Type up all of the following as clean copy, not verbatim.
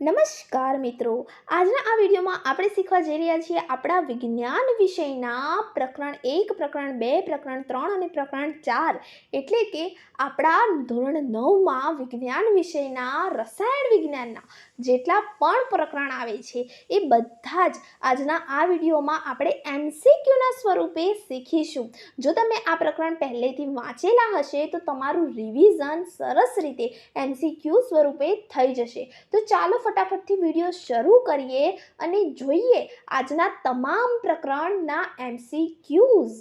નમસ્કાર મિત્રો, આજના આ વિડીયોમાં આપણે શીખવા જઈ રહ્યા છીએ આપણા વિજ્ઞાન વિષયના પ્રકરણ 1, પ્રકરણ 2, પ્રકરણ 3 અને પ્રકરણ 4 એટલે કે આપણા ધોરણ 9માં વિજ્ઞાન વિષયના રસાયણ વિજ્ઞાનના જેટલા પણ પ્રકરણ આવે છે એ બધા જ આજના આ વિડીયોમાં આપણે MCQના સ્વરૂપે શીખીશું। જો તમે આ પ્રકરણ પહેલેથી વાંચેલા હશે તો તમારું રિવિઝન સરસ રીતે MCQ સ્વરૂપે થઈ જશે। તો ચાલો ફટાફટથી વિડીયો શરૂ કરીએ અને જોઈએ આજના તમામ પ્રકરણના MCQs।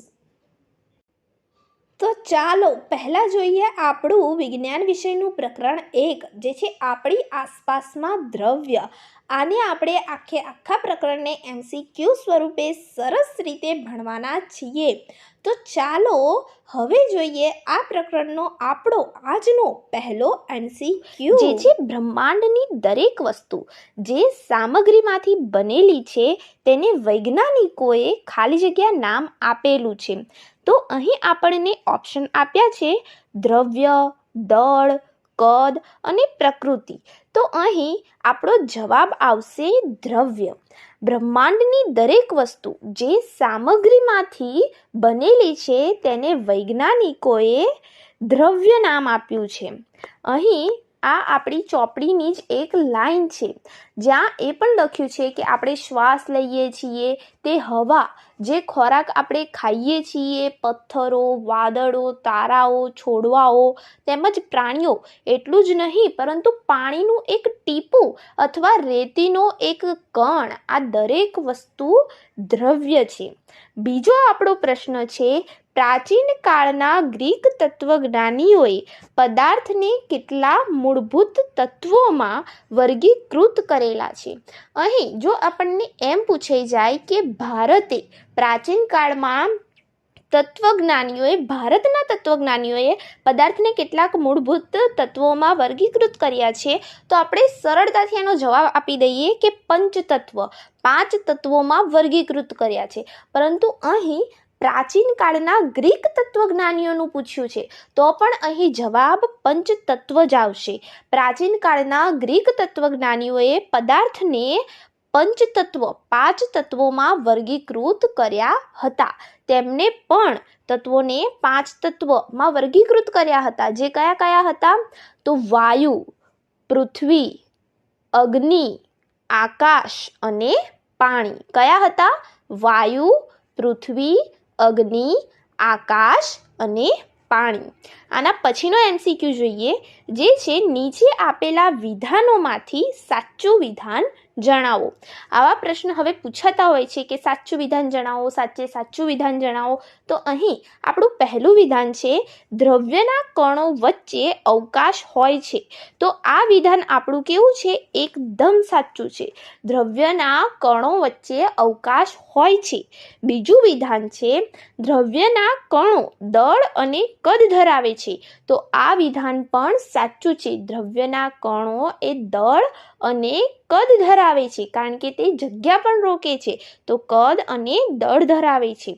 તો ચાલો પહેલાં જોઈએ આપણું વિજ્ઞાન વિષયનું પ્રકરણ 1 જે છે આપણી આસપાસમાં દ્રવ્ય। આને આપણે આખા પ્રકરણને MCQ સ્વરૂપે સરસ રીતે ભણવાના છીએ। તો ચાલો હવે જોઈએ આ પ્રકરણનો આપણો આજનો પહેલો MCQ જે છે બ્રહ્માંડની દરેક વસ્તુ જે સામગ્રીમાંથી બનેલી છે તેને વૈજ્ઞાનિકોએ ખાલી જગ્યા નામ આપેલું છે। તો અહીં આપણને ઓપ્શન આપ્યા છે દ્રવ્ય, દળ, કદ અને પ્રકૃતિ। તો અહીં આપણો જવાબ આવશે દ્રવ્ય। બ્રહ્માંડની દરેક વસ્તુ જે સામગ્રીમાંથી બનેલી છે તેને વૈજ્ઞાનિકોએ દ્રવ્ય નામ આપ્યું છે। અહીં આ આપણી ચોપડીની જ એક લાઈન છે જ્યાં એ પણ લખ્યું છે કે આપણે શ્વાસ લઈએ છીએ તે હવા, જે ખોરાક આપણે ખાઈએ છીએ, પથ્થરો, વાદળો, તારાઓ, છોડવાઓ તેમજ પ્રાણીઓ, એટલું જ નહીં પરંતુ પાણીનું એક ટીપું અથવા રેતીનો એક કણ, આ દરેક વસ્તુ દ્રવ્ય છે। બીજો આપણો પ્રશ્ન છે પ્રાચીન કાળના ગ્રીક તત્વજ્ઞાનીઓએ પદાર્થને કેટલા મૂળભૂત તત્વોમાં વર્ગીકૃત કરેલા છે। અહીં જો આપણને એમ પૂછાઈ જાય કે ભારતે પ્રાચીન કાળમાં ભારતના તત્વજ્ઞાનીઓએ પદાર્થને કેટલાક મૂળભૂત તત્વોમાં વર્ગીકૃત કર્યા છે તો આપણે સરળતાથી એનો જવાબ આપી દઈએ કે પંચતત્વ, 5 તત્વોમાં વર્ગીકૃત કર્યા છે। પરંતુ અહીં પ્રાચીન કાળના ગ્રીક તત્વજ્ઞાનીઓનું પૂછ્યું છે તો પણ અહીં જવાબ પંચતત્વ જ આવશે। પ્રાચીન કાળના ગ્રીક તત્વજ્ઞાનીઓએ પદાર્થને પંચતત્વ, 5 તત્વોમાં વર્ગીકૃત કર્યા હતા। તેમને પણ તત્વોને 5 તત્વમાં વર્ગીકૃત કર્યા હતા જે કયા હતા તો વાયુ, પૃથ્વી, અગ્નિ, આકાશ અને પાણી। કયા હતા? વાયુ, પૃથ્વી, અગ્નિ, આકાશ અને પાણી। આના પછીનો MCQ જોઈએ જે છે નીચે આપેલા વિધાનોમાંથી સાચું વિધાન જણાવો। આવા પ્રશ્ન હવે પૂછાતા હોય છે કે સાચું વિધાન જણાવો, સાચું વિધાન જણાવો। તો અહીં આપણું પહેલું વિધાન છે દ્રવ્યના કણો વચ્ચે અવકાશ હોય છે। તો આ વિધાન આપણું કેવું છે? એકદમ સાચું છે। દ્રવ્યના કણો વચ્ચે અવકાશ હોય છે। બીજું વિધાન છે દ્રવ્યના કણો દળ અને કદ ધરાવે છે। તો આ વિધાન પણ સાચું છે। દ્રવ્યના કણો એ દળ અને કદ ધરાવે છે કારણ કે તે જગ્યા પણ રોકે છે તો કદ અને દળ ધરાવે છે।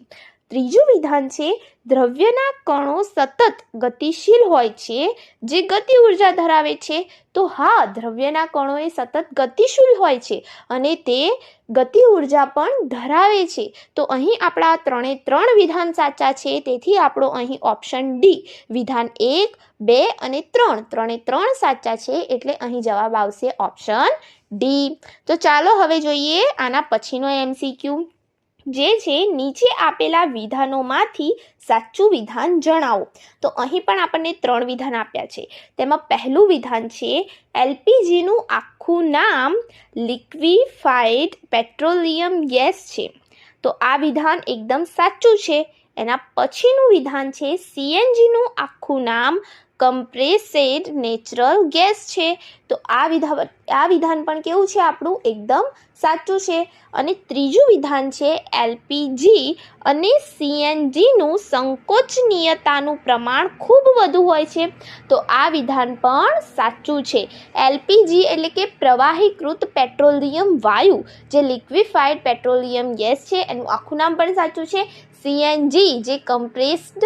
ત્રીજું વિધાન છે દ્રવ્યના કણો સતત ગતિશીલ હોય છે જે ગતિ ઉર્જા ધરાવે છે। તો હા, દ્રવ્યના કણો એ સતત ગતિશીલ હોય છે અને તે ગતિ ઉર્જા પણ ધરાવે છે। તો અહીં આપણા 3 વિધાન સાચા છે તેથી આપણો અહીં ઓપ્શન ડી વિધાન 1, 2 અને 3 સાચા છે એટલે અહીં જવાબ આવશે ઓપ્શન ડી। તો ચાલો હવે જોઈએ આના પછીનો MCQ જે છે નીચે આપેલા વિધાનોમાંથી સાચું વિધાન જણાવો। તો અહીં પણ આપણને 3 વિધાન આપ્યા છે। તેમાં પહેલું વિધાન છે LPGનું આખું નામ લિક્વિફાઈડ પેટ્રોલિયમ ગેસ છે। તો આ વિધાન એકદમ સાચું છે। એના પછીનું વિધાન છે CNGનું આખું નામ કમ્પ્રેસ્ડ નેચરલ ગેસ છે। તો આ વિધાન પણ કેવું છે આપણું? એકદમ સાચું છે। અને ત્રીજું વિધાન છે LPG અને CNGનું સંકોચનીયતાનું પ્રમાણ ખૂબ વધુ હોય છે। તો આ વિધાન પણ સાચું છે। LPG એટલે કે પ્રવાહીકૃત પેટ્રોલિયમ વાયુ જે લિક્વિફાઈડ પેટ્રોલિયમ ગેસ છે એનું આખું નામ પણ સાચું છે। CNG જે કમ્પ્રેસ્ડ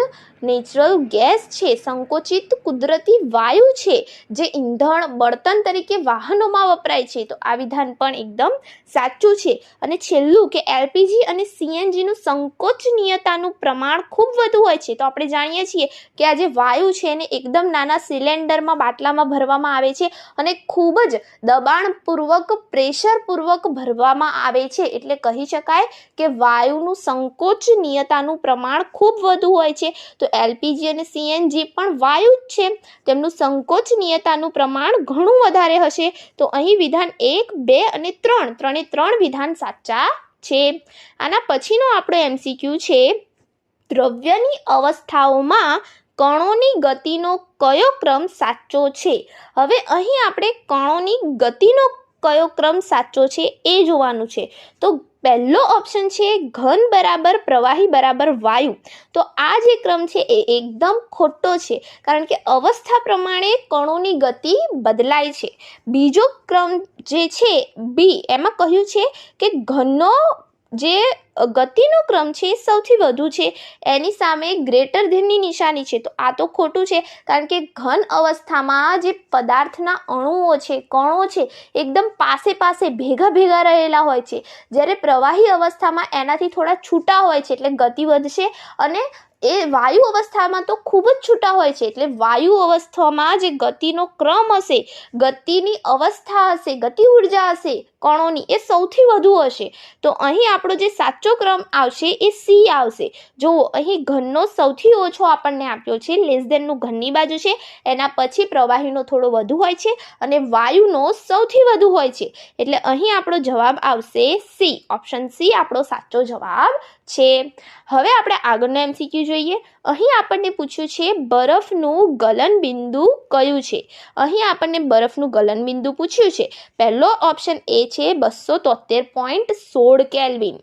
નેચરલ ગેસ છે, સંકોચિત કુદરતી વાયુ છે, જે ઈંધણ બળતણ તરીકે વાહનોમાં વપરાય છે. તો આ વિધાન પણ એકદમ સાચું છે. અને છેલ્લું કે એલપીજી અને સીએનજીનું સંકોચનીયતાનું પ્રમાણ ખૂબ વધુ હોય છે. તો આપણે જાણીએ છીએ કે આ જે વાયુ છે એને એકદમ નાના સિલિન્ડરમાં બાટલામાં ભરવામાં આવે છે અને ખૂબ જ દબાણપૂર્વક પ્રેશરપૂર્વક ભરવામાં આવે છે. એટલે કહી શકાય કે વાયુનું સંકોચનીયતાનું પ્રમાણ ખૂબ વધુ હોય છે. તો એલપીજી અને સીએનજી પણ વાયુ જ છે, તેમનું સંકોચનીયતાનું પ્રમાણ ઘણું વધારે હશે. તો અહીં વિધાન 1, 2 અને 3 ત્રણે વિધાન સાચા છે. આના પછીનો આપણો એમસીક્યુ છે, દ્રવ્યની અવસ્થાઓમાં કણોની ગતિનો કયો ક્રમ સાચો છે? હવે અહીં આપણે કણોની ગતિનો કયો ક્રમ સાચો છે એ જોવાનું છે. તો પહેલો ઓપ્શન છે ઘન બરાબર પ્રવાહી બરાબર વાયુ. તો આ જે ક્રમ છે એ એકદમ ખોટો છે, કારણ કે અવસ્થા પ્રમાણે કણોની ગતિ બદલાય છે. બીજો ક્રમ જે છે બી, એમાં કહ્યું છે કે ઘનનો જે ગતિનો ક્રમ છે સૌથી વધુ છે, એની સામે ગ્રેટર ધેનની નિશાની છે. તો આ તો ખોટું છે, કારણ કે ઘન અવસ્થામાં જે પદાર્થના અણુઓ છે, કણો છે, એકદમ પાસે ભેગા રહેલા હોય છે. જ્યારે પ્રવાહી અવસ્થામાં એનાથી થોડા છૂટા હોય છે, એટલે ગતિ વધશે. અને એ વાયુ અવસ્થામાં તો ખૂબ જ છૂટા હોય છે, એટલે વાયુ અવસ્થામાં જે ગતિનો ક્રમ હશે, ગતિની અવસ્થા હશે, ગતિ ઉર્જા હશે કણોની, એ સૌથી વધુ હશે. તો અહીં આપણો જે સાચો ક્રમ આવશે એ સી આવશે. જુઓ, અહીં ઘનનો સૌથી ઓછો આપણને આપ્યો છે, લેસ ધેનનું ઘનની બાજુ છે, એના પછી પ્રવાહીનો થોડો વધુ હોય છે અને વાયુનો સૌથી વધુ હોય છે. એટલે અહીં આપણો જવાબ આવશે સી. ઓપ્શન સી આપણો સાચો જવાબ છે. હવે આપણે આગળનો એમસીક્યુ જોઈએ. અહીં આપણને પૂછ્યું છે બરફનું ગલનબિંદુ કયું છે? અહીં આપણને બરફનું ગલનબિંદુ પૂછ્યું છે. પહેલો ઓપ્શન એ છે 273.16 કેલ્વિન.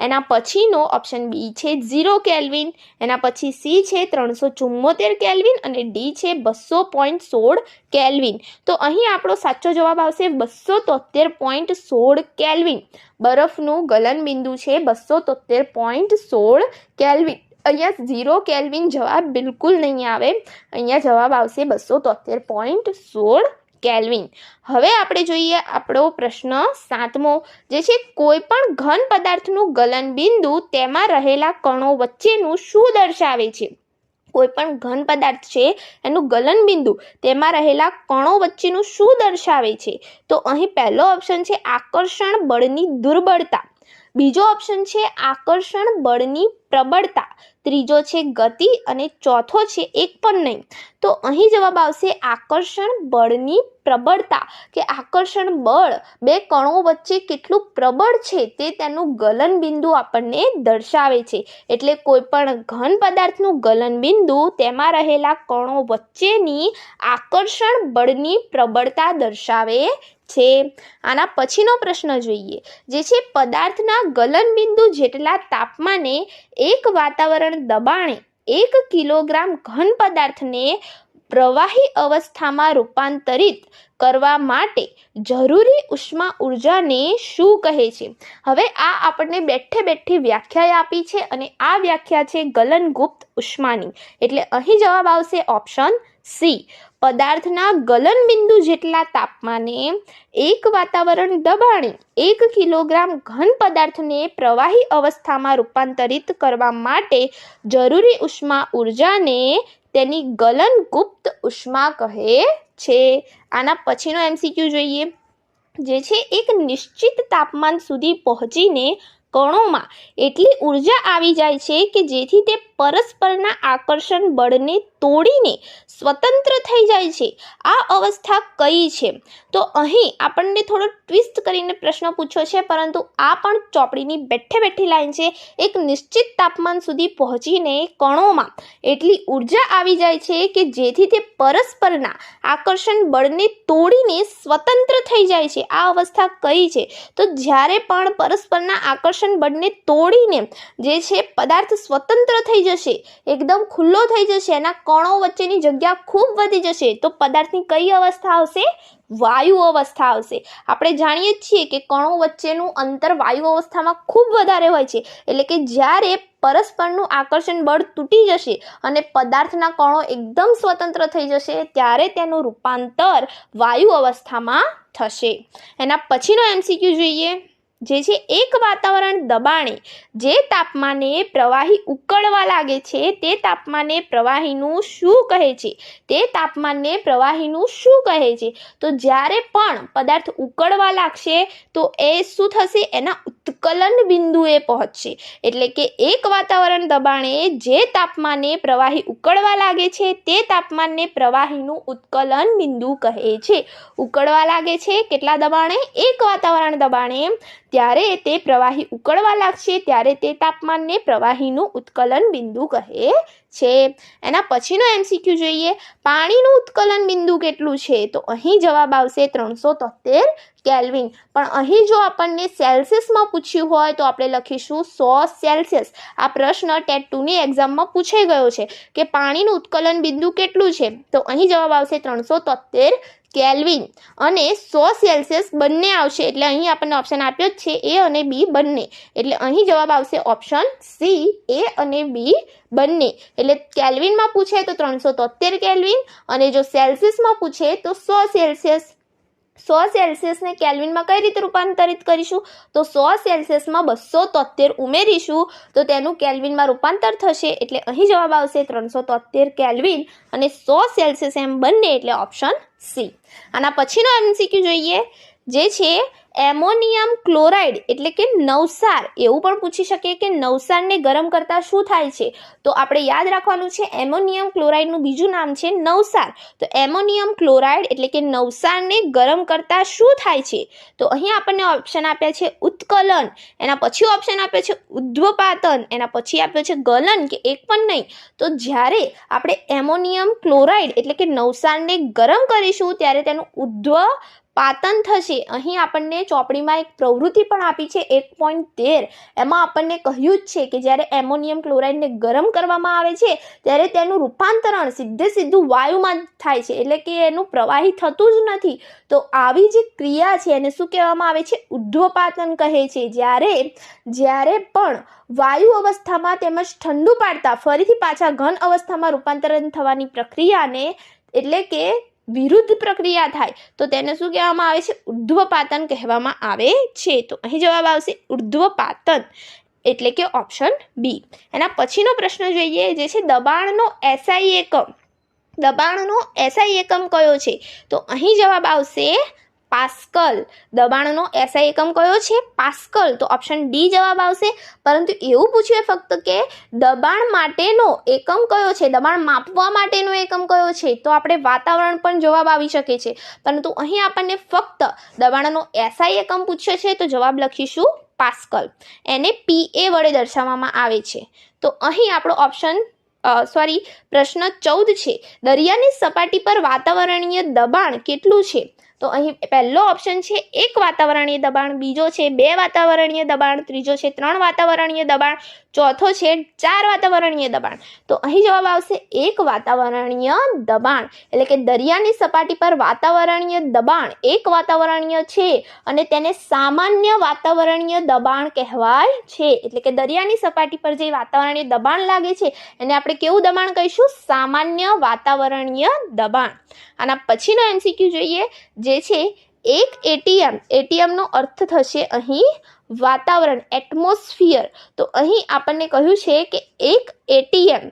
એના પછીનો ઓપ્શન બી છે 0 કેલ્વિન. એના પછી સી છે 374 કેલ્વિન અને ડી છે 200.16 કેલ્વિન. તો અહીં આપણો સાચો જવાબ આવશે 273.16 કેલ્વિન. બરફનું ગલનબિંદુ છે 273.16 કેલ્વિન. અહીંયા 0 કેલ્વિન જવાબ બિલકુલ નહીં આવે. અહીંયા જવાબ આવશે 273.16 કેલ્વિન. હવે આપણે જોઈએ આપણો પ્રશ્ન 7મો, જે છે કોઈ પણ ઘન પદાર્થનું ગલનબિંદુ તેમાં રહેલા કણો વચ્ચેનું શું દર્શાવે છે? કોઈ પણ ઘન પદાર્થ છે એનું ગલનબિંદુ તેમાં રહેલા કણો વચ્ચેનું શું દર્શાવે છે? તો અહીં પહેલો ઓપ્શન છે આકર્ષણ બળની દુર્બળતા. બીજો ઓપ્શન છે આકર્ષણ બળની પ્રબળતા. ત્રીજો છે ગતિ અને ચોથો છે એક પણ નહીં. તો અહીં જવાબ આવશે આકર્ષણ બળની પ્રબળતા, કે આકર્ષણ બળ બે કણો વચ્ચે કેટલું પ્રબળ છે તે તેનું ગલનબિંદુ આપણને દર્શાવે છે. એટલે કોઈ પણ ઘન પદાર્થનું ગલનબિંદુ તેમાં રહેલા કણો વચ્ચેની આકર્ષણ બળની પ્રબળતા દર્શાવે છે. આના પછીનો પ્રશ્ન જોઈએ, જે છે પદાર્થના ગલનબિંદુ જેટલા તાપમાને એક વાતાવરણ દબાણે 1 કિલોગ્રામ ઘન પદાર્થને પ્રવાહી અવસ્થામાં રૂપાંતરિત કરવા માટે જરૂરી ઉષ્મા ઉર્જાને શું કહે છે? હવે આ આપણને બેઠી વ્યાખ્યા આપી છે અને આ વ્યાખ્યા છે ગલનગુપ્ત ઉષ્માની. એટલે અહીં જવાબ આવશે ઓપ્શન સી. પદાર્થના ગલનબિંદુ જેટલા તાપમાને એક વાતાવરણ દબાણે 1 કિલોગ્રામ ઘન પદાર્થને પ્રવાહી અવસ્થામાં રૂપાંતરિત કરવા માટે જરૂરી ઉષ્મા ઉર્જાને તેની ગલનગુપ્ત ઉષ્મા કહે છે. આના પછીનો એમસીક્યુ જોઈએ, જે છે એક નિશ્ચિત તાપમાન સુધી પહોંચીને કણોમાં એટલી ઉર્જા આવી જાય છે કે જેથી તે પરસ્પરના આકર્ષણ બળને તોડીને સ્વતંત્ર થઈ જાય છે. આ અવસ્થા કઈ છે? તો અહીં આપણને થોડો ટ્વિસ્ટ કરીને પ્રશ્ન પૂછ્યો છે, પરંતુ આ પણ ચોપડીની બેઠી લાઈન છે. એક નિશ્ચિત તાપમાન સુધી પહોંચીને કણોમાં એટલી ઉર્જા આવી જાય છે કે જેથી તે પરસ્પરના આકર્ષણ બળને તોડીને સ્વતંત્ર થઈ જાય છે. આ અવસ્થા કઈ છે? તો જ્યારે પણ પરસ્પરના આકર્ષણ બળને તોડીને જે છે પદાર્થ સ્વતંત્ર થઈ જશે, એકદમ ખુલ્લો થઈ જશે, એના કણો વચ્ચેની જગ્યા ખૂબ વધી જશે, તો પદાર્થની કઈ અવસ્થા આવશે? વાયુ અવસ્થા આવશે। આપણે જાણીએ છીએ કે કણો વચ્ચેનું અંતર વાયુ અવસ્થામાં ખૂબ વધારે હોય છે, એટલે કે જ્યારે પરસ્પરનું આકર્ષણ બળ તૂટી જશે અને પદાર્થના કણો એકદમ સ્વતંત્ર થઈ જશે ત્યારે તેનું રૂપાંતર વાયુ અવસ્થામાં થશે। એના પછીનો MCQ જોઈએ, જે છે એક વાતાવરણ દબાણે જે તાપમાને પ્રવાહી ઉકળવા લાગે છે તે તાપમાને પ્રવાહીનું શું કહે છે? તે તાપમાને પ્રવાહીનું શું કહે છે? તો જ્યારે પણ પદાર્થ ઉકળવા લાગશે તો એ શું થશે? એના ઉત્કલન બિંદુએ પહોંચશે। એટલે કે એક વાતાવરણ દબાણે જે તાપમાને પ્રવાહી ઉકળવા લાગે છે તે તાપમાનને પ્રવાહીનું ઉત્કલન બિંદુ કહે છે। ઉકળવા લાગે છે કેટલા દબાણે? એક વાતાવરણ દબાણે, ત્યારે તે પ્રવાહી ઉકળવા લાગશે ત્યારે તે તાપમાનને પ્રવાહીનું ઉત્કલન બિંદુ કહે છે। એના પછીનો MCQ જોઈએ, પાણીનું ઉત્કલન બિંદુ કેટલું છે? તો અહીં જવાબ આવશે 373 કેલ્વિન। પણ અહીં જો આપણને સેલ્સિયસમાં પૂછ્યું હોય તો આપણે લખીશું 100 સેલ્સિયસ। આ પ્રશ્ન ટેટ 2ની એક્ઝામમાં પૂછાઈ ગયો છે કે પાણીનું ઉત્કલન બિંદુ કેટલું છે? તો અહીં જવાબ આવશે 373 કેલ્વિન અને 100 સેલ્સિયસ બંને આવશે। એટલે અહીં આપણને ઓપ્શન આપ્યો જ છે A અને B બંને, એટલે અહીં જવાબ આવશે ઓપ્શન C, A અને B બંને। એટલે કેલ્વિનમાં પૂછે તો 373 કેલ્વિન અને જો સેલ્સિયસમાં પૂછે તો 100 સેલ્સિયસ। 100 સેલ્સિયસને કેલ્વિનમાં કઈ રીતે રૂપાંતરિત કરીશું? તો 100 સેલ્સિયસમાં 273 ઉમેરીશું તો તેનું કેલ્વિનમાં રૂપાંતર થશે। એટલે અહીં જવાબ આવશે 373 કેલ્વિન અને 100 સેલ્સિયસ એમ બંને, એટલે ઓપ્શન C। આના પછીનો MCQ જોઈએ, જે છે એમોનિયમ ક્લોરાઇડ એટલે કે નવસાર। એવું પણ પૂછી શકીએ કે નવસારને ગરમ કરતા શું થાય છે? તો આપણે યાદ રાખવાનું છે એમોનિયમ ક્લોરાઇડનું બીજું નામ છે નવસાર। તો એમોનિયમ ક્લોરાઇડ એટલે કે નવસારને ગરમ કરતા શું થાય છે? તો અહીં આપણને ઓપ્શન આપ્યા છે ઉત્કલન, એના પછી ઓપ્શન આપ્યો છે ઉદ્ધ્વપાતન, એના પછી આપ્યો છે ગલન કે એક પણ નહીં। તો જ્યારે આપણે એમોનિયમ ક્લોરાઇડ એટલે કે નવસારને ગરમ કરીશું ત્યારે તેનું ઉદ્ધ્વપાતન થશે। અહીં આપણને ચોપડીમાં એક પ્રવૃત્તિ પણ આપી છે 1.13, એમાં આપણને કહ્યું જ છે કે જ્યારે એમોનિયમ ક્લોરાઇડને ગરમ કરવામાં આવે છે ત્યારે તેનું રૂપાંતરણ સીધું વાયુમાં થાય છે, એટલે કે એનું પ્રવાહી થતું જ નથી। તો આવી જે ક્રિયા છે એને શું કહેવામાં આવે છે? ઉદ્ધ્વપાતન કહે છે। જ્યારે પણ વાયુ અવસ્થામાં તેમજ ઠંડુ પાડતા ફરીથી પાછા ઘન અવસ્થામાં રૂપાંતરણ થવાની પ્રક્રિયાને એટલે કે વિરુદ્ધ પ્રક્રિયા થાય તો તેને શું કહેવામાં આવે છે? ઉદ્ધ્વપાતન કહેવામાં આવે છે। તો અહીં જવાબ આવશે ઉદ્ધ્વપાતન, એટલે કે ઓપ્શન B। એના પછીનો પ્રશ્ન જોઈએ, જે છે દબાણનો SI એકમ। દબાણનો SI એકમ કયો છે? તો અહીં જવાબ આવશે પાસ્કલ। દબાણનો SI એકમ કયો છે? પાસ્કલ। તો ઓપ્શન D જવાબ આવશે। પરંતુ એવું પૂછ્યું ફક્ત કે દબાણ માટેનો એકમ કયો છે? દબાણ માપવા માટેનો એકમ કયો છે? તો આપણે વાતાવરણ પણ જવાબ આવી શકે છે, પરંતુ અહીં આપણને ફક્ત દબાણનો SI એકમ પૂછ્યો છે તો જવાબ લખીશું પાસ્કલ। એને PA વડે દર્શાવવામાં આવે છે। તો અહીં આપણો પ્રશ્ન 14 છે, દરિયાની સપાટી પર વાતાવરણીય દબાણ કેટલું છે? તો અહીં પહેલો ઓપ્શન છે 1 વાતાવરણીય દબાણ, બીજો છે 2 વાતાવરણીય દબાણ, ત્રીજો છે 3 વાતાવરણીય દબાણ, ચોથો છે 4 વાતાવરણીય દબાણ। તો અહીં જવાબ આવશે 1 વાતાવરણીય દબાણ। એટલે કે દરિયાની સપાટી પર વાતાવરણીય દબાણ 1 વાતાવરણીય છે અને તેને સામાન્ય વાતાવરણીય દબાણ કહેવાય છે। એટલે કે દરિયાની સપાટી પર જે વાતાવરણીય દબાણ લાગે છે એને આપણે કેવું દબાણ કહીશું? સામાન્ય વાતાવરણીય દબાણ। આના પછીનો MCQ જોઈએ, જે છે એક એટીએમ। એટીએમનો અર્થ થશે અહીં વાતાવરણ, એટમોસ્ફિયર। તો અહીં આપણને કહ્યું છે કે એક એટીએમ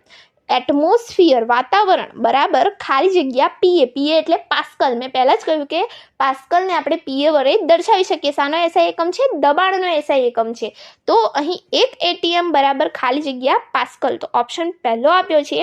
એટમોસ્ફિયર વાતાવરણ બરાબર ખાલી જગ્યા PA એટલે પાસ્કલ। મેં પહેલા જ કહ્યું કે પાસ્કલને આપણે PA વડે દર્શાવી શકીએ। શાનો SI એકમ છે? દબાણનો SI એકમ છે। તો અહીં એક એટીએમ બરાબર ખાલી જગ્યા પાસ્કલ। તો ઓપ્શન પહેલો આપ્યો છે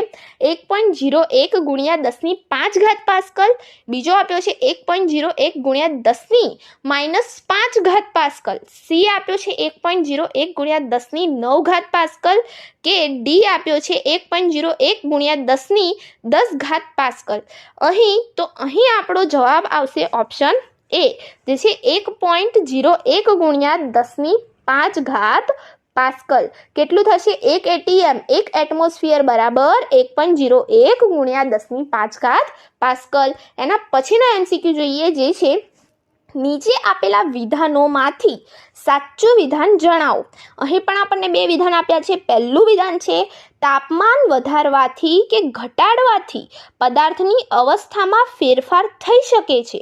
1.01 ગુણ્યા 10⁵ પાસ્કલ, બીજો આપ્યો છે 1.01 ગુણ્યા 10⁻5 પાસ્કલ, C આપ્યો છે 1.01 ગુણ્યા 10⁹ પાસ્કલ કે D આપ્યો છે 1.01 ગુણ્યા 10⁻10 પાસ્કલ। અહીં આપણો જવાબ આવશે ઓપ્શન A, જે છે 1.01 ગુણ્યા 10⁵ પાસ્કલ. કેટલું થશે? 1 ATM 1 એટમોસ્ફિયર બરાબર 1.01 ગુણ્યા 10⁵ પાસ્કલ. એના પછીનો MCQ જોઈએ, જે છે નીચે આપેલા વિધાનોમાંથી સાચું વિધાન જણાવો. અહીં પણ આપણને બે વિધાન આપ્યા છે. પહેલું વિધાન છે તાપમાન વધારવાથી કે ઘટાડવાથી પદાર્થની અવસ્થામાં ફેરફાર થઈ શકે છે.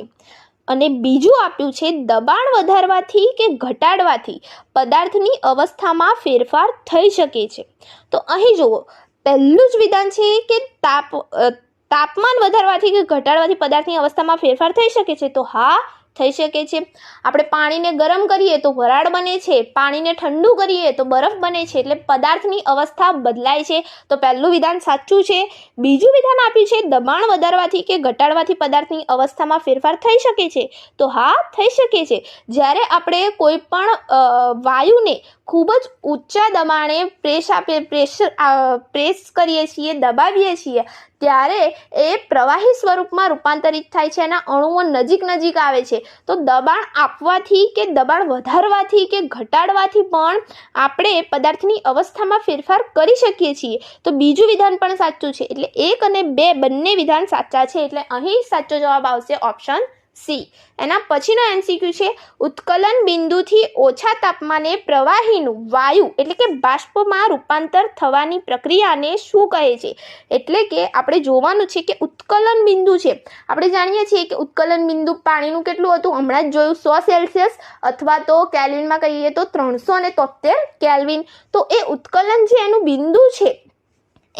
અને બીજું આપ્યું છે દબાણ વધારવાથી કે ઘટાડવાથી પદાર્થની અવસ્થામાં ફેરફાર થઈ શકે છે. તો અહીં જુઓ, પહેલું જ વિધાન છે કે તાપમાન વધારવાથી કે ઘટાડવાથી પદાર્થની અવસ્થામાં ફેરફાર થઈ શકે છે. તો હા, થઈ શકે છે. આપણે પાણીને ગરમ કરીએ તો વરાળ બને છે, પાણીને ઠંડુ કરીએ તો બરફ બને છે, એટલે પદાર્થની અવસ્થા બદલાય છે. તો પહેલું વિધાન સાચું છે. બીજું વિધાન આપ્યું છે દબાણ વધારવાથી કે ઘટાડવાથી પદાર્થની અવસ્થામાં ફેરફાર થઈ શકે છે. તો હા, થઈ શકે છે. જ્યારે આપણે કોઈ પણ વાયુને ખૂબ જ ઊંચા દબાણે પ્રેસ કરીએ છીએ, દબાવીએ છીએ, ત્યારે એ પ્રવાહી સ્વરૂપમાં રૂપાંતરિત થાય છે. એના અણુઓ નજીક આવે છે. તો દબાણ આપવાથી કે દબાણ વધારવાથી કે ઘટાડવાથી પણ આપણે પદાર્થની અવસ્થામાં ફેરફાર કરી શકીએ છીએ. તો બીજું વિધાન પણ સાચું છે. એટલે 1 અને 2 બંને વિધાન સાચા છે. એટલે અહીં સાચો જવાબ આવશે ઓપ્શન સી. એના પછીનો MCQ છે ઉત્કલન બિંદુથી ઓછા તાપમાને પ્રવાહીનું વાયુ એટલે કે બાષ્પમાં રૂપાંતર થવાની પ્રક્રિયાને શું કહે છે? એટલે કે આપણે જોવાનું છે કે ઉત્કલન બિંદુ છે. આપણે જાણીએ છીએ કે ઉત્કલન બિંદુ પાણીનું કેટલું હતું? હમણાં જ જોયું, 100 સેલ્સિયસ અથવા તો કેલ્વિનમાં કહીએ તો 373 કેલ્વિન. તો એ ઉત્કલન છે એનું બિંદુ છે,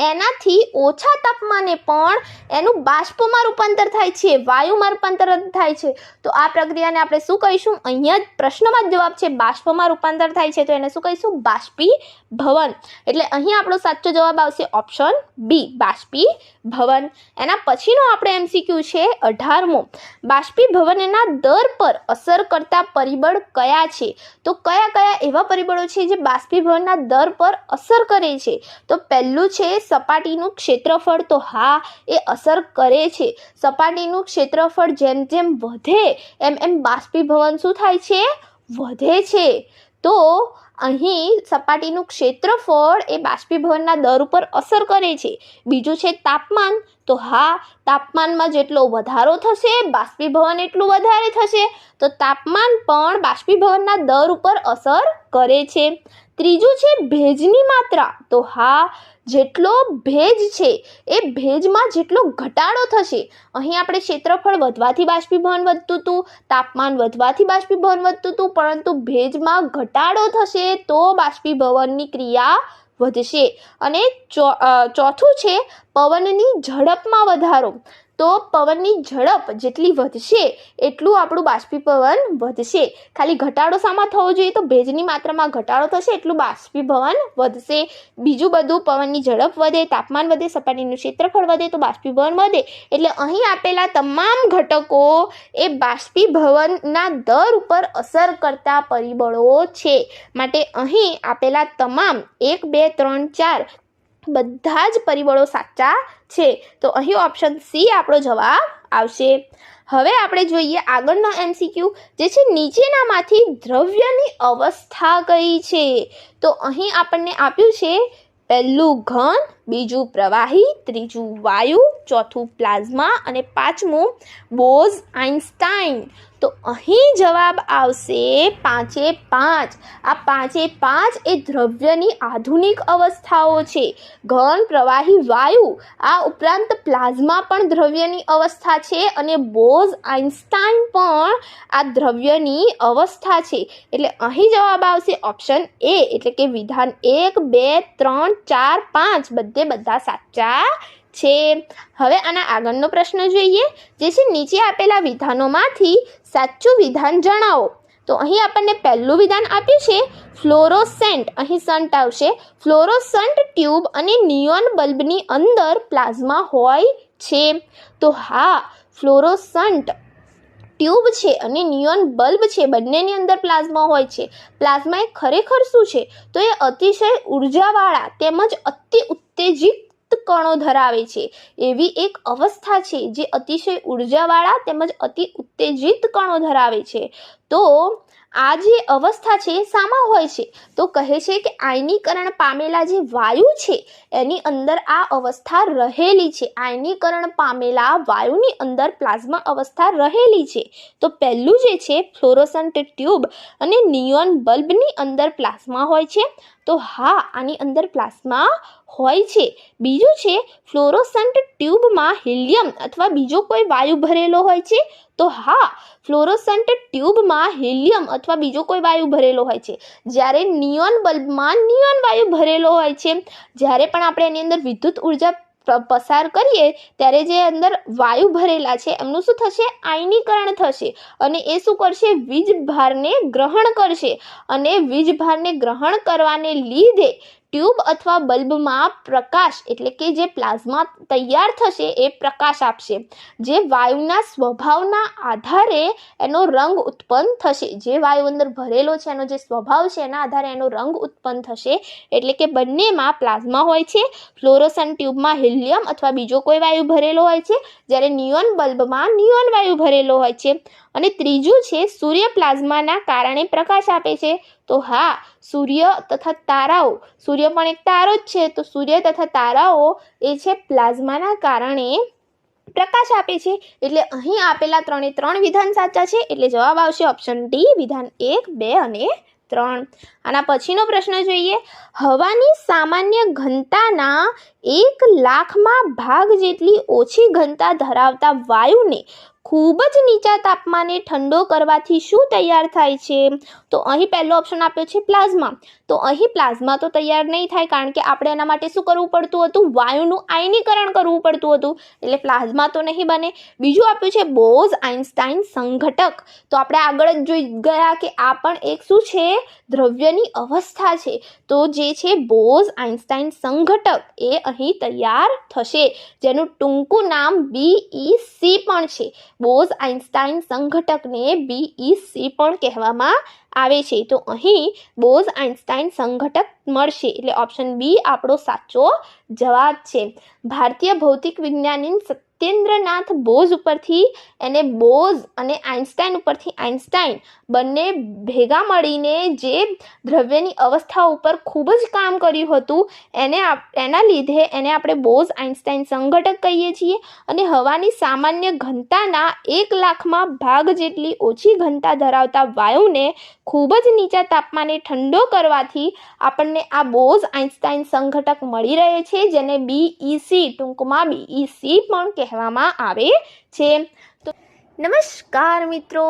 એનાથી ઓછા તાપમાને પણ એનું બાષ્પમાં રૂપાંતર થાય છે, વાયુમાં રૂપાંતર થાય છે. તો આ પ્રક્રિયાને આપણે શું કહીશું? અહીંયા જ પ્રશ્નમાં જ જવાબ છે, બાષ્પમાં રૂપાંતર થાય છે. તો એને શું કહીશું? બાષ્પીભવન. એટલે અહીં આપણો સાચો જવાબ આવશે ઓપ્શન બી, બાષ્પીભવન. એના પછીનો આપણે MCQ છે 18મો, બાષ્પીભવનના દર પર અસર કરતા પરિબળ કયા છે? તો કયા એવા પરિબળો છે જે બાષ્પીભવનના દર પર અસર કરે છે? તો પહેલું છે સપાટીનું ક્ષેત્રફળ. તો હા, એ અસર કરે છે. સપાટીનું ક્ષેત્રફળ જેમ જેમ વધે એમ બાષ્પીભવન શું થાય છે? વધે છે. તો અહીં સપાટીનું ક્ષેત્રફળ એ બાષ્પીભવનના દર ઉપર અસર કરે છે. બીજું છે તાપમાન. તો હા, તાપમાનમાં જેટલો વધારો થશે બાષ્પીભવન એટલું વધારે થશે. તો તાપમાન પણ બાષ્પીભવનના દર ઉપર અસર કરે છે. ત્રીજું છે ભેજની માત્રા. તો હા, જેટલો ભેજ છે એ ભેજમાં જેટલો ઘટાડો થશે. અહીં આપણે ક્ષેત્રફળ વધવાથી બાષ્પીભવન વધતું હતું, તાપમાન વધવાથી બાષ્પીભવન વધતું હતું, પરંતુ ભેજમાં ઘટાડો થશે તો બાષ્પીભવનની ક્રિયા વધશે. અને ચોથું છે પવનની ઝડપમાં વધારો. તો પવનની ઝડપ જેટલી વધશે એટલું આપણું બાષ્પીભવન વધશે. ખાલી ઘટાડો શામાં થવો જોઈએ? તો ભેજની માત્રામાં ઘટાડો થશે એટલું બાષ્પીભવન વધશે. બીજું બધું પવનની ઝડપ વધે, તાપમાન વધે, સપાટીનું ક્ષેત્રફળ વધે તો બાષ્પીભવન વધે. એટલે અહીં આપેલા તમામ ઘટકો એ બાષ્પીભવનના દર ઉપર અસર કરતા પરિબળો છે. માટે અહીં આપેલા તમામ 1, 2, 3, 4 બધા જ પરિબળો સાચા છે. તો અહીં ઓપ્શન સી આપણો જવાબ આવશે. હવે આપણે જોઈએ આગળનો MCQ, જે છે નીચેનામાંથી દ્રવ્યની અવસ્થા કઈ છે? તો અહીં આપણને આપ્યું છે પહેલું ઘન, બીજું પ્રવાહી, ત્રીજું વાયુ, ચોથું પ્લાઝ્મા અને પાંચમું બોઝ-આઇન્સ્ટાઇન. તો અહીં જવાબ આવશે 5 આ 5 એ દ્રવ્યની આધુનિક અવસ્થાઓ છે. ઘન, પ્રવાહી, વાયુ, આ ઉપરાંત પ્લાઝ્મા પણ દ્રવ્યની અવસ્થા છે અને બોઝ-આઇન્સ્ટાઇન પણ આ દ્રવ્યની અવસ્થા છે. એટલે અહીં જવાબ આવશે ઓપ્શન એ, એટલે કે વિધાન 1, 2, 3, 4, 5 બધા સાચા છે. હવે આના આગળનો પ્રશ્ન જોઈએ, જે છે નીચે આપેલા વિધાનોમાંથી સાચું વિધાન જણાવો. તો અહીં આપણને પહેલું વિધાન આપ્યું છે ફ્લોરોસેન્ટ. અહીં સન્ટ આવશે. ફ્લોરોસન્ટ ટ્યુબ અને નિયોન બલ્બની અંદર પ્લાઝ્મા હોય છે. તો હા, ફ્લોરોસન્ટ ટ્યુબ છે અને નિયોન બલ્બ છે, બંનેની અંદર પ્લાઝ્મા હોય છે. પ્લાઝ્મા એ ખરેખર શું છે? તો એ અતિશય ઉર્જાવાળા તેમજ અતિ ઉત્તેજિત કણો ધરાવે છે. એવી એક અવસ્થા છે જે અતિશય ઉર્જાવાળા તેમજ અતિ ઉત્તેજિત કણો ધરાવે છે. તો આ જે અવસ્થા છે શામાં હોય છે? તો કહે છે કે આયનીકરણ પામેલા જે વાયુ છે એની અંદર આ અવસ્થા રહેલી છે. આયનીકરણ પામેલા વાયુની અંદર પ્લાઝ્મા અવસ્થા રહેલી છે. તો પહેલું જે છે ફ્લોરોસન્ટ ટ્યુબ અને નિયોન બલ્બની અંદર પ્લાઝ્મા હોય છે. તો હા, આની અંદર પ્લાઝ્મા હોય છે. બીજું છે ફ્લોરોસન્ટ ટ્યુબમાં હિલિયમ અથવા બીજો કોઈ વાયુ ભરેલો હોય છે. તો હા, ફ્લોરોસન્ટ ટ્યુબમાં હિલિયમ અથવા બીજો કોઈ વાયુ ભરેલો હોય છે. જ્યારે નિયોન બલ્બમાં નિયોન વાયુ ભરેલો હોય છે. જ્યારે પણ આપણે એની અંદર વિદ્યુત ઉર્જા પસાર કરીએ ત્યારે જે અંદર વાયુ ભરેલા છે એમનું શું થશે? આયનીકરણ થશે અને એ શું કરશે? વીજભારને ગ્રહણ કરશે અને વીજભારને ગ્રહણ કરવાને લીધે ટ્યુબ અથવા બલ્બમાં પ્રકાશ એટલે કે જે પ્લાઝ્મા તૈયાર થશે એ પ્રકાશ આપશે. જે વાયુના સ્વભાવના આધારે એનો રંગ ઉત્પન્ન થશે. જે વાયુ અંદર ભરેલો છે એનો જે સ્વભાવ છે એના આધારે એનો રંગ ઉત્પન્ન થશે. એટલે કે બંનેમાં પ્લાઝ્મા હોય છે. ફ્લોરોસન્ટ ટ્યુબમાં હિલિયમ અથવા બીજો કોઈ વાયુ ભરેલો હોય છે, જ્યારે નિયોન બલ્બમાં નિયોન વાયુ ભરેલો હોય છે. અને ત્રીજું છે સૂર્ય પ્લાઝમાના કારણે પ્રકાશ આપે છે. તો હા, સૂર્ય તથા તારાઓ, સૂર્ય પણ એક તારો જ છે, તો સૂર્ય તથા તારાઓ એ છે પ્લાઝમાના કારણે પ્રકાશ આપે છે. એટલે અહીં આપેલા 3 વિધાન સાચા છે. એટલે જવાબ આવશે ઓપ્શન ડી, વિધાન 1, 2 અને 3. આના પછીનો પ્રશ્ન જોઈએ. હવાની સામાન્ય ઘનતાના 1,00,000માં ભાગ જેટલી ઓછી ઘનતા ધરાવતા વાયુને ખૂબ જ નીચા તાપમાને ઠંડો કરવાથી શું તૈયાર થાય છે? તો અહીં પહેલો ઓપ્શન આપ્યો છે પ્લાઝ્મા. તો અહીં પ્લાઝ્મા તો તૈયાર નહીં થાય, કારણ કે આપણે એના માટે શું કરવું પડતું હતું? વાયુનું આયનીકરણ કરવું પડતું હતું. એટલે પ્લાઝ્મા તો નહીં બને. બીજું આપ્યું છે બોઝ આઇન્સ્ટાઇન સંઘટક. તો આપણે આગળ જ જોઈ ગયા કે આ પણ એક શું છે? દ્રવ્યની અવસ્થા છે. તો જે છે બોઝ આઇન્સ્ટાઇન સંઘટક એ અહીં તૈયાર થશે, જેનું ટૂંકું નામ BEC પણ છે. બોઝ આઇન્સ્ટાઇન સંઘટકને BEC પણ કહેવામાં આવે છે. તો અહીં બોઝ આઇન્સ્ટાઇન સંઘટક મળશે. એટલે ઓપ્શન બી આપણો સાચો જવાબ છે. ભારતીય ભૌતિક વિજ્ઞાની સત્યેન્દ્રનાથ બોઝ ઉપરથી એને બોઝ અને આઇન્સ્ટાઇન ઉપરથી આઇન્સ્ટાઇન બંને ભેગા મળીને જે દ્રવ્યની અવસ્થા ઉપર ખૂબ જ કામ કર્યું હતું એના લીધે એને આપણે બોઝ આઇન્સ્ટાઇન સંઘટક કહીએ છીએ. અને હવાની સામાન્ય ઘનતાના 1,00,000માં ભાગ જેટલી ઓછી ઘનતા ધરાવતા વાયુને ખૂબ જ નીચા તાપમાને ઠંડો કરવાથી આપણને આ બોઝ આઇન્સ્ટાઇન સંઘટક મળી રહે છે, જેને BEC ટૂંકમાં BEC પણ કહેવામાં આવે છે. તો નમસ્કાર મિત્રો,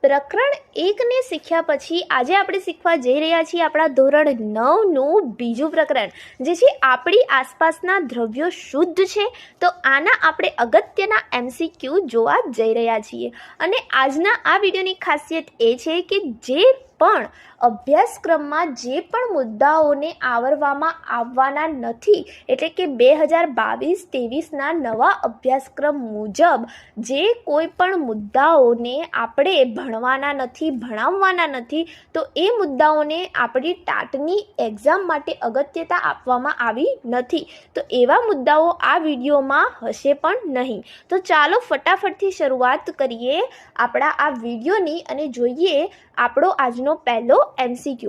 પ્રકરણ 1ને શીખ્યા પછી આજે આપણે શીખવા જઈ રહ્યા છીએ આપણા ધોરણ 9નું બીજું પ્રકરણ, જે છે આપણી આસપાસના દ્રવ્યો શુદ્ધ છે. તો આના આપણે અગત્યના MCQ જોવા જઈ રહ્યા છીએ. અને આજના આ વિડીયોની ખાસિયત એ છે કે જે પણ અભ્યાસક્રમમાં જે પણ મુદ્દાઓને આવરવામાં આવવાના નથી, એટલે કે 2022-23ના નવા અભ્યાસક્રમ મુજબ જે કોઈ પણ મુદ્દાઓને આપણે ભણવાના નથી, ભણાવવાના નથી, તો એ મુદ્દાઓને આપણી ટાટની એક્ઝામ માટે અગત્યતા આપવામાં આવી નથી. તો એવા મુદ્દાઓ આ વિડીયોમાં હશે પણ નહીં. તો ચાલો ફટાફટથી શરૂઆત કરીએ આપણા આ વિડીયોની અને જોઈએ આપણો આજનો પહેલો MCQ,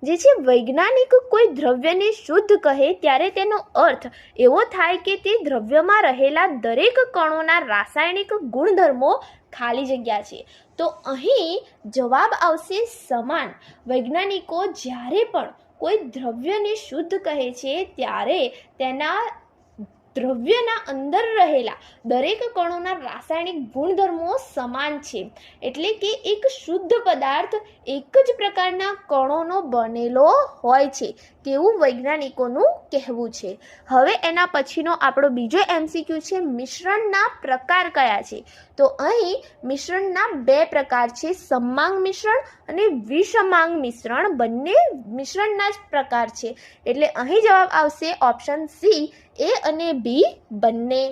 જે છે વૈજ્ઞાનિક કોઈ દ્રવ્યને શુદ્ધ કહે ત્યારે તેનો અર્થ એવો થાય કે તે દ્રવ્યમાં રહેલા દરેક કણોના રાસાયણિક ગુણધર્મો ખાલી જગ્યા છે. તો અહીં જવાબ આવશે સમાન. વૈજ્ઞાનિકો જ્યારે પણ કોઈ દ્રવ્યને શુદ્ધ કહે છે ત્યારે તેના દ્રવ્યના અંદર રહેલા દરેક કણોના રાસાયણિક ગુણધર્મો સમાન છે. એટલે કે એક શુદ્ધ પદાર્થ એક જ પ્રકારના કણોનો બનેલો હોય છે તેવું વૈજ્ઞાનિકોનું કહેવું છે. હવે એના પછીનો આપણો બીજો MCQ છે મિશ્રણના પ્રકાર કયા છે? તો અહીં મિશ્રણના 2 પ્રકાર છે, સમાંગ મિશ્રણ અને વિષમાંગ મિશ્રણ. બંને મિશ્રણના જ પ્રકાર છે. એટલે અહીં જવાબ આવશે ઓપ્શન C, A અને B બંને.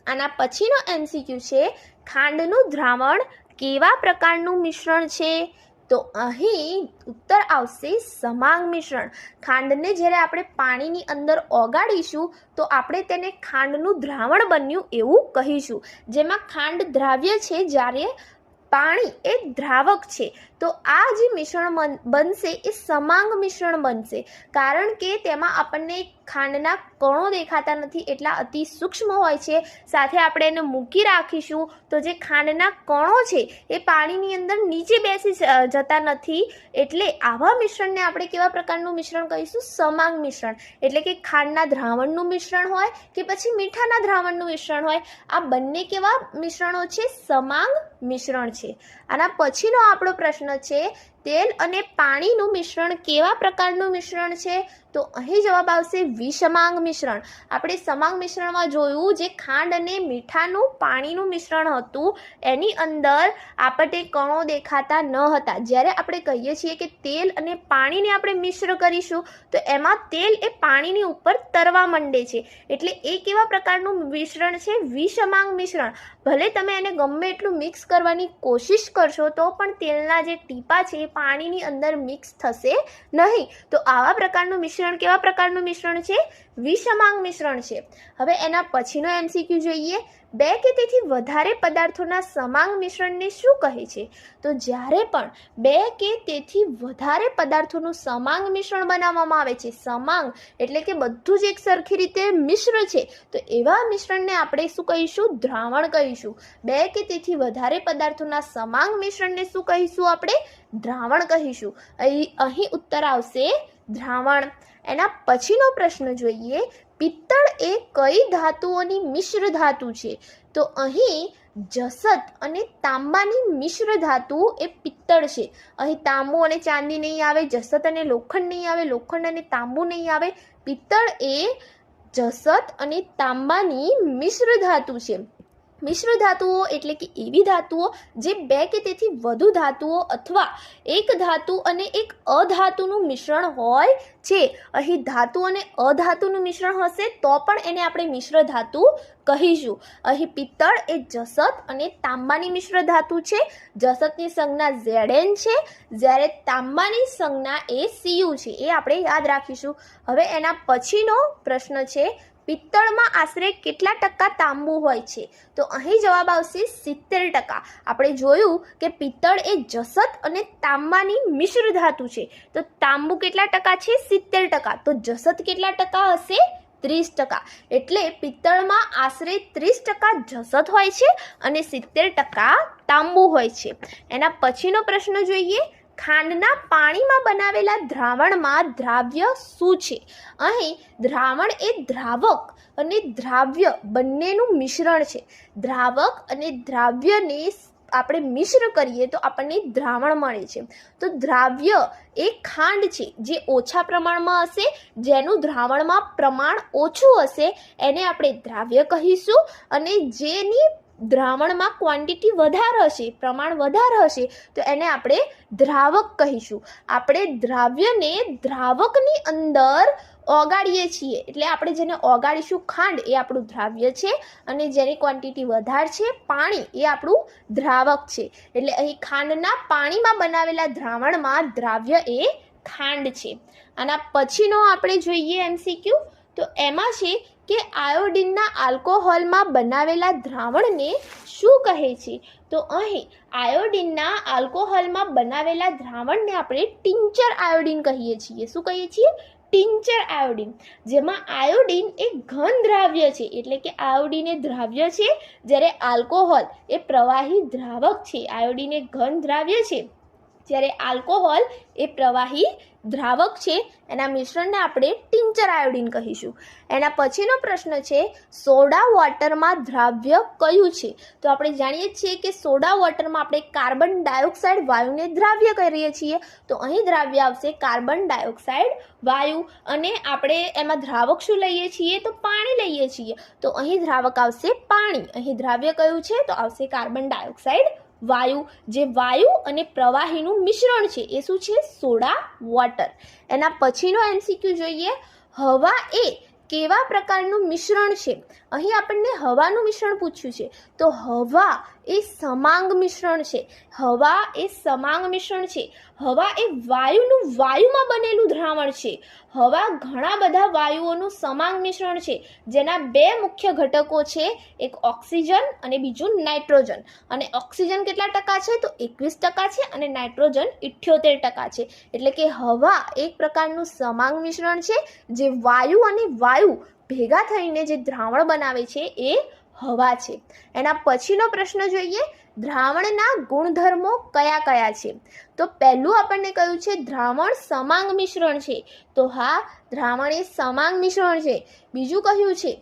આના પછીનો MCQ છે ખાંડનું દ્રાવણ કેવા પ્રકારનું મિશ્રણ છે? તો અહીં ઉત્તર આવશે સમાંગ મિશ્રણ. ખાંડને જ્યારે આપણે પાણીની અંદર ઓગાળીશું તો આપણે તેને ખાંડનું દ્રાવણ બન્યું એવું કહીશું, જેમાં ખાંડ દ્રાવ્ય છે જ્યારે પાણી એ દ્રાવક છે. તો આ જે મિશ્રણ બનશે એ સમાંગ મિશ્રણ બનશે, કારણ કે તેમાં આપણને ખાંડના કણો દેખાતા નથી, એટલા અતિ સૂક્ષ્મ હોય છે. સાથે આપણે એને મૂકી રાખીશું તો જે ખાંડના કણો છે એ પાણીની અંદર નીચે બેસી જતા નથી. એટલે આવા મિશ્રણને આપણે કેવા પ્રકારનું મિશ્રણ કહીશું? સમાંગ મિશ્રણ. એટલે કે ખાંડના દ્રાવણનું મિશ્રણ હોય કે પછી મીઠાના દ્રાવણનું મિશ્રણ હોય, આ બંને કેવા મિશ્રણો છે? સમાંગ મિશ્રણ છે. આના પછીનો આપણો પ્રશ્ન છે, તેલ અને પાણીનું મિશ્રણ કેવા પ્રકારનું મિશ્રણ છે? તો અહીં જવાબ આવશે વિષમાંગ મિશ્રણ. આપણે સમાંગ મિશ્રણમાં જોયું, જે ખાંડ અને મીઠાનું પાણીનું મિશ્રણ હતું એની અંદર આપણને કણો દેખાતા ન હતા. જ્યારે આપણે કહીએ છીએ કે તેલ અને પાણીને આપણે મિશ્ર કરીશું તો એમાં તેલ એ પાણીની ઉપર તરવા માંડે છે. એટલે એ કેવા પ્રકારનું મિશ્રણ છે? વિષમાંગ મિશ્રણ. ભલે તમે એને ગમે એટલું મિક્સ કરવાની કોશિશ કરશો તો પણ તેલના જે ટીપા છે એ પાણીની અંદર મિક્સ થશે નહીં. તો આવા પ્રકારનું મિશ્રણ કેવા પ્રકારનું મિશ્રણ છે? વિષમાંગ મિશ્રણ છે. હવે એના પછીનો MCQ જોઈએ. 2 કે તેથી વધારે પદાર્થોના સમાંગ મિશ્રણને શું કહે છે? તો જ્યારે પણ 2 કે તેથી વધારે પદાર્થોનું સમાંગ મિશ્રણ બનાવવામાં આવે છે, સમાંગ એટલે કે બધું જ એક સરખી રીતે મિશ્ર છે, તો એવા મિશ્રણને આપણે શું કહીશું? દ્રાવણ કહીશું. 2 કે તેથી વધારે પદાર્થોના સમાંગ મિશ્રણને શું કહીશું? આપણે દ્રાવણ કહીશું. અહીં ઉત્તર આવશે દ્રાવણ. એના પછીનો પ્રશ્ન જોઈએ. પિત્તળ એ કઈ ધાતુઓની મિશ્ર ધાતુ છે? તો અહીં જસત અને તાંબાની મિશ્ર ધાતુ એ પિત્તળ છે. અહીં તાંબુ અને ચાંદી નહીં આવે, જસત અને લોખંડ નહીં આવે, લોખંડ અને તાંબુ નહીં આવે. પિત્તળ એ જસત અને તાંબાની મિશ્ર ધાતુ છે. મિશ્ર ધાતુઓ એટલે કે એવી ધાતુઓ જે 2 કે તેથી વધુ ધાતુઓ અથવા એક ધાતુ અને એક અધાતુનું મિશ્રણ હોય છે. અહીં ધાતુ અને અધાતુનું મિશ્રણ હશે તો પણ એને આપણે મિશ્ર ધાતુ કહીશું. અહીં પિત્તળ એ જસત અને તાંબાની મિશ્ર ધાતુ છે. જસતની સંજ્ઞા Zn છે, જ્યારે તાંબાની સંજ્ઞા એ Cu છે. એ આપણે યાદ રાખીશું. હવે એના પછીનો પ્રશ્ન છે, પિત્તળમાં આશરે કેટલા ટકા તાંબુ હોય છે? તો અહીં જવાબ આવશે 70%. આપણે જોયું કે પિત્તળ એ જસત અને તાંબાની મિશ્ર ધાતુ છે, તો તાંબુ કેટલા ટકા છે? 70%. તો જસત કેટલા ટકા હશે? 30%. એટલે પિત્તળમાં આશરે 30% જસત હોય છે અને 70% તાંબુ હોય છે. એના પછીનો પ્રશ્ન જોઈએ. ખાંડના પાણીમાં બનાવેલા દ્રાવણમાં દ્રાવ્ય શું છે? અહીં દ્રાવણ એ દ્રાવક અને દ્રાવ્ય બંનેનું મિશ્રણ છે. દ્રાવક અને દ્રાવ્યને આપણે મિશ્ર કરીએ તો આપણને દ્રાવણ મળે છે. તો દ્રાવ્ય એ ખાંડ છે જે ઓછા પ્રમાણમાં હશે, જેનું દ્રાવણમાં પ્રમાણ ઓછું હશે એને આપણે દ્રાવ્ય કહીશું, અને જેની દ્રાવણમાં ક્વોન્ટિટી વધારે હશે, પ્રમાણ વધારે હશે, તો એને આપણે દ્રાવક કહીશું. આપણે દ્રાવ્યને દ્રાવકની અંદર ઓગાળીએ છીએ, એટલે આપણે જેને ઓગાળીશું ખાંડ એ આપણું દ્રાવ્ય છે, અને જેની ક્વોન્ટિટી વધારે છે પાણી એ આપણું દ્રાવક છે. એટલે અહીં ખાંડના પાણીમાં બનાવેલા દ્રાવણમાં દ્રાવ્ય એ ખાંડ છે. આના પછીનો આપણે જોઈએ MCQ. તો એમાં છે કે આયોડિનના આલ્કોહોલમાં બનાવેલા દ્રાવણને શું કહે છે? તો અહીં આયોડિનના આલ્કોહોલમાં બનાવેલા દ્રાવણને આપણે ટિંચર આયોડિન કહીએ છીએ. શું કહીએ છીએ? Tincture iodine. જેમાં આયોડિન એ ઘન દ્રાવ્ય છે, એટલે કે આયોડિન એ દ્રાવ્ય છે, જ્યારે આલ્કોહોલ એ પ્રવાહી દ્રાવક છે. આયોડિન એ ઘન દ્રાવ્ય છે, જ્યારે આલ્કોહોલ એ પ્રવાહી દ્રાવક છે. એના મિશ્રણને આપણે ટિંચર આયોડિન કહીશું. એના પછીનો પ્રશ્ન છે, સોડા વોટરમાં દ્રાવ્ય કયું છે? તો આપણે જાણીએ છીએ કે સોડા વોટરમાં આપણે કાર્બન ડાયોક્સાઇડ વાયુને દ્રાવ્ય કરીએ છીએ, તો અહીં દ્રાવ્ય આવશે કાર્બન ડાયોક્સાઇડ વાયુ, અને આપણે એમાં દ્રાવક શું લઈએ છીએ? તો પાણી લઈએ છીએ, તો અહીં દ્રાવક આવશે પાણી. અહીં દ્રાવ્ય કયું છે? તો આવશે કાર્બન ડાયોક્સાઇડ વાયુ. જે વાયુ અને પ્રવાહીનું મિશ્રણ છે એ શું છે? Soda water. એના પછીનો MCQ જોઈએ. હવા એ કેવા પ્રકારનું મિશ્રણ છે? અહીં આપણને હવાનું મિશ્રણ પૂછ્યું છે, તો હવા એ સમાંગ મિશ્રણ છે. હવા એ સમાંગ મિશ્રણ છે. હવા એ વાયુમાં બનેલું દ્રાવણ છે. હવા ઘણા બધા વાયુઓનું સમાંગ મિશ્રણ છે, જેના બે મુખ્ય ઘટકો છે, એક ઓક્સિજન અને બીજું નાઇટ્રોજન. અને ઓક્સિજન કેટલા ટકા છે? તો 21% છે અને નાઇટ્રોજન 78% છે. એટલે કે હવા એક પ્રકારનું સમાંગ મિશ્રણ છે, જે વાયુ અને વાયુ ભેગા થઈને જે દ્રાવણ બનાવે છે એ હવા છે. એના પછીનો પ્રશ્ન જોઈએ, દ્રાવણના ગુણધર્મો કયા કયા છે? તો પહેલું આપણને કહ્યું છે દ્રાવણ સમાંગ મિશ્રણ છે. તો હા, દ્રાવણ એ સમાંગ મિશ્રણ છે. બીજું કહ્યું છે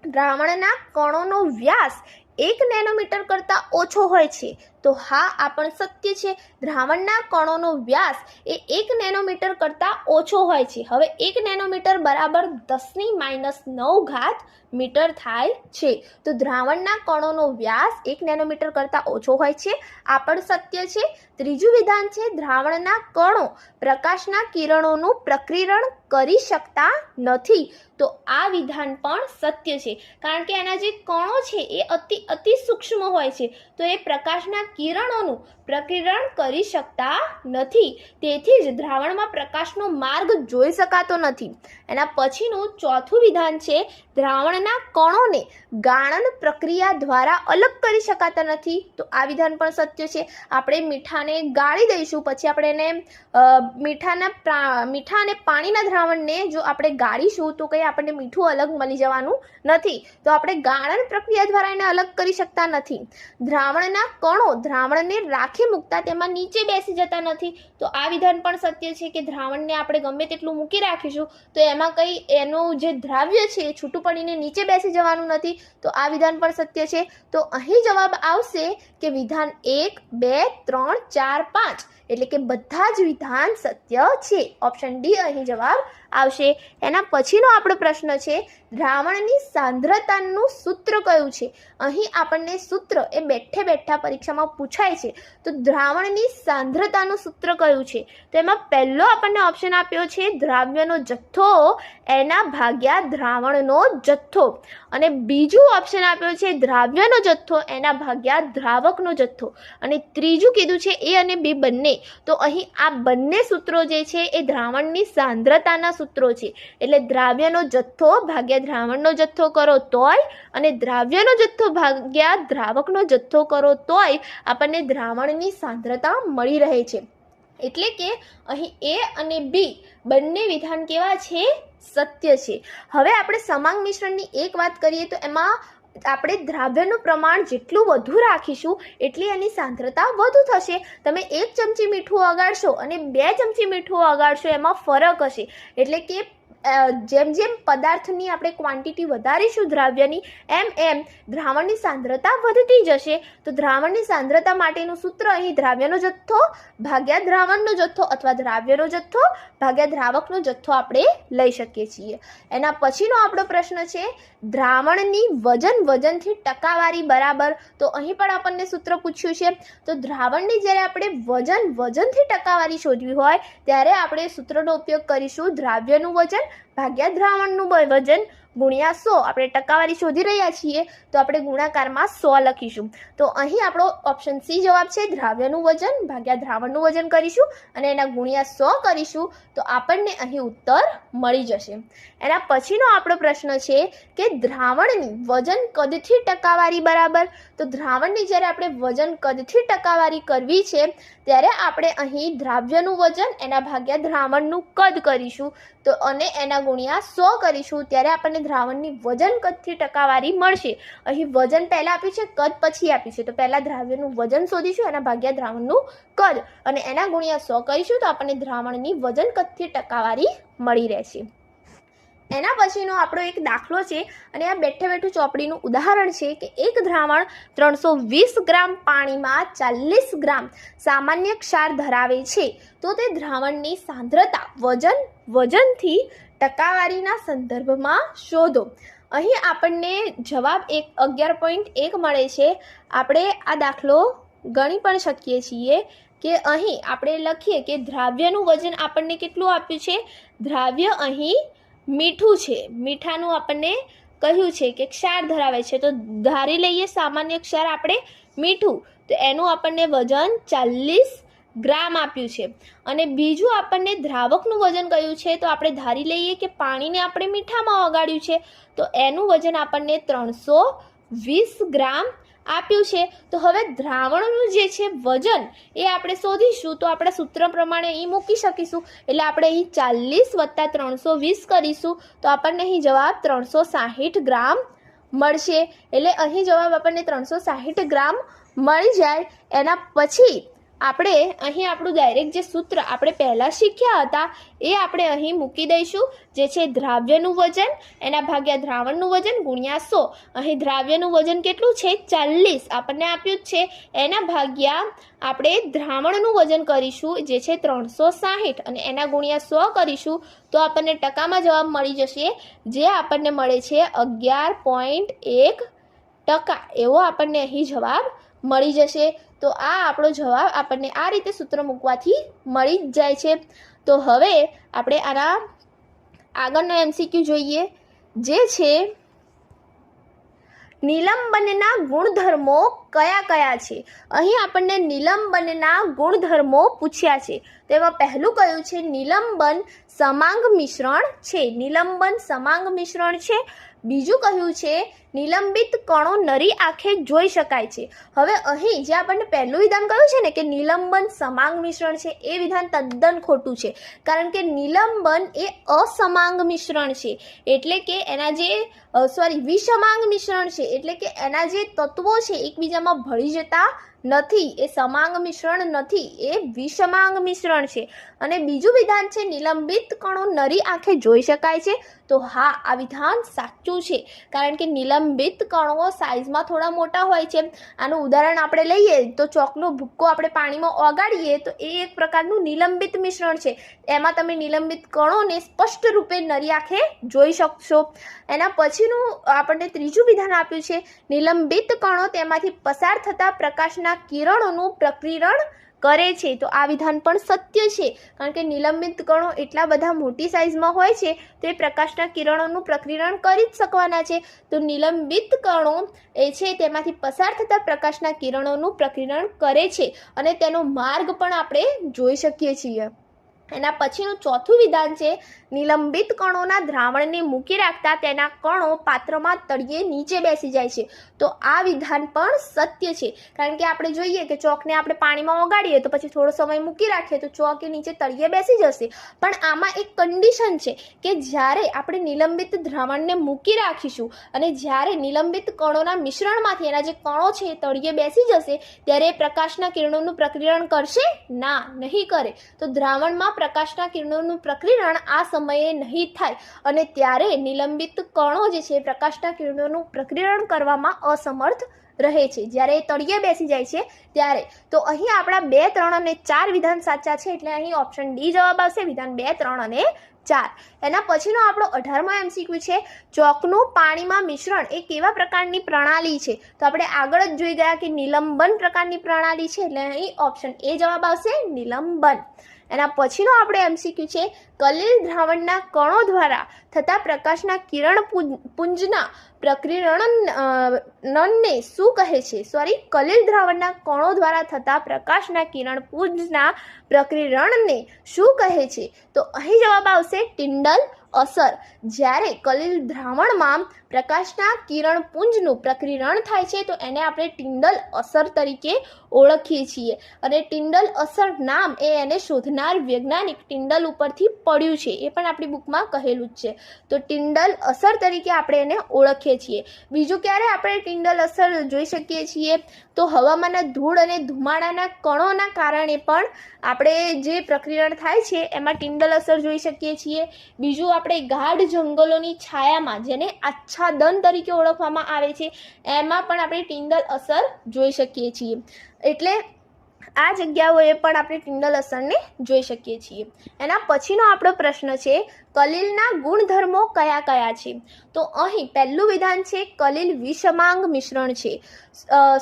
દ્રાવણના કણોનો વ્યાસ 1 નેનોમીટર કરતાં ઓછો હોય છે. તો હા, આ પણ સત્ય છે. દ્રાવણના કણોનો વ્યાસ એ 1 નેનોમીટર કરતાં ઓછો હોય છે. હવે 1 નેનોમીટર બરાબર 10⁻⁹ મીટર થાય છે. તો દ્રાવણના કણોનો વ્યાસ 1 નેનોમીટર કરતાં ઓછો હોય છે, આ પણ સત્ય છે. ત્રીજું વિધાન છે દ્રાવણના કણો પ્રકાશના કિરણોનું પ્રકીર્ણ કરી શકતા નથી. તો આ વિધાન પણ સત્ય છે, કારણ કે એના જે કણો છે એ અતિ સૂક્ષ્મ હોય છે, તો એ પ્રકાશના કિરણોનું પ્રકીર્ણ કરી શકતા નથી. તેથી જ દ્રાવણમાં પ્રકાશનો માર્ગ જોઈ શકાતો નથી. એના પછીનું ચોથું વિધાન છે દ્રાવણના કણોને ગાળણ પ્રક્રિયા દ્વારા અલગ કરી શકાતા નથી. તો આ વિધાન પણ સત્ય છે. આપણે મીઠાને ગાળી દઈશું, પછી આપણે એને મીઠા અને પાણીના દ્રાવણને જો આપણે ગાળીશું તો કંઈ આપણને મીઠું અલગ મળી જવાનું નથી. તો આપણે ગાળણ પ્રક્રિયા દ્વારા એને અલગ કરી શકતા નથી. દ્રાવણના કણો દ્રાવણને રાખી મૂકતા તેમાં નીચે બેસી જતા નથી. તો આ વિધાન પણ સત્ય છે કે દ્રાવણને આપણે ગમે તેટલું મૂકી રાખીશું તો એમાં કંઈ એનું જે દ્રાવ્ય છે એ છૂટું પડીને નીચે બેસી જવાનું નથી. તો આ વિધાન પણ સત્ય છે. તો અહીં જવાબ આવશે કે વિધાન 1, 2, 3, 4, 5, એટલે કે બધા જ વિધાન સત્ય છે. ઓપ્શન ડી અહીં જવાબ આવશે. એના પછીનો આપણો પ્રશ્ન છે દ્રાવણની સાંદ્રતાનું સૂત્ર કયું છે? અહીં આપણને સૂત્ર એ બેઠા પરીક્ષામાં પૂછાય છે. તો દ્રાવણની સાંદ્રતાનું સૂત્ર કયું છે? તો એમાં પહેલો આપણને ઓપ્શન આપ્યો છે દ્રાવ્યનો જથ્થો એના ભાગ્યા દ્રાવણનો જથ્થો, અને બીજું ઓપ્શન આપ્યો છે દ્રાવ્યનો જથ્થો એના ભાગ્યા દ્રાવકનો જથ્થો, અને ત્રીજું કીધું છે એ અને બી બંને. તો અહીં આ બંને સૂત્રો જે છે એ દ્રાવણની સાંદ્રતાના સૂત્રો છે. એટલે દ્રાવ્યનો જથ્થો ભાગ્યા દ્રાવણનો જથ્થો કરો તોય અને દ્રાવ્યનો જથ્થો ભાગ્યા દ્રાવકનો જથ્થો કરો તોય આપણને દ્રાવણની સાંદ્રતા મળી રહે છે. એટલે કે અહીં એ અને બી બંને વિધાન કેવા છે? સત્ય છે. હવે આપણે સમાંગ મિશ્રણની એક વાત કરીએ તો એમાં આપણે દ્રાવ્યનું પ્રમાણ જેટલું વધુ રાખીશું એટલી એની સાંદ્રતા વધુ થશે. તમે 1 ચમચી મીઠું ઓગાળશો અને 2 ચમચી મીઠું ઓગાળશો એમાં ફરક હશે. એટલે કે જેમ જેમ પદાર્થની આપણે ક્વોન્ટિટી વધારીશું દ્રાવ્યની એમ દ્રાવણની સાંદ્રતા વધતી જશે. તો દ્રાવણની સાંદ્રતા માટેનું સૂત્ર અહીં દ્રાવ્યનો જથ્થો ભાગ્યા દ્રાવણનો જથ્થો અથવા દ્રાવ્યનો જથ્થો ભાગ્યા દ્રાવકનો જથ્થો આપણે લઈ શકીએ છીએ. એના પછીનો આપણો પ્રશ્ન છે દ્રાવણની વજનથી ટકાવારી બરાબર. તો અહીં પણ આપણને સૂત્ર પૂછ્યું છે. તો દ્રાવણની જ્યારે આપણે વજનથી ટકાવારી શોધવી હોય ત્યારે આપણે સૂત્રનો ઉપયોગ કરીશું દ્રાવ્યનું વજન ભાગ્યા દ્રાવણનું વજન ગુણ્યા 100. આપણે ટકાવારી શોધી રહ્યા છીએ તો આપણે ગુણાકારમાં 100 લખીશું. તો અહીં આપણો ઓપ્શન સી જવાબ છે. દ્રાવ્યનું વજન ભાગ્યા દ્રાવણનું વજન કરીશું અને એના ગુણ્યા 100 કરીશું તો આપણને અહીં ઉત્તર મળી જશે. એના પછીનો આપણો પ્રશ્ન છે કે દ્રાવણની વજન કદથી ટકાવારી બરાબર. તો દ્રાવણની જ્યારે આપણે વજન કદથી ટકાવારી કરવી છે ત્યારે આપણે અહીં દ્રાવ્યનું વજન એના ભાગ્યા દ્રાવણનું કદ કરીશું તો અને એના ગુણ્યા 100 કરીશું ત્યારે આપણને દ્રાવણની વજન કદથી ટકાવારી મળશે. અહીં વજન પહેલાં આપ્યું છે, કદ પછી આપ્યું છે. તો પહેલાં દ્રાવ્યનું વજન શોધીશું એના ભાગ્યા દ્રાવણનું કદ અને એના ગુણ્યા 100 કરીશું તો આપણને દ્રાવણની વજન કદથી ટકાવારી મળી રહેશે. એના પછીનો આપણો એક દાખલો છે અને આ બેઠું ચોપડીનું ઉદાહરણ છે કે એક દ્રાવણ 320 ગ્રામ પાણીમાં 40 ગ્રામ સામાન્ય ક્ષાર ધરાવે છે. તો તે દ્રાવણની સાંદ્રતા વજનથી ટકાવારીના સંદર્ભમાં શોધો. અહીં આપણને જવાબ 11.1 મળે છે. આપણે આ દાખલો ગણી પણ શકીએ છીએ કે અહીં આપણે લખીએ કે દ્રાવ્યનું વજન આપણને કેટલું આપ્યું છે? દ્રાવ્ય અહીં મીઠું છે. મીઠાનું આપણને કહ્યું છે કે ક્ષાર ધરાવે છે. તો ધારી લઈએ સામાન્ય ક્ષાર આપણે મીઠું, તો એનું આપણને વજન 40 ગ્રામ આપ્યું છે. અને બીજું આપણને દ્રાવકનું વજન કયું છે, તો આપણે ધારી લઈએ કે પાણીને આપણે મીઠામાં ઓગાળ્યું છે, તો એનું વજન આપણને 320 ગ્રામ આપ્યું છે. તો હવે દ્રાવણનું જે છે વજન એ આપણે શોધીશું, તો આપણા સૂત્ર પ્રમાણે અહીં મૂકી શકીશું. એટલે આપણે અહીં 40 + 320 કરીશું, તો આપણને અહીં જવાબ 360 ગ્રામ મળશે. એટલે અહીં જવાબ આપણને 360 ગ્રામ મળી જાય. એના પછી આપણે અહીં આપણું ડાયરેક્ટ જે સૂત્ર આપણે પહેલાં શીખ્યા હતા એ આપણે અહીં મૂકી દઈશું, જે છે દ્રાવ્યનું વજન એના ભાગ્યા દ્રાવણનું વજન ગુણ્યા 100. અહીં દ્રાવ્યનું વજન કેટલું છે 40 આપણને આપ્યું જ છે, એના ભાગ્યા આપણે દ્રાવણનું વજન કરીશું જે છે 360 અને એના ગુણ્યા 100 કરીશું, તો આપણને ટકામાં જવાબ મળી જશે, જે આપણને મળે છે 11.1% એવો આપણને અહીં જવાબ મળી જશે. તો આ આપણો જવાબ આપણને આ રીતે સૂત્ર મૂકવાથી મળી જ જાય છે. તો હવે આપણે આના આગળનો MCQ જોઈએ, જે છે નિલંબનના ગુણધર્મો કયા કયા છે. અહીં આપણને નિલંબનના ગુણધર્મો પૂછ્યા છે. તેમાં પહેલું કયું છે, નિલંબન સમાંગ મિશ્રણ છે. નિલંબન સમાંગ મિશ્રણ છે. બીજું કયું છે, નિલંબિત કણો નરી આંખે જોઈ શકાય છે. હવે અહીં જે આપણને પહેલું વિધાન કહ્યું છે ને કે નિલંબન સમાંગ મિશ્રણ છે, એ વિધાન તદ્દન ખોટું છે. કારણ કે નિલંબન એ અસમાંગ મિશ્રણ છે, એટલે કે એના જે વિષમાંગ મિશ્રણ છે, એટલે કે એના જે તત્વો છે એકબીજામાં ભળી જતા નથી. એ સમાંગ મિશ્રણ નથી, એ વિષમાંગ મિશ્રણ છે. અને બીજું વિધાન છે નિલંબિત કણો નરી આંખે જોઈ શકાય છે. તો હા, આ વિધાન સાચું છે, કારણ કે નિલંબિત કણો સાઇઝમાં થોડા મોટા હોય છે. આનું ઉદાહરણ આપણે લઈએ તો ચોકનો ભૂક્કો આપણે પાણીમાં ઓગાળીએ તો એ એક પ્રકારનું નિલંબિત મિશ્રણ છે. એમાં તમે નિલંબિત કણોને સ્પષ્ટ રૂપે નરી આંખે જોઈ શકશો. એના પછીનું આપણને ત્રીજું વિધાન આપ્યું છે, નિલંબિત કણો તેમાંથી પસાર થતા પ્રકાશના કિરણોનું પ્રકીર્ણ કરે છે. તો આ વિધાન પણ સત્ય છે, કારણ કે નિલંબિત કણો એટલા બધા મોટી સાઇઝમાં હોય છે તો એ પ્રકાશના કિરણોનું પ્રકીર્ણ કરી જ શકવાના છે. તો નિલંબિત કણો એ છે તેમાંથી પસાર થતા પ્રકાશના કિરણોનું પ્રકીર્ણ કરે છે અને તેનો માર્ગ પણ આપણે જોઈ શકીએ છીએ. એના પછીનું ચોથું વિધાન છે, નિલંબિત કણોના દ્રાવણને મૂકી રાખતા તેના કણો પાત્રમાં તળિયે નીચે બેસી જાય છે. તો આ વિધાન પણ સત્ય છે, કારણ કે આપણે જોઈએ કે ચોકને આપણે પાણીમાં ઓગાળીએ તો પછી થોડો સમય મૂકી રાખીએ તો ચોક એ નીચે તળિયે બેસી જશે. પણ આમાં એક કન્ડિશન છે કે જ્યારે આપણે નિલંબિત દ્રાવણને મૂકી રાખીશું અને જ્યારે નિલંબિત કણોના મિશ્રણમાંથી એના જે કણો છે એ તળિયે બેસી જશે ત્યારે પ્રકાશના કિરણોનું પ્રકીર્ણ કરશે? ના, નહીં કરે. તો દ્રાવણમાં પ્રકાશના કિરણોનું પ્રકીર્ણ આ સમયે નહીં થાય અને ત્યારે નિલંબિત કણો જે છે પ્રકાશના કિરણોનું પ્રકીર્ણ કરવામાં અસમર્થ રહે છે જ્યારે તળિયે બેસી જાય છે ત્યારે. તો અહીં આપણા 2, 3 અને 4 વિધાન સાચા છે, એટલે અહીં ઓપ્શન ડી જવાબ આવશે, વિધાન 2, 3 અને 4. એના પછીનો આપણો 18મો MCQ છે, ચોકનું પાણીમાં મિશ્રણ એ કેવા પ્રકારની પ્રણાલી છે. તો આપણે આગળ જ જોઈ ગયા કે નિલંબન પ્રકારની પ્રણાલી છે, એટલે અહીં ઓપ્શન એ જવાબ આવશે, નિલંબન. એના પછીનો આપણે MCQ છે, કલીલ દ્રાવણના કણો દ્વારા થતા પ્રકાશના કિરણ પુંજના પ્રકીર્ણનને શું કહે છે? કલીલ દ્રાવણના કણો દ્વારા થતા પ્રકાશના કિરણ પુંજના પ્રકીર્ણનને શું કહે છે? તો અહીં જવાબ આવશે ટિન્ડલ અસર. જ્યારે કલીલ દ્રાવણમાં પ્રકાશના કિરણ પુંજનું પ્રકીર્ણ થાય છે તો એને આપણે ટિન્ડલ અસર તરીકે ઓળખીએ છીએ. અને ટિન્ડલ અસર નામ એ એને શોધનાર વૈજ્ઞાનિક ટિન્ડલ ઉપરથી પડ્યું છે, એ પણ આપણી બુકમાં કહેલું જ છે. તો ટિન્ડલ અસર તરીકે આપણે એને ઓળખીએ છીએ. બીજું ક્યારે આપણે ટિન્ડલ અસર જોઈ શકીએ છીએ? તો હવામાનના ધૂળ અને ધુમાડાના કણોના કારણે પણ આપણે જે પ્રકીર્ણ થાય છે એમાં ટિન્ડલ અસર જોઈ શકીએ છીએ. બીજું આપણે ગાઢ જંગલોની છાયામાં, જેને આચ્છાદન તરીકે ઓળખવામાં આવે છે, એમાં પણ આપણે ટિન્ડલ અસર જોઈ શકીએ છીએ. એટલે આ જગ્યાઓએ પણ આપણે ટિન્ડલ અસરને જોઈ શકીએ છીએ. એના પછીનો આપણો પ્રશ્ન છે, કલિલના ગુણધર્મો કયા કયા છે? તો અહીં પહેલું વિધાન છે કલિલ વિષમાંગ મિશ્રણ છે.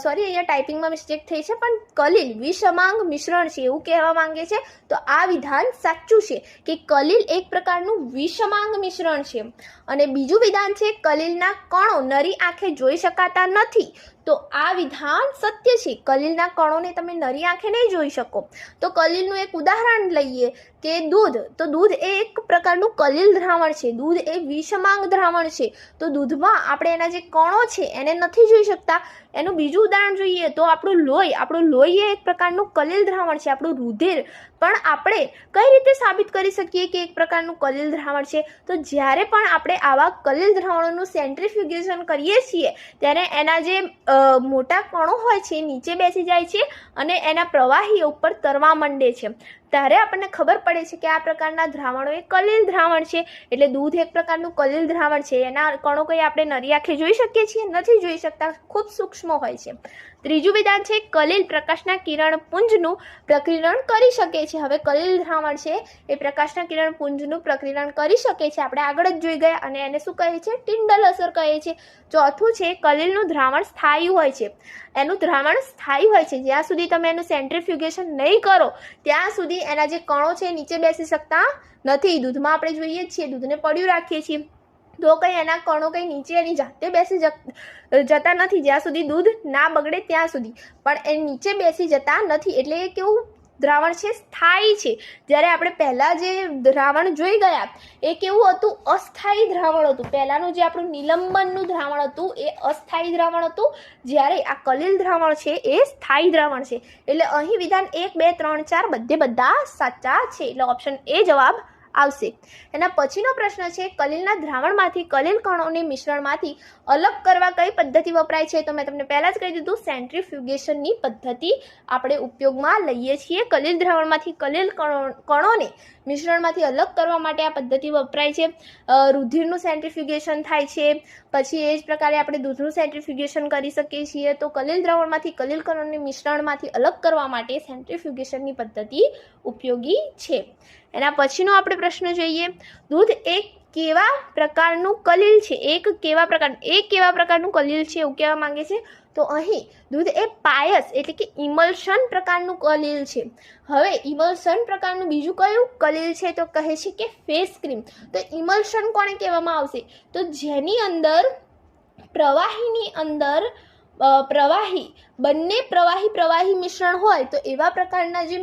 સોરી, અહીંયા ટાઈપિંગમાં મિસ્ટેક થઈ છે, પણ કલિલ વિષમાંગ મિશ્રણ છે એવું કહેવા માંગે છે. તો આ વિધાન સાચું છે કે કલિલ એક પ્રકારનું વિષમાંગ મિશ્રણ છે. અને બીજું વિધાન છે કલિલના કણો નરી આંખે જોઈ શકાતા નથી. તો આ વિધાન સત્ય છે. કલિલના કણોને તમે નરી આંખે નહીં જોઈ શકો. તો કલિલનું એક ઉદાહરણ લઈએ કે દૂધ. તો દૂધ એ એક પ્રકારનું કલિલ દ્રાવણ છે. દૂધ એ વિષમાંગ દ્રાવણ છે. તો દૂધમાં આપણે એના જે કણો છે એને નથી જોઈ શકતા. એનું બીજું ઉદાહરણ જોઈએ તો આપણું લોહી એ એક પ્રકારનું કલિલ દ્રાવણ છે. આપણું રુધિર પણ આપણે કઈ રીતે સાબિત કરી શકીએ કે એક પ્રકારનું કલિલ દ્રાવણ છે? તો જ્યારે પણ આપણે આવા કલિલ દ્રાવણોનું સેન્ટ્રીફ્યુગેશન કરીએ છીએ ત્યારે એના જે મોટા કણો હોય છે નીચે બેસી જાય છે અને એના પ્રવાહીઓ ઉપર તરવા માંડે છે. ત્યારે આપણને ખબર પડે છે કે આ પ્રકારના દ્રાવણો એ કલિલ દ્રાવણ છે. એટલે દૂધ એક પ્રકારનું કલિલ દ્રાવણ છે. એના કણો કંઈ આપણે નરી આંખે જોઈ શકીએ છીએ? નથી જોઈ શકતા, ખૂબ સૂક્ષ્મ હોય છે. ત્રીજું વિધાન છે કલિલ પ્રકાશના કિરણપુંજનું પ્રકીર્ણન કરી શકે છે. હવે કલિલ દ્રાવણ છે એ પ્રકાશના કિરણપુંજનું પ્રકીર્ણન કરી શકે છે. આપણે આગળ જ જોઈ ગયા અને એને શું કહે છે? ટિન્ડલ અસર કહે છે. ચોથું છે કલિલનું દ્રાવણ સ્થાયી હોય છે. એનું દ્રાવણ સ્થાયી હોય છે. જ્યાં સુધી તમે એનું સેન્ટ્રીફ્યુગેશન નહીં કરો ત્યાં સુધી એના જે કણો છે નીચે બેસી શકતા નથી. દૂધમાં આપણે જોઈએ છીએ, દૂધને પડ્યું રાખીએ છીએ તો કંઈ એના કણો કંઈ નીચે એની જાતે બેસી જતા નથી જ્યાં સુધી દૂધ ના બગડે ત્યાં સુધી. પણ એ નીચે બેસી જતા નથી. એટલે એ કેવું દ્રાવણ છે? સ્થાયી છે. જ્યારે આપણે પહેલાં જે દ્રાવણ જોઈ ગયા એ કેવું હતું? અસ્થાયી દ્રાવણ હતું. પહેલાંનું જે આપણું નિલંબનનું દ્રાવણ હતું એ અસ્થાયી દ્રાવણ હતું. જ્યારે આ કલિલ દ્રાવણ છે એ સ્થાયી દ્રાવણ છે. એટલે અહીં વિધાન 1, 2, 3, 4 બધા સાચા છે. એટલે ઓપ્શન એ જવાબ આવશે. એના પછીનો પ્રશ્ન છે કલિલના દ્રાવણમાંથી કલિલ કણોને મિશ્રણમાંથી અલગ કરવા કઈ પદ્ધતિ વપરાય છે? તો મેં તમને પહેલાં જ કહી દીધું, સેન્ટ્રીફ્યુગેશનની પદ્ધતિ આપણે ઉપયોગમાં લઈએ છીએ. કલિલ દ્રાવણમાંથી કલિલ કણોને મિશ્રણમાંથી અલગ કરવા માટે આ પદ્ધતિ વપરાય છે. રુધિરનું સેન્ટ્રીફ્યુગેશન થાય છે. પછી એ જ પ્રકારે આપણે દૂધનું સેન્ટ્રીફ્યુગેશન કરી શકીએ છીએ. તો કલિલ દ્રાવણમાંથી કલિલ કણોને મિશ્રણમાંથી અલગ કરવા માટે સેન્ટ્રીફ્યુગેશનની પદ્ધતિ ઉપયોગી છે. એના પછીનો આપણે પ્રશ્ન જોઈએ. દૂધ એક કેવા પ્રકારનું કલિલ છે? કેવા પ્રકારનું કલિલ છે એવું કહેવા માંગે છે. તો અહીં દૂધ એ પાયસ એટલે કે ઇમલ્શન પ્રકારનું કલિલ છે. હવે ઇમલ્શન પ્રકારનું બીજું કયું કલિલ છે? તો કહે છે કે ફેસ ક્રીમ. તો ઇમલ્શન કોને કહેવામાં આવશે? તો જેની અંદર પ્રવાહીની અંદર બંને પ્રવાહી મિશ્રણ હોય તો એવા પ્રકારના જે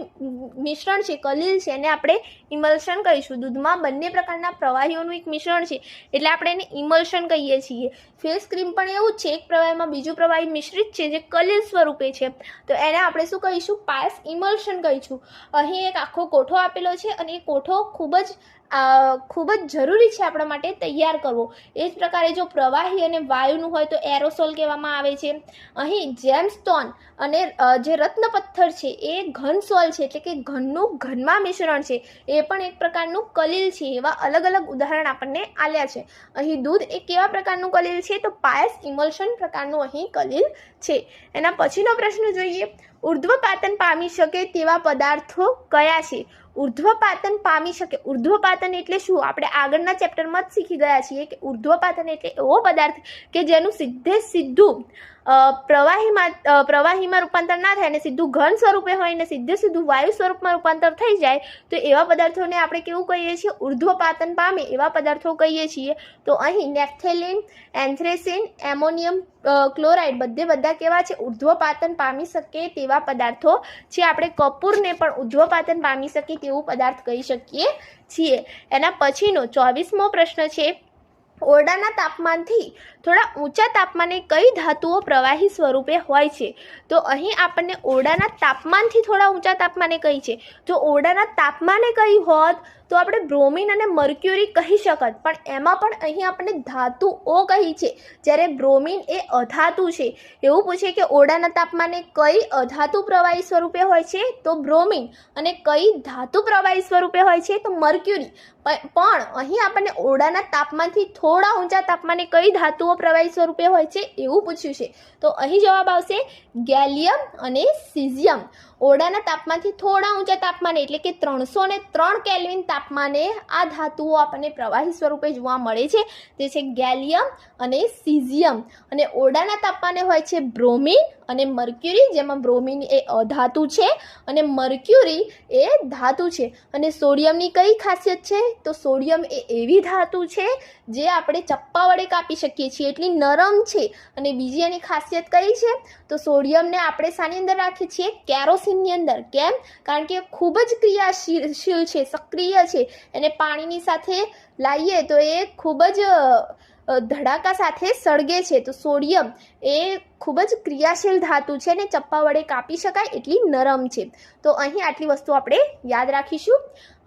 મિશ્રણ છે કલિલ છે એને આપણે ઇમલ્શન કહીશું. દૂધમાં બંને પ્રકારના પ્રવાહીઓનું એક મિશ્રણ છે એટલે આપણે એને ઇમલ્શન કહીએ છીએ. ફેસ ક્રીમ પણ એવું જ છે, એક પ્રવાહીમાં બીજું પ્રવાહી મિશ્રિત છે જે કલિલ સ્વરૂપે છે. તો એને આપણે શું કહીશું? પાયસ ઇમલ્શન કહીશું. અહીં એક આખો કોઠો આપેલો છે અને એ કોઠો ખૂબ જ જરૂરી છે આપણા માટે તૈયાર કરવો. એ જ પ્રકારે જો પ્રવાહી અને વાયુનું હોય તો એરોસોલ કહેવામાં આવે છે. અહીં જેમસ્ટોન અને જે રત્ન પથ્થર છે એ ઘનસોલ છે એટલે કે ઘનમાં મિશ્રણ છે. એ પણ એક પ્રકારનું કલિલ છે. એવા અલગ અલગ ઉદાહરણ આપણને આલ્યા છે. અહીં દૂધ એ કેવા પ્રકારનું કલિલ છે? તો પાયસ ઇમલ્શન પ્રકારનું અહીં કલિલ છે. એના પછીનો પ્રશ્ન જોઈએ. ઉર્ધ્વપાતન પામી શકે તેવા પદાર્થો કયા છે? ઉર્ધ્વપાતન પામી શકે. ઉર્ધ્વપાતન એટલે શું? આપણે આગળના ચેપ્ટરમાં જ શીખી ગયા છીએ કે ઉર્ધ્વપાતન એટલે એવો પદાર્થ કે જેનું સીધું પ્રવાહીમાં રૂપાંતર ના થાય અને સીધું ઘન સ્વરૂપે હોય ને સીધું વાયુ સ્વરૂપમાં રૂપાંતર થઈ જાય તો એવા પદાર્થોને આપણે કેવું કહીએ છીએ? ઉર્ધ્વપાતન પામે એવા પદાર્થો કહીએ છીએ. તો અહીં નેપ્થેલિન, એન્થ્રેસિન, એમોનિયમ ક્લોરાઇડ બધા કેવા છે? ઉર્ધ્વપાતન પામી શકે તેવા પદાર્થો છે. આપણે કપૂરને પણ ઉર્ધ્વપાતન પામી શકે તેવું પદાર્થ કહી શકીએ છીએ. એના પછીનો 24મો પ્રશ્ન છે. ઓરડાના તાપમાનથી થોડા ઊંચા તાપમાને કઈ ધાતુઓ પ્રવાહી સ્વરૂપે હોય છે? તો અહીં આપણને ઓરડાના તાપમાનથી થોડા ઊંચા તાપમાને કઈ છે? જો ઓરડાના તાપમાને કઈ હોત તો આપણે બ્રોમિન અને મર્ક્યુરી કહી શકત, પણ એમાં પણ અહીં આપણે ધાતુઓ કહી છે. જ્યારે બ્રોમિન એ અધાતુ છે. એવું પૂછે કે ઓરડાના તાપમાને કઈ અધાતુ પ્રવાહી સ્વરૂપે હોય છે? તો બ્રોમિન. અને કઈ ધાતુ પ્રવાહી સ્વરૂપે હોય છે? તો મર્ક્યુરી. પણ અહીં આપણને ઓરડાના તાપમાનથી થોડા ઊંચા તાપમાને કઈ ધાતુઓ પ્રવાહી સ્વરૂપે હોય છે એવું પૂછ્યું છે. તો અહીં જવાબ આવશે ગેલિયમ અને સિઝિયમ. ઓરડાના તાપમાનથી થોડા ઊંચા તાપમાને એટલે કે 303 કેલ્વિન તાપમાન તાપમાને આ ધાતુઓ આપણને પ્રવાહી સ્વરૂપે જોવા મળે છે, તે છે ગેલિયમ અને સીઝિયમ. અને ઓરડાના તાપમાને હોય છે બ્રોમિન અને મર્ક્યુરી, જેમાં બ્રોમિન એ અધાતુ છે અને મર્ક્યુરી એ ધાતુ છે. અને સોડિયમની કઈ ખાસિયત છે? તો સોડિયમ એ એવી ધાતુ છે જે આપણે ચપ્પા વડે કાપી શકીએ છીએ, એટલી નરમ છે. અને બીજી એની ખાસિયત કઈ છે? તો સોડિયમને આપણે શાની અંદર રાખીએ છીએ? કેરોસીનની અંદર. કેમ? કારણ કે ખૂબ જ ક્રિયાશીલ છે, સક્રિય છે. એને પાણીની સાથે લાવીએ તો એ ખૂબ જ ધડાકા સાથે સળગે છે. તો સોડિયમ એ ખૂબ જ ક્રિયાશીલ ધાતુ છે ને ચપ્પા વડે કાપી શકાય એટલી નરમ છે. તો અહીં આટલી વસ્તુ આપણે યાદ રાખીશું.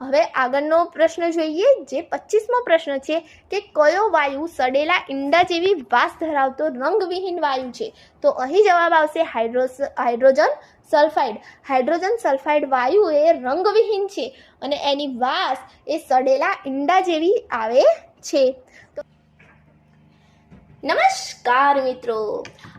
હવે આગળનો પ્રશ્ન જોઈએ, જે 25મો પ્રશ્ન છે કે કયો વાયુ સડેલા ઈંડા જેવી વાસ ધરાવતો રંગવિહીન વાયુ છે? તો અહીં જવાબ આવશે હાઇડ્રોજન સલ્ફાઇડ. હાઇડ્રોજન સલ્ફાઇડ વાયુ એ રંગવિહીન છે અને એની વાસ એ સડેલા ઈંડા જેવી આવે છે. નમસ્કાર મિત્રો,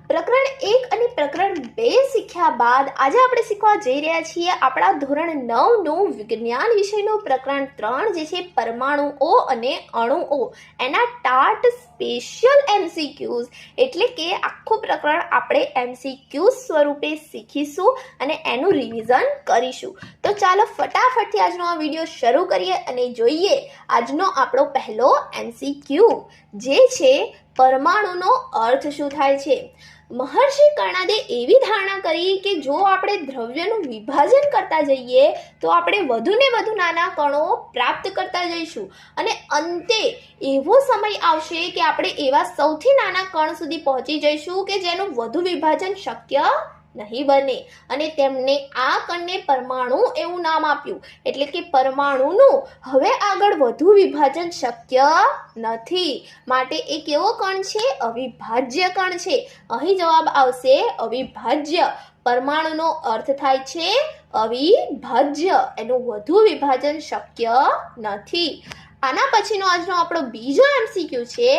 પ્રકરણ 1 અને પ્રકરણ 2 શીખ્યા બાદ આજે આપણે શીખવા જઈ રહ્યા છીએ આપણા ધોરણ 9નું વિજ્ઞાન વિષયનું પ્રકરણ 3, જે છે પરમાણુઓ અને અણુઓ. એના ટાટ સ્પેશિયલ MCQs, એટલે કે આખું પ્રકરણ આપણે MCQs સ્વરૂપે શીખીશું અને એનું રિવિઝન કરીશું. તો ચાલો ફટાફટથી આજનો આ વિડીયો શરૂ કરીએ અને જોઈએ આજનો આપણો પહેલો MCQ, જે છે પરમાણુનો અર્થ શું થાય છે. મહર્ષિ કર્ણાદે એવી ધારણા કરી કે જો આપણે દ્રવ્યનું વિભાજન કરતા જઈએ તો આપણે વધુ ને વધુ નાના કણો પ્રાપ્ત કરતા જઈશું અને અંતે એવો સમય આવશે કે આપણે એવા સૌથી નાના કણ સુધી પહોંચી જઈશું કે જેનું વધુ વિભાજન શક્ય નહીં બને. અને તેમને આ કણને પરમાણુ એવું નામ આપ્યું. એટલે કે પરમાણુનું હવે આગળ વધુ વિભાજન શક્ય નથી, માટે એ કેવો કણ છે? અવિભાજ્ય કણ છે. અહીં જવાબ આવશે અવિભાજ્ય. પરમાણુનો અર્થ થાય છે અવિભાજ્ય, એનું વધુ વિભાજન શક્ય નથી. આના પછીનો આજનો આપણો બીજો MCQ છે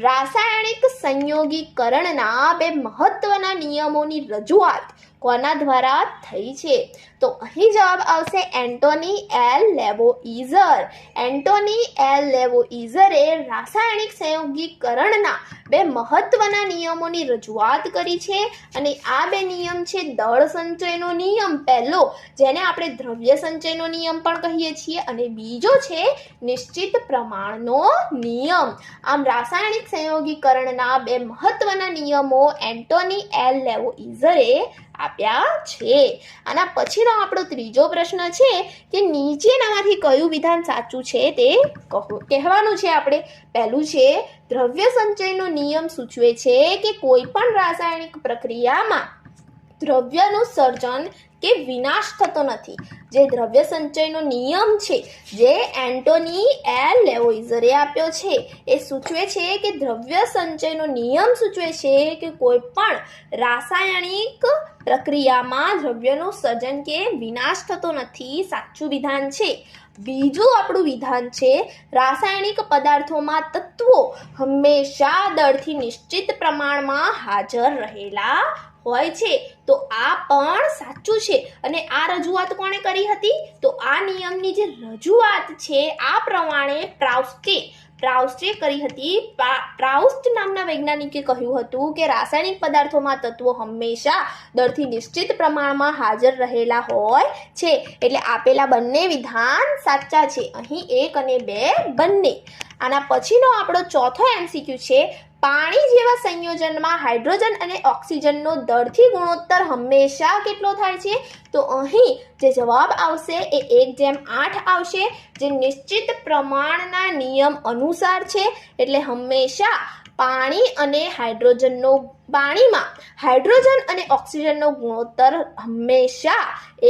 રાસાયણિક સંયોગીકરણના 2 મહત્વના નિયમોની રજૂઆત કોના દ્વારા થઈ છે? તો અહીં જવાબ આવશે એન્ટોની એલ લેવોઈઝર. એન્ટોની એલ લેવોઈઝરે રાસાયણિક સંયોગીકરણના 2 મહત્વના નિયમોની રજૂઆત કરી છે. અને આ 2 નિયમ છે દળ સંચયનો નિયમ પહેલો, જેને આપણે દ્રવ્ય સંચયનો નિયમ પણ કહીએ છીએ, અને બીજો છે નિશ્ચિત પ્રમાણનો નિયમ. આમ રાસાયણિક સંયોગીકરણના 2 મહત્વના નિયમો એન્ટોની એલ લેવોઈઝરે આપ્યા છે. આના પછીનો આપણો ત્રીજો પ્રશ્ન છે કે નીચેનામાંથી કયું વિધાન સાચું છે તે કહેવાનું છે આપણે. પહેલું છે દ્રવ્ય સંચયનો નિયમ સૂચવે છે કે કોઈ પણ રાસાયણિક પ્રક્રિયામાં દ્રવ્યનું સર્જન કે વિનાશ થતો નથી. જે દ્રવ્ય સંચયનો નિયમ છે જે એન્ટોની એલ લેવોઈઝરે આપ્યો છે, એ સૂચવે છે કે દ્રવ્ય સંચયનો નિયમ સૂચવે છે કે કોઈ પણ રાસાયણિક પ્રક્રિયામાં દ્રવ્યનું સર્જન કે વિનાશ થતો નથી. સાચું વિધાન છે. બીજું આપણું વિધાન છે રાસાયણિક પદાર્થોમાં તત્વો હંમેશા દળથી નિશ્ચિત પ્રમાણમાં હાજર રહેલા હોય છે. તો આ પણ સાચું છે. અને આ રજૂઆત કોણે કરી હતી? તો આ નિયમની જે રજૂઆત છે આ પ્રમાણે પ્રાઉસ્ટે કરી હતી. પ્રાઉસ્ટ નામના વૈજ્ઞાનિકે કહ્યું હતું કે રાસાયણિક પદાર્થોમાં તત્વો હંમેશા દળથી નિશ્ચિત પ્રમાણમાં હાજર રહેલા હોય છે. એટલે આપેલા બંને વિધાન સાચા છે. અહીં 1 અને 2 બંને. આના પછીનો આપણો ચોથો MCQ છે પાણી જેવા સંયોજનમાં હાઇડ્રોજન અને ઓક્સિજનનો દળથી ગુણોત્તર હંમેશા કેટલો થાય છે? તો અહીં જે જવાબ આવશે એ 1:8 આવશે, જે નિશ્ચિત પ્રમાણના નિયમ અનુસાર છે. એટલે હંમેશા પાણીમાં હાઇડ્રોજન અને ઓક્સિજનનો ગુણોત્તર હંમેશા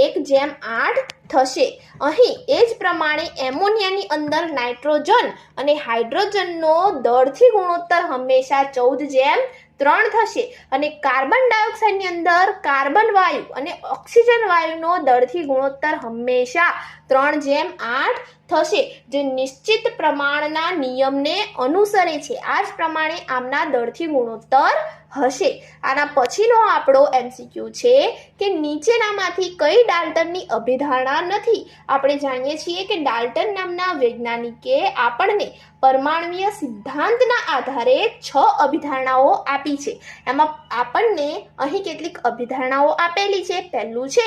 1:8 થશે. અહીં એ જ પ્રમાણે એમોનિયાની અંદર નાઇટ્રોજન અને હાઇડ્રોજનનો દળથી ગુણોત્તર હંમેશા 14:3 થશે. અને કાર્બન ડાયોક્સાઇડની અંદર કાર્બન વાયુ અને ઓક્સિજન વાયુનો દળથી ગુણોત્તર હંમેશા 3:8 થશે, જે નિશ્ચિત પ્રમાણના નિયમને અનુસરે છે. આ જ પ્રમાણે આમના દળથી ગુણોત્તર હશે. આના પછીનો આપણો MCQ છે કે નીચેનામાંથી કઈ ડાલ્ટનની અભિધારણા નથી. આપણે જાણીએ છીએ કે ડાલ્ટન નામના વૈજ્ઞાનિકે આપણને પરમાણુય સિદ્ધાંતના આધારે 6 અભિધારણાઓ આપી છે. એમાં આપણને અહીં કેટલીક અભિધારણાઓ આપેલી છે. પહેલું છે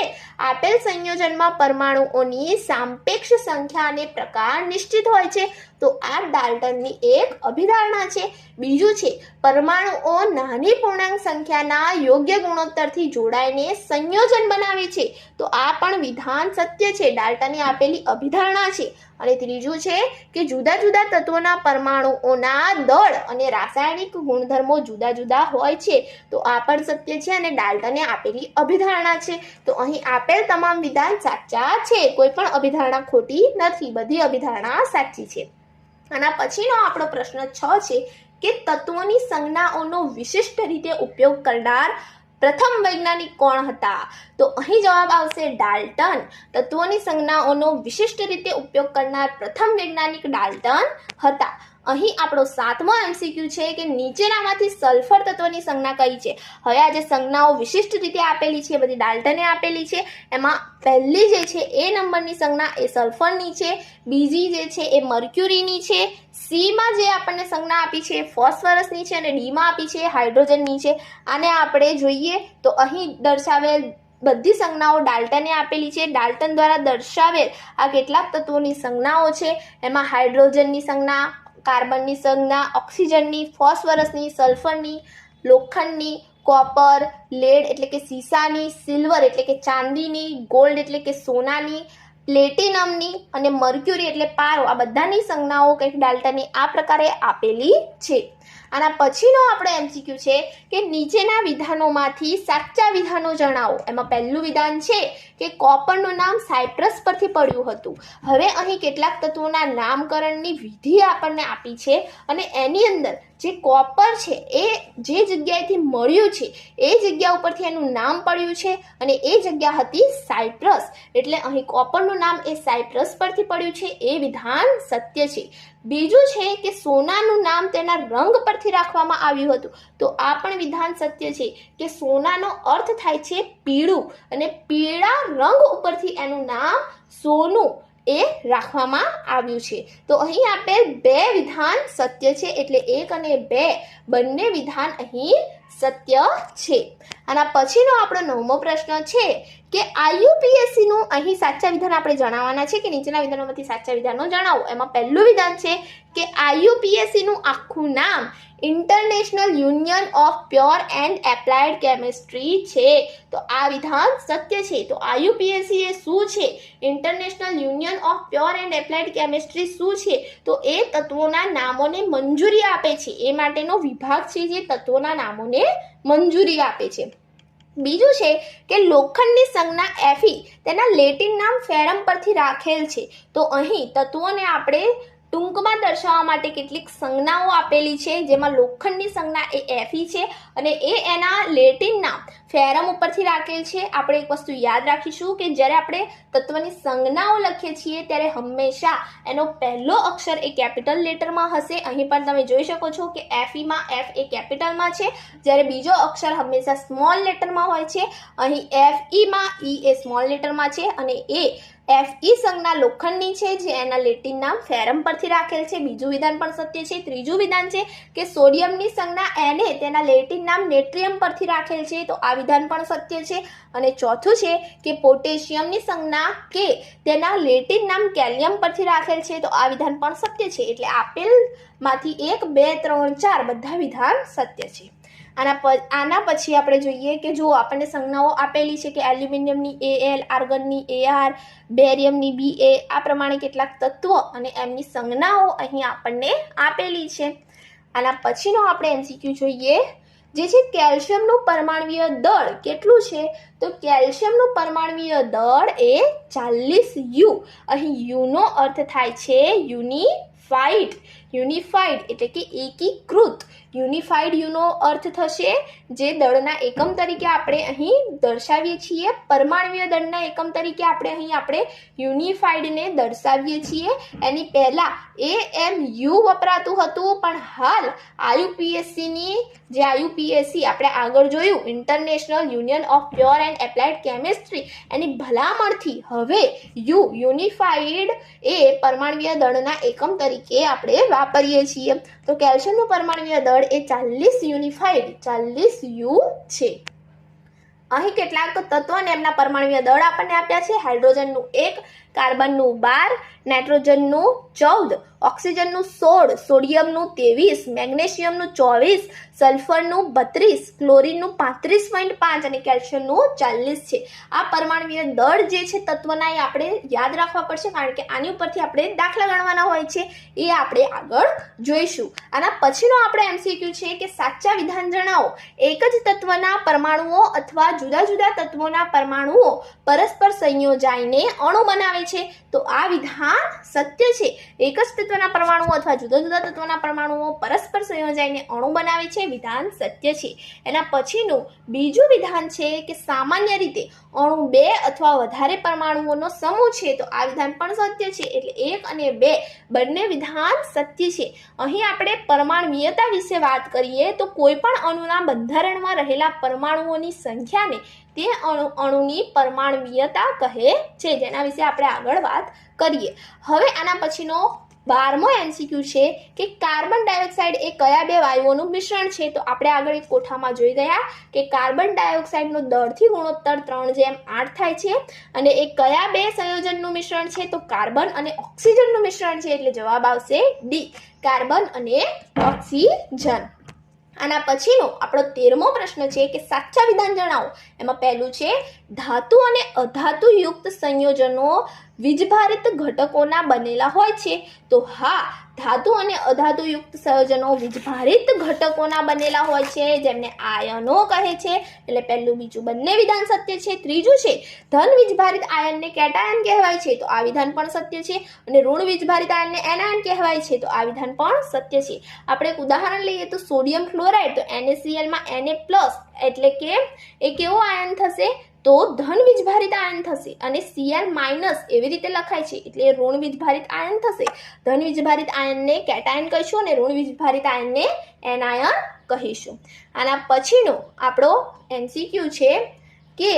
આપેલ સંયોજનમાં પરમાણુઓની સાપેક્ષ સંખ્યા અને પ્રકાર નિશ્ચિત હોય છે, તો આ ડાલ્ટનની એક અભિધારણા છે. બીજું છે પરમાણુઓ નાની પૂર્ણાંક સંખ્યાના યોગ્ય ગુણોત્તરથી જોડાઈને સંયોજન બનાવે છે, તો આ પણ વિધાન સત્ય છે, ડાલ્ટને આપેલી અભિધારણા છે. અને ત્રીજું છે કે જુદા જુદા તત્વોના પરમાણુઓના દળ અને રાસાયણિક ગુણધર્મો જુદા જુદા હોય છે, તો આ પણ સત્ય છે અને ડાલ્ટને આપેલી અભિધારણા છે. તો અહીં આપેલ તમામ વિધાન સાચા છે, કોઈ પણ અભિધારણા ખોટી નથી, બધી અભિધારણા સાચી છે. આના પછીનો આપણો પ્રશ્ન 6 છે કે તત્વોની સંજ્ઞાઓનો વિશિષ્ટ રીતે ઉપયોગ કરનાર પ્રથમ વૈજ્ઞાનિક કોણ હતા? તો અહીં જવાબ આવશે ડાલ્ટન. તત્વોની સંજ્ઞાઓનો વિશિષ્ટ રીતે ઉપયોગ કરનાર પ્રથમ વૈજ્ઞાનિક ડાલ્ટન હતા. અહીં આપણો 7મો MCQ છે કે નીચેનામાંથી સલ્ફર તત્વની સંજ્ઞા કઈ છે? હવે આ જે સંજ્ઞાઓ વિશિષ્ટ રીતે આપેલી છે બધી ડાલ્ટને આપેલી છે. એમાં પહેલી જે છે એ નંબરની સંજ્ઞા એ સલ્ફરની છે, બીજી જે છે એ મર્ક્યુરીની છે, સીમાં જે આપણને સંજ્ઞા આપી છે ફોસ્ફરસની છે અને ડીમાં આપી છે હાઇડ્રોજનની છે. આને આપણે જોઈએ તો અહીં દર્શાવેલ બધી સંજ્ઞાઓ ડાલ્ટને આપેલી છે. ડાલ્ટન દ્વારા દર્શાવેલ આ કેટલાક તત્વોની સંજ્ઞાઓ છે. એમાં હાઇડ્રોજનની સંજ્ઞા, કાર્બનની સંજ્ઞા, ઓક્સિજનની, ફોસ્ફરસની, સલ્ફરની, લોખંડની, કોપર, લેડ એટલે કે સીસાની, સિલ્વર એટલે કે ચાંદીની, ગોલ્ડ એટલે કે સોનાની, પ્લેટિનમની અને મર્ક્યુરી એટલે પારો, આ બધાની સંજ્ઞાઓ કંઈક ડાલ્ટને આ પ્રકારે આપેલી છે. આના પછીનો આપણો MCQ છે કે નીચેના વિધાનોમાંથી સાચા વિધાનો જણાવો. એમાં પહેલું વિધાન છે કે કોપરનું નામ સાયપ્રસ પરથી પડ્યું હતું. હવે અહીં કેટલાક તત્વોના નામકરણની વિધિ આપણને આપી છે અને એની અંદર જે કોપર છે એ જે જગ્યાએથી મળ્યું છે એ જગ્યા ઉપરથી એનું નામ પડ્યું છે અને એ જગ્યા હતી સાયપ્રસ, એટલે અહીં કોપરનું નામ એ સાયપ્રસ પરથી પડ્યું છે, એ વિધાન સત્ય છે. બીજું છે કે સોનાનું નામ તેના રંગ પરથી રાખવામાં આવ્યું હતું, તો આ પણ વિધાન સત્ય છે કે સોનાનો અર્થ થાય છે પીળું અને પીળા રંગ ઉપરથી એનું નામ સોનું એ રાખવામાં આવ્યું છે. તો અહીં આપેલ 2 વિધાન સત્ય છે, એટલે 1 અને 2 બંને વિધાન અહીં સત્ય છે. આના પછીનો આપણો 9મો પ્રશ્ન છે કે IUPAC નું અહીં સાચા વિધાન આપણે જણાવવાના છે કે નીચેના વિધાનોમાંથી સાચા વિધાનો જણાવો. એમાં પહેલું વિધાન છે કે IUPAC નું આખું નામ international union of pure and applied chemistry છે, તો આ વિધાન સત્ય છે. તો IUPAC એ શું છે? International union of pure and applied chemistry શું છે? તો એ તત્વોના નામોને મંજૂરી આપે છે, એ માટેનો વિભાગ છે જે તત્વોના નામોને મંજૂરી આપે છે. બીજું છે કે લોખંડની સંજ્ઞા Fe તેના લેટિન નામ ફેરમ પરથી રાખેલ છે, તો અહીં તત્વોને આપણે ટૂંકમાં દર્શાવવા માટે કેટલીક સંજ્ઞાઓ આપેલી છે, જેમાં લોખંડની સંજ્ઞા એ Fe છે અને એ એના લેટિન નામ ફેરમ ઉપરથી રાખેલ છે. આપણે એક વસ્તુ યાદ રાખીશું કે જ્યારે આપણે તત્વની સંજ્ઞાઓ લખીએ છીએ ત્યારે હંમેશા એનો પહેલો અક્ષર એ કેપિટલ લેટરમાં હશે. અહીં પણ તમે જોઈ શકો છો કે Feમાં F એ કેપિટલમાં છે, જ્યારે બીજો અક્ષર હંમેશા સ્મોલ લેટરમાં હોય છે. અહીં Feમાં E એ સ્મોલ લેટરમાં છે અને Fe સંજ્ઞા લોખંડની છે જે એના લેટિન નામ ફેરમ પરથી રાખેલ છે. બીજું વિધાન પણ સત્ય છે. ત્રીજું વિધાન છે કે સોડિયમની સંજ્ઞા Na તેના લેટિન નામ નેટ્રિયમ પરથી રાખેલ છે, તો આ વિધાન પણ સત્ય છે. અને ચોથું છે કે પોટેશિયમની સંજ્ઞા K તેના લેટિન નામ કેલ્શિયમ પરથી રાખેલ છે, તો આ વિધાન પણ સત્ય છે. એટલે આપેલમાંથી 1, 2, 3, 4 બધા વિધાન સત્ય છે. આના પછી આપણે જોઈએ કે જો આપણને સંજ્ઞાઓ આપેલી છે કે એલ્યુમિનિયમની Al, આર્ગનની Ar, બેરિયમની Ba, આ પ્રમાણે કેટલાક તત્વો અને એમની સંજ્ઞાઓ અહીં આપણને આપેલી છે. આના પછીનો આપણે MCQ જોઈએ જે છે કેલ્શિયમનું પરમાણુય દળ કેટલું છે? તો કેલ્શિયમનું પરમાણુય દળ એ 40 U. અહીં U નો અર્થ થાય છે યુનિફાઈડ. યુનિફાઈડ એટલે કે એકીકૃત. યુનિફાઈડ યુનો અર્થ થશે જે દળના એકમ તરીકે આપણે અહીં દર્શાવીએ છીએ, પરમાણ્વીય દળના એકમ તરીકે આપણે યુનિફાઈડને દર્શાવીએ છીએ. એની પહેલાં AMU વપરાતું હતું, પણ હાલ IUPACની જે IUPAC આપણે આગળ જોયું international union of pure and applied chemistry, એની ભલામણથી હવે યુનિફાઈડ એ પરમાણ્વીય દળના એકમ તરીકે આપણે વાપરીએ છીએ. તો કેલ્શિયમનું પરમાણ્વીય દળ એ 40 યુનિફાઈડ 40 U છે. અહીં કેટલાક તત્વો અને એમના પરમાણ્વીય દળ આપણને આપ્યા છે. હાઇડ્રોજનનું 1, કાર્બનનું 12, નાઇટ્રોજનનું 14, ઓક્સિજનનું 16, સોડિયમનું 23, મેગ્નેશિયમનું 24, સલ્ફરનું 32, ક્લોરીનનું 35.5 અને કેલ્શિયમનું 40 છે. આ પરમાણ્વીય દળ જે છે તત્વના એ આપણે યાદ રાખવા પડશે, કારણ કે આની ઉપરથી આપણે દાખલા ગણવાના હોય છે, એ આપણે આગળ જોઈશું. આના પછીનો આપણે MCQ છે કે સાચા વિધાન જણાવો. એક જ તત્વના પરમાણુઓ અથવા જુદા જુદા તત્વોના પરમાણુઓ પરસ્પર સંયોજાઈને અણુ બનાવે છે, તો આ વિધાન સત્ય છે. એક જ તત્વના પરમાણુઓ અથવા જુદા જુદા તત્વોના પરમાણુઓ પરસ્પર સંયોજાઈને અણુ બનાવે છે, વિધાન સત્ય છે. એના પછીનું બીજું વિધાન છે કે સામાન્ય રીતે અણુ 2 અથવા વધારે પરમાણુઓનો સમૂહ છે, તો આ વિધાન પણ સત્ય છે. એટલે 1 અને 2 બંને વિધાન સત્ય છે. અહીં આપણે પરમાણ્વીયતા વિશે વાત કરીએ તો કોઈ પણ અણુના બંધારણમાં રહેલા પરમાણુઓની સંખ્યાને તે અણુની પરમાણ્વીયતા કહે છે, જેના વિશે આપણે આગળ વાત કરીએ. હવે આના પછીનો 12મો MCQ છે કે કાર્બન ડાયોક્સાઇડ એ કયા 2 વાયુઓનું મિશ્રણ છે. તો આપણે આગળ એક કોઠામાં જોઈ ગયા કે કાર્બન ડાયોક્સાઇડનો દળથી ગુણોત્તર 3:8 થાય છે, અને એ કયા 2 સંયોજનનું મિશ્રણ છે. તો કાર્બન અને ઓક્સિજનનું મિશ્રણ છે. એટલે જવાબ આવશે D, કાર્બન અને ઓક્સિજન. આના પછીનો આપણો 13મો પ્રશ્ન છે કે સાચા વિધાન જણાવો. એમાં પહેલું છે ધાતુ અને અધાતુ યુક્ત સંયોજનો વીજભારિત ઘટકોના બનેલા હોય છે. તો હા, ધાતુ અને અધાતુ યુક્ત સંયોજનો વીજભારિત ઘટકોના બનેલા હોય છે, જેમને આયનો કહે છે. એટલે પહેલું બીજું બંને વિધાન સત્ય છે. ત્રીજું છે ધન વીજભારિત આયનને કેટાયન કહેવાય છે, તો આ વિધાન પણ સત્ય છે. અને ઋણ વીજભારિત આયનને એનાયન કહેવાય છે, તો આ વિધાન પણ સત્ય છે. આપણે એક ઉદાહરણ લઈએ તો સોડિયમ ક્લોરાઇડ, તો NaCl માં Na+ એટલે કે એ કેવો આયન થશે? તો ધન વીજભારિત આયન થશે. અને Cl- એવી રીતે લખાય છે, એટલે ઋણ વીજભારિત આયન થશે. ધન વીજભારિત આયનને કેટાયન કહીશું અને ઋણ વીજભારિત આયનને એનાયન કહીશું. આના પછીનો આપણો MCQ છે કે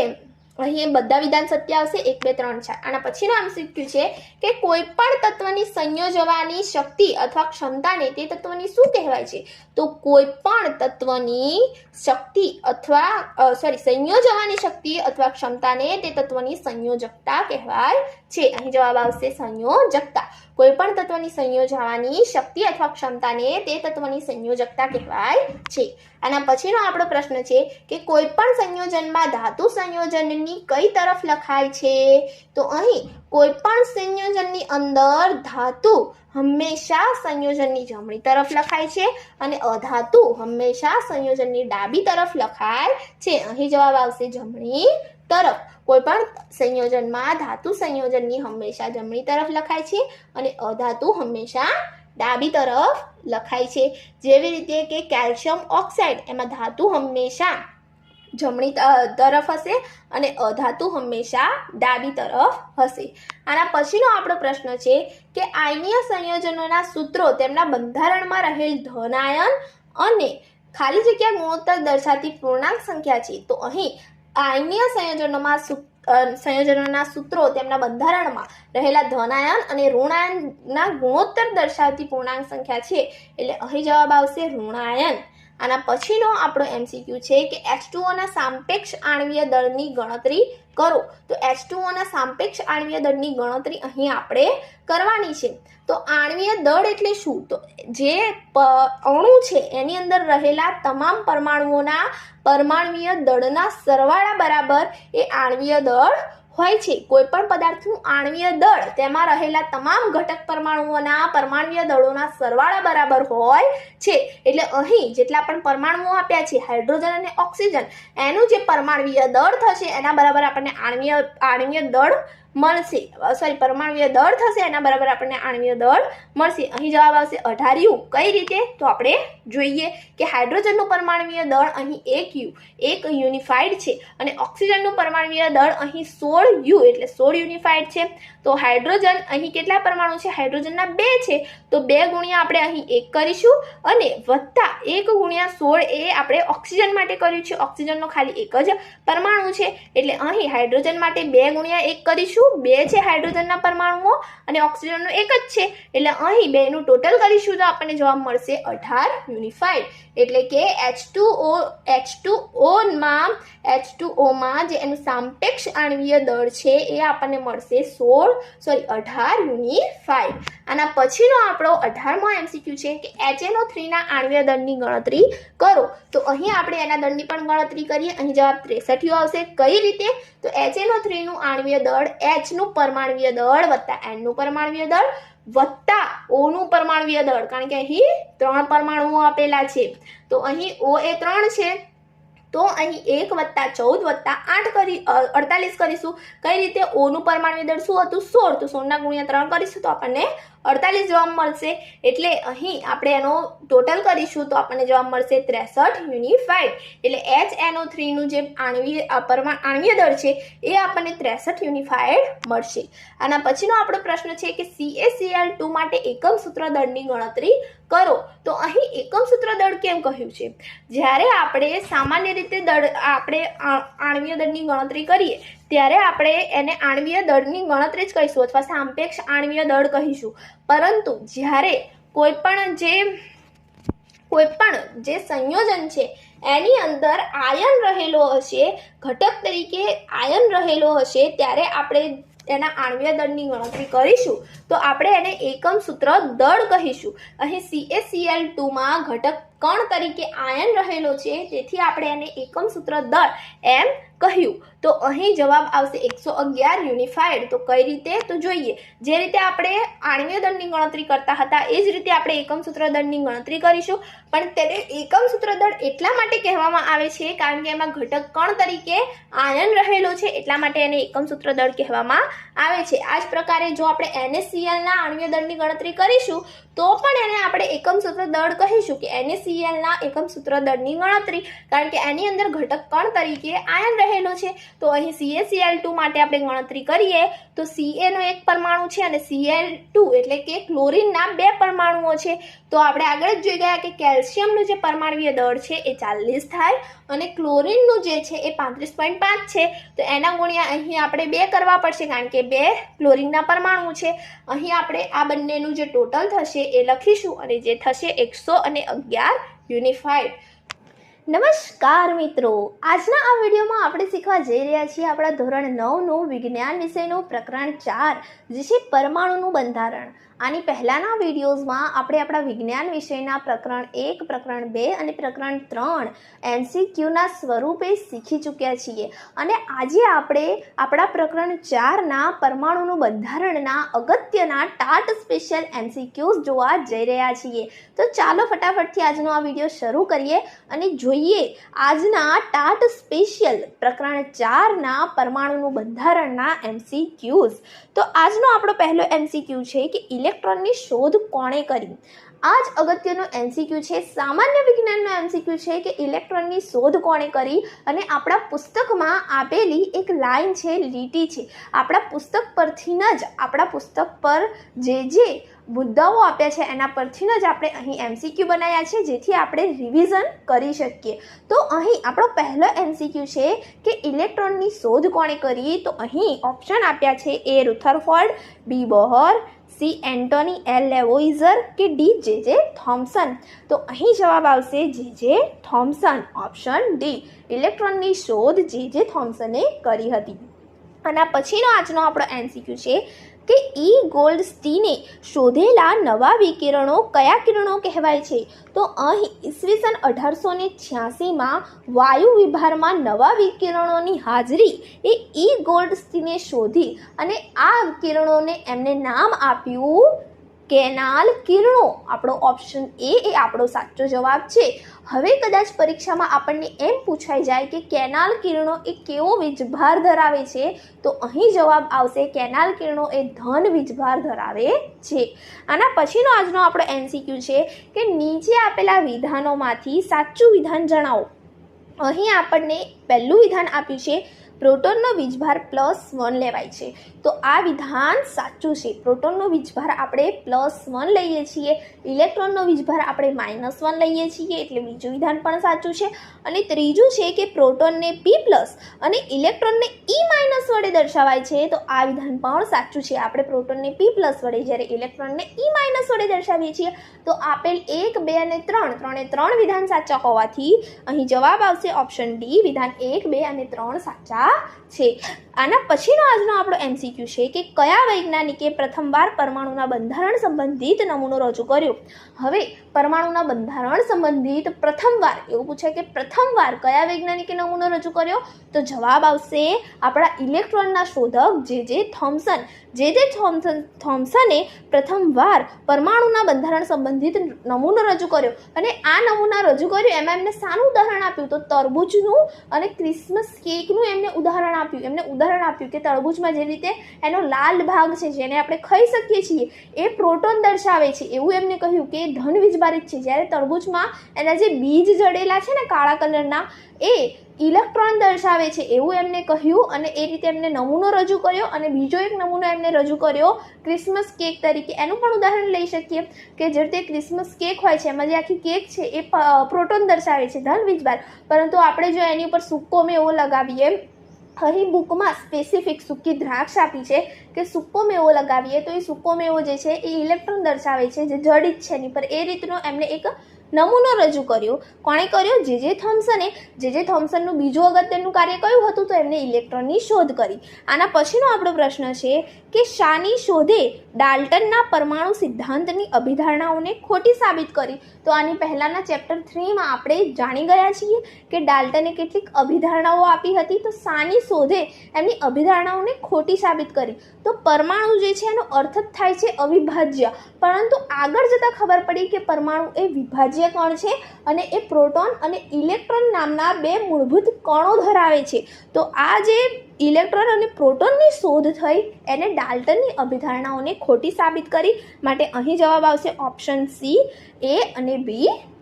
અહીં બધા વિધાન સત્ય આવશે. 1, 2, 3, 4. આના પછીનો MCQ છે કે કોઈ પણ તત્વની સંયોજવાની શક્તિ અથવા ક્ષમતાને તે તત્વની શું કહેવાય છે? તો કોઈ પણ તત્વની શક્તિ અથવા સંયોજવાની શક્તિ અથવા ક્ષમતાને તે તત્વની સંયોજકતા કહેવાય છે. અહીં જવાબ આવશે સંયોજકતા. કોઈ પણ તત્વની સંયોજવાની શક્તિ અથવા ક્ષમતાને તે તત્વની સંયોજકતા કહેવાય છે. આના પછીનો આપણો પ્રશ્ન છે કે કોઈ પણ સંયોજનમાં ધાતુ સંયોજનની કઈ તરફ લખાય છે? તો અહીં કોઈ પણ સંયોજનની અંદર ધાતુ હંમેશા સંયોજનની જમણી તરફ લખાય છે અને અધાતુ હંમેશા સંયોજનની ડાબી તરફ લખાય છે. અહીં જવાબ આવશે જમણી તરફ. કોઈ પણ સંયોજનમાં ધાતુ સંયોજનની હંમેશા જમણી તરફ લખાય છે અને અધાતુ હંમેશા ડાબી તરફ લખાય છે. જેવી રીતે કે કેલ્શિયમ ઓક્સાઇડ, એમાં ધાતુ હંમેશા જમણી તરફ હશે અને અધાતુ હંમેશા ડાબી તરફ હશે. આના પછીનો આપણો પ્રશ્ન છે કે આયનીય સંયોજનોના સૂત્રો તેમના બંધારણમાં રહેલ ધન આયન અને ખાલી જગ્યા ગુણોત્તર દર્શાવતી પૂર્ણાંક સંખ્યા છે. તો અહીં આયનીય સંયોજનોના સૂત્રો તેમના બંધારણમાં રહેલા ધન આયન અને ઋણ આયનના ગુણોત્તર દર્શાવતી પૂર્ણાંક સંખ્યા છે. એટલે અહીં જવાબ આવશે ઋણાયન. આના પછીનો આપણો MCQ છે કે H2O ના સાપેક્ષ આણ્વીય દળની ગણતરી કરો. તો H2O ના સાપેક્ષ આણ્વીય દળની ગણતરી અહીં આપણે કરવાની છે. તો આણ્વીય દળ એટલે શું? તો જે અણુ છે એની અંદર રહેલા તમામ પરમાણુઓના પરમાણ્વીય દળના સરવાળા બરાબર એ આણ્વીય દળ હોય છે. કોઈ પણ પદાર્થનું આણ્વીય દળ તેમાં રહેલા તમામ ઘટક પરમાણુઓના પરમાણ્વીય દળોના સરવાળા બરાબર હોય છે. એટલે અહીં જેટલા પણ પરમાણુઓ આપ્યા છે હાઇડ્રોજન અને ઓક્સિજન, એનું જે પરમાણ્વીય દળ થશે એના બરાબર આપણને આણ્વીય દળ મળશે, સોરી પરમાણુય દળ થશે એના બરાબર આપણને આણ્વીય દળ મળશે. અહીં જવાબ આવશે 18U. કઈ રીતે? તો આપણે જોઈએ કે હાઇડ્રોજનનું પરમાણુય દળ અહીં 1U, 1 યુનિફાઈડ છે, અને ઓક્સિજનનું પરમાણુય દળ અહીં 16U એટલે 16 યુનિફાઈડ છે. તો હાઇડ્રોજન અહીં કેટલા પરમાણુ છે? હાઇડ્રોજનના 2 છે, તો 2 ગુણ્યા આપણે અહીં 1 કરીશું, અને વત્તા 1 ગુણ્યા 16 એ આપણે ઓક્સિજન માટે કર્યું છે. ઓક્સિજનનો ખાલી એક જ પરમાણુ છે, એટલે અહીં હાઇડ્રોજન માટે 2 ગુણ્યા 1 કરીશું. 2 છે હાઇડ્રોજનના પરમાણુઓ અને ઓક્સિજનનો એક જ છે, એટલે અહીં 2 નું ટોટલ કરીશું તો આપણને જવાબ મળશે 18 યુનિફાઈડ. એટલે કે H2O માં જે એનું સાપેક્ષ આણ્વીય દળ છે એ આપણને મળશે 18 યુનિફાઈડ. આના પછીનો આપણો 18મો MCQ છે કે HNO3 ના આણ્વીય દળની ગણતરી કરો. તો અહીં આપણે એના દળની પણ ગણતરી કરીએ. અહીં જવાબ 63 આવશે. કઈ રીતે? તો HNO3 નું આણ્વીય દળ H નું પરમાણુય દળ વત્તા N નું પરમાણુય દળ વત્તા O નું પરમાણુય દળ, કારણ કે અહીં 3 પરમાણુઓ આપેલા છે, તો અહીં O એ 3 છે, તો અહીં 1 વત્તા 14 વત્તા 48 કરીશું. કઈ રીતે? O નું પરમાણુય દળ શું હતું? 16, તો 16 ના ગુણ્યા 3 કરીશું તો આપણને 48 જવાબ મળશે. એટલે અહીં આપણે એનો ટોટલ કરીશું તો આપણને જવાબ મળશે 63 યુનિફાઈડ. એટલે HNO3 નું જે આણ્વીય દળ છે એ આપણને 63 યુનિફાઈડ મળશે. આના પછીનો આપણો પ્રશ્ન છે કે CaCl2 માટે એકમ સૂત્ર દળની ગણતરી કરો. તો અહીં એકમ સૂત્ર દળ કેમ કહ્યું છે? જ્યારે આપણે સામાન્ય રીતે આપણે આણ્વીય દળની ગણતરી કરીએ ત્યારે આપણે એને આણ્વીય દળની ગણતરી જ કહીશું અથવા સાપેક્ષ આણ્વીય દળ કહીશું. પરંતુ જ્યારે કોઈ પણ જે સંયોજન છે એની અંદર આયન રહેલો હશે, ઘટક તરીકે આયન રહેલો હશે, ત્યારે આપણે એના આણ્વીય દળની ગણતરી કરીશું તો આપણે એને એકમ સૂત્ર દળ કહીશું. અહીં CaCl2 માં ઘટક કણ તરીકે આયન રહેલો છે, તેથી આપણે એને એકમ સૂત્ર દળ એમ કહ્યું. તો અહીં જવાબ આવશે 111 યુનિફાઈડ. તો કઈ રીતે? તો જોઈએ. જે રીતે આપણે આણ્વીય દળની ગણતરી કરતા હતા એ જ રીતે આપણે એકમ સૂત્ર દળની ગણતરી કરીશું, પણ તેને એકમ સૂત્ર દળ એટલા માટે કહેવામાં આવે છે કારણ કે એમાં ઘટક કણ તરીકે આયન રહેલો છે, એટલા માટે એને એકમ સૂત્ર દળ કહેવામાં આવે છે. આ જ પ્રકારે જો આપણે NaCl ના આણ્વીય દળની ગણતરી કરીશું તો પણ એને આપણે એકમ સૂત્ર દળ કહીશું કે NaCl ના એકમ સૂત્ર દળની ગણતરી, કારણ કે એની અંદર ઘટક કણ તરીકે આયન રહેલો છે. તો અહીં CaCl2 માટે આપણે ગણતરી કરીએ તો Ca નો એક પરમાણુ છે અને Cl2 એટલે કે ક્લોરીનના 2 પરમાણુઓ છે. તો આપણે આગળ જ જોઈ ગયા કે કેલ્શિયમનું જે પરમાણુય દળ છે એ 40 થાય અને ક્લોરીનનું જે છે એ 35.5 છે. તો એના ગુણ્યા અહીં આપણે 2 કરવા પડશે કારણ કે 2 ક્લોરીનના પરમાણુ છે. અહીં આપણે આ બંનેનું જે ટોટલ થશે એ લખીશું અને જે થશે 111 યુનિફાઈડ. નમસ્કાર મિત્રો, આજના આ વિડીયોમાં આપણે શીખવા જઈ રહ્યા છીએ આપણા ધોરણ 9નું વિજ્ઞાન વિષયનું પ્રકરણ 4 જે છે પરમાણુનું બંધારણ. આની પહેલાંના વિડીયોઝમાં આપણે આપણા વિજ્ઞાન વિષયના પ્રકરણ 1, પ્રકરણ 2 અને પ્રકરણ 3 MCQના સ્વરૂપે શીખી ચૂક્યા છીએ અને આજે આપણે આપણા પ્રકરણ 4ના પરમાણુનું બંધારણના અગત્યના ટાટ સ્પેશિયલ MCQs જોવા જઈ રહ્યા છીએ. તો ચાલો ફટાફટથી આજનો આ વિડીયો શરૂ કરીએ અને જોઈએ આજના ટાટ સ્પેશિયલ પ્રકરણ 4ના પરમાણુનું બંધારણના MCQs. તો આજનો આપણો પહેલો MCQ છે કે ઇલેક્ટ્રોનની શોધ કોણે કરી? આ જ અગત્યનો MCQ છે. સામાન્ય વિજ્ઞાનનો MCQ છે કે ઇલેક્ટ્રોનની શોધ કોણે કરી અને આપણા પુસ્તકમાં આપેલી એક લાઈન છે, લીટી છે. આપણા પુસ્તક પરથી જ આપણા પુસ્તક પર જે મુદ્દાઓ આપ્યા છે એના પરથી જ આપણે અહીં MCQ બનાવ્યા છે જેથી આપણે રિવિઝન કરી શકીએ. તો અહીં આપણો પહેલો MCQ છે કે ઇલેક્ટ્રોનની શોધ કોણે કરી? તો અહીં ઓપ્શન આપ્યા છે A. Rutherford, B. Bohr, C. Antoine L Lavoisier કે D. J.J. થોમ્સન. તો અહીં જવાબ આવશે J.J. Thomson, option D. ઇલેક્ટ્રોનની શોધ J.J. થોમ્સને કરી હતી. આના પછીનો આજનો આપણો MCQ છે કે E. ગોલ્ડસ્ટીને શોધેલા નવા વિકિરણો કયા કિરણો કહેવાય છે? તો અહીં ઈસવીસન 1886માં વાયુ વિભારમાં નવા વિકિરણોની હાજરી એ E. ગોલ્ડસ્ટીને શોધી અને આ કિરણોને એમને નામ આપ્યું કેનાલ કિરણો. આપણો ઓપ્શન A એ આપણો સાચો જવાબ છે. હવે કદાચ પરીક્ષામાં આપણને એમ પૂછાઈ જાય કે કેનાલ કિરણો એ કેવો વીજભાર ધરાવે છે, તો અહીં જવાબ આવશે કેનાલ કિરણો એ ધન વીજભાર ધરાવે છે. આના પછીનો આજનો આપણો MCQ છે કે નીચે આપેલા વિધાનોમાંથી સાચું વિધાન જણાવો. અહીં આપણને પહેલું વિધાન આપ્યું છે પ્રોટોનનો વીજભાર +1 લેવાય છે. તો આ વિધાન સાચું છે. પ્રોટોનનો વીજભાર આપણે +1 લઈએ છીએ, ઇલેક્ટ્રોનનો વીજભાર આપણે -1 લઈએ છીએ, એટલે બીજું વિધાન પણ સાચું છે. અને ત્રીજું છે કે પ્રોટોનને P+ અને ઇલેક્ટ્રોનને E- વડે દર્શાવાય છે. તો આ વિધાન પણ સાચું છે. આપણે પ્રોટોનને P+ વડે જ્યારે ઇલેક્ટ્રોનને E- વડે દર્શાવીએ છીએ. તો આપેલ 1, 2 અને 3 ત્રણે વિધાન સાચા હોવાથી અહીં જવાબ આવશે ઓપ્શન ડી. વિધાન 1, 2 અને 3 સાચા છે. આના પછીનો આજનો આપણો MCQ છે કે કયા વૈજ્ઞાનિકે પ્રથમવાર પરમાણુના બંધારણ સંબંધિત નમૂનો રજૂ કર્યો. હવે પરમાણુના બંધારણ સંબંધિત પ્રથમવાર એવું પૂછાય કે પ્રથમવાર કયા વૈજ્ઞાનિકે નમૂનો રજૂ કર્યો, તો જવાબ આવશે આપણા ઇલેક્ટ્રોનના શોધક જે થોમ્સન. થોમ્સને પ્રથમવાર પરમાણુના બંધારણ સંબંધિત નમૂનો રજૂ કર્યો. અને આ નમૂના રજૂ કર્યો એમાં એમને શાનું ઉદાહરણ આપ્યું, તો તરબૂચનું અને ક્રિસમસ કેકનું એમને ઉદાહરણ આપ્યું. એમને ઉદાહરણ આપ્યું કે તરબૂચમાં જે રીતે એનો લાલ ભાગ છે જેને આપણે ખાઈ શકીએ છીએ એ પ્રોટોન દર્શાવે છે, એવું એમને કહ્યું કે ધન વીજભારિત છે. જ્યારે તરબૂચમાં એના જે બીજ જડેલા છે ને કાળા કલરના એ ઇલેક્ટ્રોન દર્શાવે છે, એવું એમને કહ્યું. અને એ રીતે એમને નમૂનો રજૂ કર્યો. અને બીજો એક નમૂનો એમને રજૂ કર્યો ક્રિસમસ કેક તરીકે. એનું પણ ઉદાહરણ લઈ શકીએ કે જે રીતે ક્રિસમસ કેક હોય છે એમાં જે આખી કેક છે એ પ્રોટોન દર્શાવે છે, ધન વીજભાર. પરંતુ આપણે જો એની ઉપર સૂકો મેવો લગાવીએ, અહીં બુકમાં સ્પેસિફિક સૂકી દ્રાક્ષ આપી છે કે સૂકો મેવો લગાવીએ તો એ સૂકો મેવો જે છે એ ઇલેક્ટ્રોન દર્શાવે છે, જે જડિત છે એની પર. એ રીતનો એમને એક નમૂનો રજૂ કર્યો. કોણે કર્યો? જે થોમ્સને. જે થોમ્સનનું બીજું અગત્યનું કાર્ય કયું હતું? તો એમને ઇલેક્ટ્રોનની શોધ કરી. આના પછીનો આપણો પ્રશ્ન છે કે શાની શોધે ડાલ્ટનના પરમાણુ સિદ્ધાંતની અભિધારણાઓને ખોટી સાબિત કરી. તો આની પહેલાંના ચેપ્ટર 3માં આપણે જાણી ગયા છીએ કે ડાલ્ટને કેટલીક અભિધારણાઓ આપી હતી. તો શાની શોધે એમની અભિધારણાઓને ખોટી સાબિત કરી. તો પરમાણુ જે છે એનો અર્થ જ થાય છે અવિભાજ્ય, પરંતુ આગળ જતાં ખબર પડી કે પરમાણુ એ વિભાજ્ય કણ છે અને એ પ્રોટોન અને ઇલેક્ટ્રોન નામના 2 મૂળભૂત કણો ધરાવે છે. તો આ જે ઇલેક્ટ્રોન અને પ્રોટોનની શોધ થઈ એને ડાલ્ટનની અભિધારણાઓને ખોટી સાબિત કરી. માટે અહીં જવાબ આવશે ઓપ્શન સી, A અને B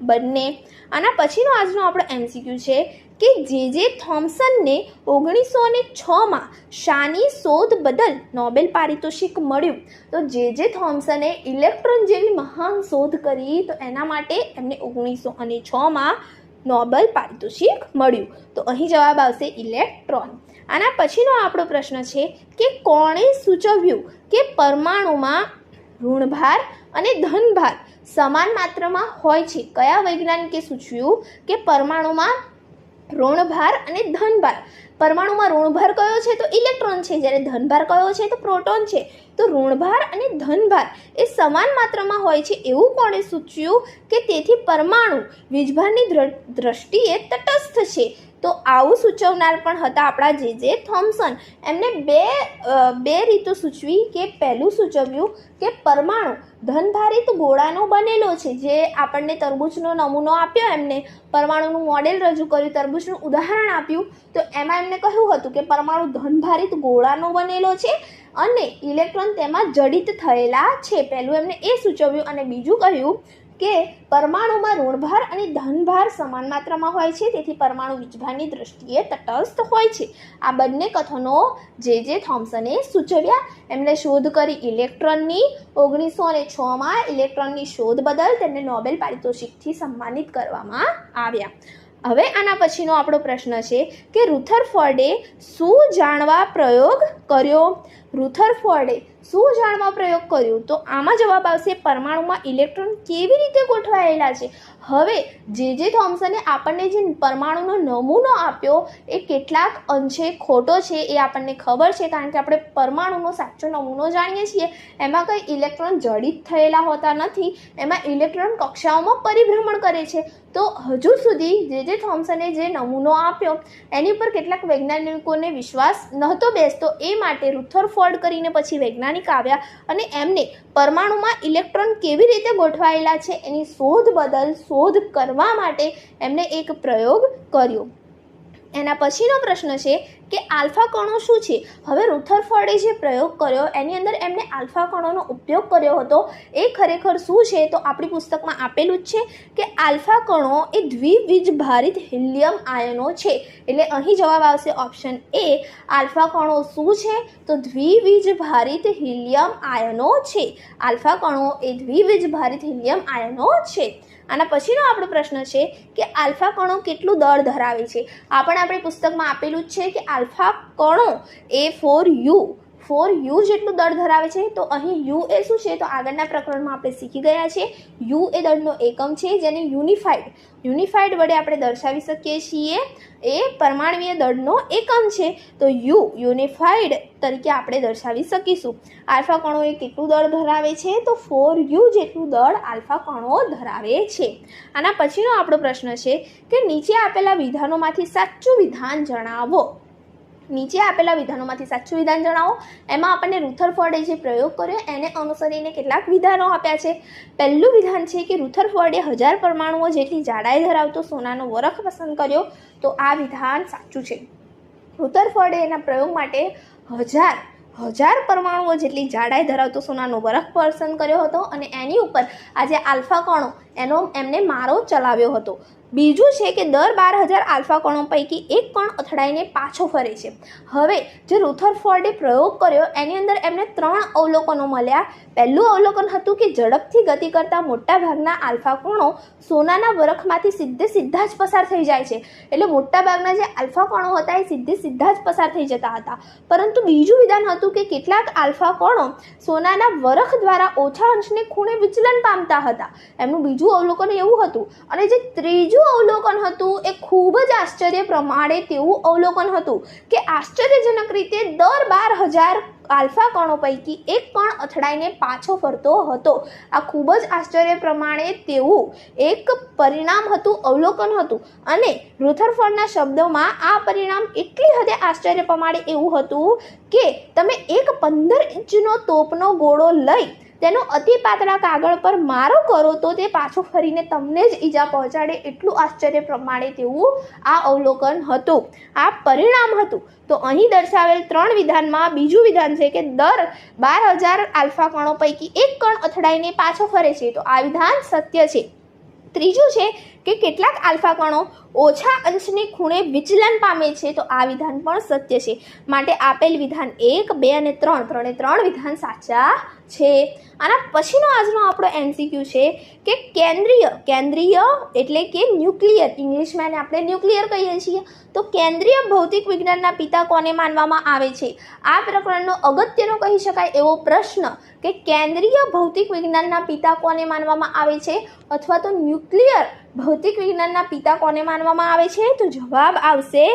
બંને. આના પછીનો આજનો આપણો MCQ છે કે જે થોમ્સનને 1906માં શાની શોધ બદલ નોબેલ પારિતોષિક મળ્યું. તો જે થોમ્સને ઇલેક્ટ્રોન જેવી મહાન શોધ કરી તો એના માટે એમને 1906માં નોબેલ પારિતોષિક મળ્યું. તો અહીં જવાબ આવશે ઇલેક્ટ્રોન. આના પછીનો આપણો પ્રશ્ન છે કે કોણે સૂચવ્યું કે પરમાણુમાં ઋણભાર અને ધનભાર સમાન માત્રામાં હોય છે? કયા વૈજ્ઞાનિકે સૂચવ્યું કે પરમાણુમાં ઋણભાર અને ધનભાર, પરમાણુમાં ઋણભાર કયો છે? તો ઇલેક્ટ્રોન છે. જ્યારે ધનભાર કયો છે? તો પ્રોટોન છે. તો ઋણભાર અને ધનભાર એ સમાન માત્રામાં હોય છે એવું કોણે સૂચવ્યું કે તેથી પરમાણુ વીજભારની દ્રષ્ટિએ તટસ્થ છે? તો આવું સૂચવનાર પણ હતા આપણા જે થોમ્સન. એમને બે રીતો સૂચવી કે પહેલું સૂચવ્યું કે પરમાણુ ધનભારિત ગોળાનો બનેલો છે. જે આપણને તરબૂચનો નમૂનો આપ્યો, એમને પરમાણુનું મોડેલ રજૂ કર્યું, તરબૂચનું ઉદાહરણ આપ્યું. તો એમાં એમને કહ્યું હતું કે પરમાણુ ધનભારિત ગોળાનો બનેલો છે અને ઇલેક્ટ્રોન તેમાં જડિત થયેલા છે. પહેલું એમને એ સૂચવ્યું. અને બીજું કહ્યું કે પરમાણુમાં ઋણભાર અને ધનભાર સમાન માત્રામાં હોય છે, તેથી પરમાણુ વીજભારની દ્રષ્ટિએ તટસ્થ હોય છે. આ બંને કથનો જે થોમ્સને સૂચવ્યા. એમણે શોધ કરી ઇલેક્ટ્રોનની. 1906માં ઇલેક્ટ્રોનની શોધ બદલ તેમને નોબેલ પારિતોષિકથી સન્માનિત કરવામાં આવ્યા. હવે આના પછીનો આપણો પ્રશ્ન છે કે રુથરફોર્ડે શું જાણવા પ્રયોગ કર્યો? રુથરફોર્ડે શું જાણવા પ્રયોગ કર્યો? તો આમાં જવાબ આવશે પરમાણુમાં ઇલેક્ટ્રોન કેવી રીતે ગોઠવાયેલા છે. હવે જે થોમ્સને આપણને જે પરમાણુનો નમૂનો આપ્યો એ કેટલાક અંશે ખોટો છે એ આપણને ખબર છે, કારણ કે આપણે પરમાણુનો સાચો નમૂનો જાણીએ છીએ. એમાં કંઈ ઇલેક્ટ્રોન જડિત થયેલા હોતા નથી, એમાં ઇલેક્ટ્રોન કક્ષાઓમાં પરિભ્રમણ કરે છે. તો હજુ સુધી જે થોમ્સને જે નમૂનો આપ્યો એની ઉપર કેટલાક વૈજ્ઞાનિકોને વિશ્વાસ નહોતો બેસતો. એ માટે રુથરફોર્ડ કરીને પછી વૈજ્ઞાનિક વૈજ્ઞાનિક આવ્યા અને એમને પરમાણુમાં ઇલેક્ટ્રોન કેવી રીતે ગોઠવાયેલા છે એની શોધ કરવા માટે એમને એક પ્રયોગ કર્યો. એના પછીનો પ્રશ્ન છે કે આલ્ફા કણો શું છે. હવે રુથરફોર્ડે જે પ્રયોગ કર્યો એની અંદર એમને આલ્ફા કણોનો ઉપયોગ કર્યો હતો એ ખરેખર શું છે તો આપણી પુસ્તકમાં આપેલું જ છે કે આલ્ફા કણો એ દ્વિવીજભારિત હિલિયમ આયનો છે. એટલે અહીં જવાબ આવશે ઓપ્શન એ. આલ્ફા કણો શું છે તો દ્વિવીજભારિત હિલિયમ આયનો છે. આલ્ફા કણો એ દ્વિવીજભારિત હિલિયમ આયનો છે. આના પછીનો આપણો પ્રશ્ન છે કે આલ્ફા કણો કેટલું દળ ધરાવે છે. આ પણ આપણી પુસ્તકમાં આપેલું જ છે કે આલ્ફા કણો એ 4U જેટલું દળ ધરાવે છે. તો અહીં યુ એ શું છે તો આગળના પ્રકરણમાં આપણે શીખી ગયા છીએ. યુ એ દળનો એકમ છે જેને યુનિફાઈડ વડે આપણે દર્શાવી શકીએ છીએ. એ પરમાણ્વીય દળનો એકમ છે તો યુનિફાઈડ તરીકે આપણે દર્શાવી શકીશું. આલ્ફા કણો એ કેટલું દળ ધરાવે છે તો 4U જેટલું દળ આલ્ફા કણો ધરાવે છે. આના પછીનો આપણો પ્રશ્ન છે કે નીચે આપેલા વિધાનોમાંથી સાચું વિધાન જણાવો. નીચે આપેલા વિધાનોમાંથી સાચું વિધાન જણાવો. એમાં આપણને રુથરફોર્ડે જે પ્રયોગ કર્યો એને અનુસરીને કેટલાક વિધાનો આપ્યા છે. પહેલું વિધાન છે કે રુથરફોર્ડે 1000 પરમાણુઓ જેટલી જાડાઈ ધરાવતો સોનાનો વરખ પસંદ કર્યો. તો આ વિધાન સાચું છે. રુથરફોર્ડે એના પ્રયોગ માટે 1000 પરમાણુઓ જેટલી જાડાઈ ધરાવતો સોનાનો વરખ પસંદ કર્યો હતો અને એની ઉપર આ જે આલ્ફા કણો એમને મારો ચલાવ્યો હતો. બીજું છે કે દર 12000 આલ્ફા કણો પૈકી એક કણ અથડાઈને પાછો ફરે છે. હવે જે રુથરફોર્ડે પ્રયોગ કર્યો એની અંદર એમને 3 અવલોકનો મળ્યા. પહેલું અવલોકન હતું કે ઝડપથી ગતિ કરતા મોટાભાગના આલ્ફા કણો સોનાના વરખમાંથી સીધા જ પસાર થઈ જાય છે. એટલે મોટાભાગના જે આલ્ફા કણો હતા એ સીધા જ પસાર થઈ જતા હતા. પરંતુ બીજું વિધાન હતું કે કેટલાક આલ્ફા કણો સોનાના વરખ દ્વારા ઓછા અંશને ખૂણે વિચલન પામતા હતા. એમનું બીજું અવલોકન એવું હતું. અને જે ત્રીજું અવલોકન હતું એ ખૂબ જ આશ્ચર્ય પ્રમાણે તેવું અવલોકન હતું કે આશ્ચર્યજનક રીતે દર 12000 આલ્ફા કણો પૈકી એક કણ અથડાઈને પાછો ફરતો હતો. આ ખૂબ જ આશ્ચર્ય પ્રમાણે તેવું એક પરિણામ હતું, અવલોકન હતું. અને રુથરફોર્ડના શબ્દોમાં આ પરિણામ એટલી હદે આશ્ચર્ય પ્રમાણે એવું હતું કે તમે એક 15 ઇંચનો તોપનો ગોળો લઈ તેનો અતિ પાતળા કાગળ પર મારો કરો તો તે પાછો ફરીને તમને જ ઈજા પહોંચાડે એટલું આશ્ચર્ય પ્રમાણે તેવું આ અવલોકન હતું, આ પરિણામ હતું. તો અહીં દર્શાવેલ 3 વિધાનમાં બીજું વિધાન છે કે દર 12000 આલ્ફા કણો પૈકી એક કણ અથડાઈને પાછો ફરે છે. તો આ વિધાન સત્ય છે. ત્રીજું છે કે કેટલાક આલ્ફા કણો ઓછા અંશની ખૂણે વિચલન પામે છે. તો આ વિધાન પણ સત્ય છે. માટે આપેલ વિધાન 1, 2 અને 3 ત્રણે વિધાન સાચા છે. આના પછીનો આજનો આપણો MCQ છે કે કેન્દ્રીય એટલે કે ન્યુક્લિયર, ઇંગ્લિશમાં આપણે ન્યુક્લિયર કહીએ છીએ. તો કેન્દ્રીય ભૌતિક વિજ્ઞાનના પિતા કોને માનવામાં આવે છે. આ પ્રકરણનો અગત્યનો કહી શકાય એવો પ્રશ્ન કે કેન્દ્રીય ભૌતિક વિજ્ઞાનના પિતા કોને માનવામાં આવે છે અથવા તો ન્યુક્લિયર ભૌતિક વિજ્ઞાનના પિતા કોને માનવામાં આવે છે. તો જવાબ આવશે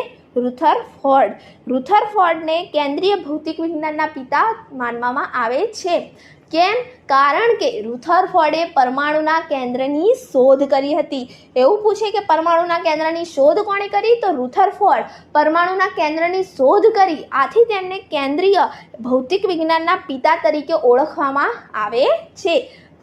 રુથરફોર્ડ. રુથરફોર્ડને કેન્દ્રીય ભૌતિક વિજ્ઞાનના પિતા માનવામાં આવે છે. કેમ? કારણ કે રુથરફોર્ડે પરમાણુના કેન્દ્રની શોધ કરી હતી. એવું પૂછે કે પરમાણુના કેન્દ્રની શોધ કોણે કરી તો રુથરફોર્ડ પરમાણુના કેન્દ્રની શોધ કરી. આથી તેમને કેન્દ્રીય ભૌતિક વિજ્ઞાનના પિતા તરીકે ઓળખવામાં આવે છે.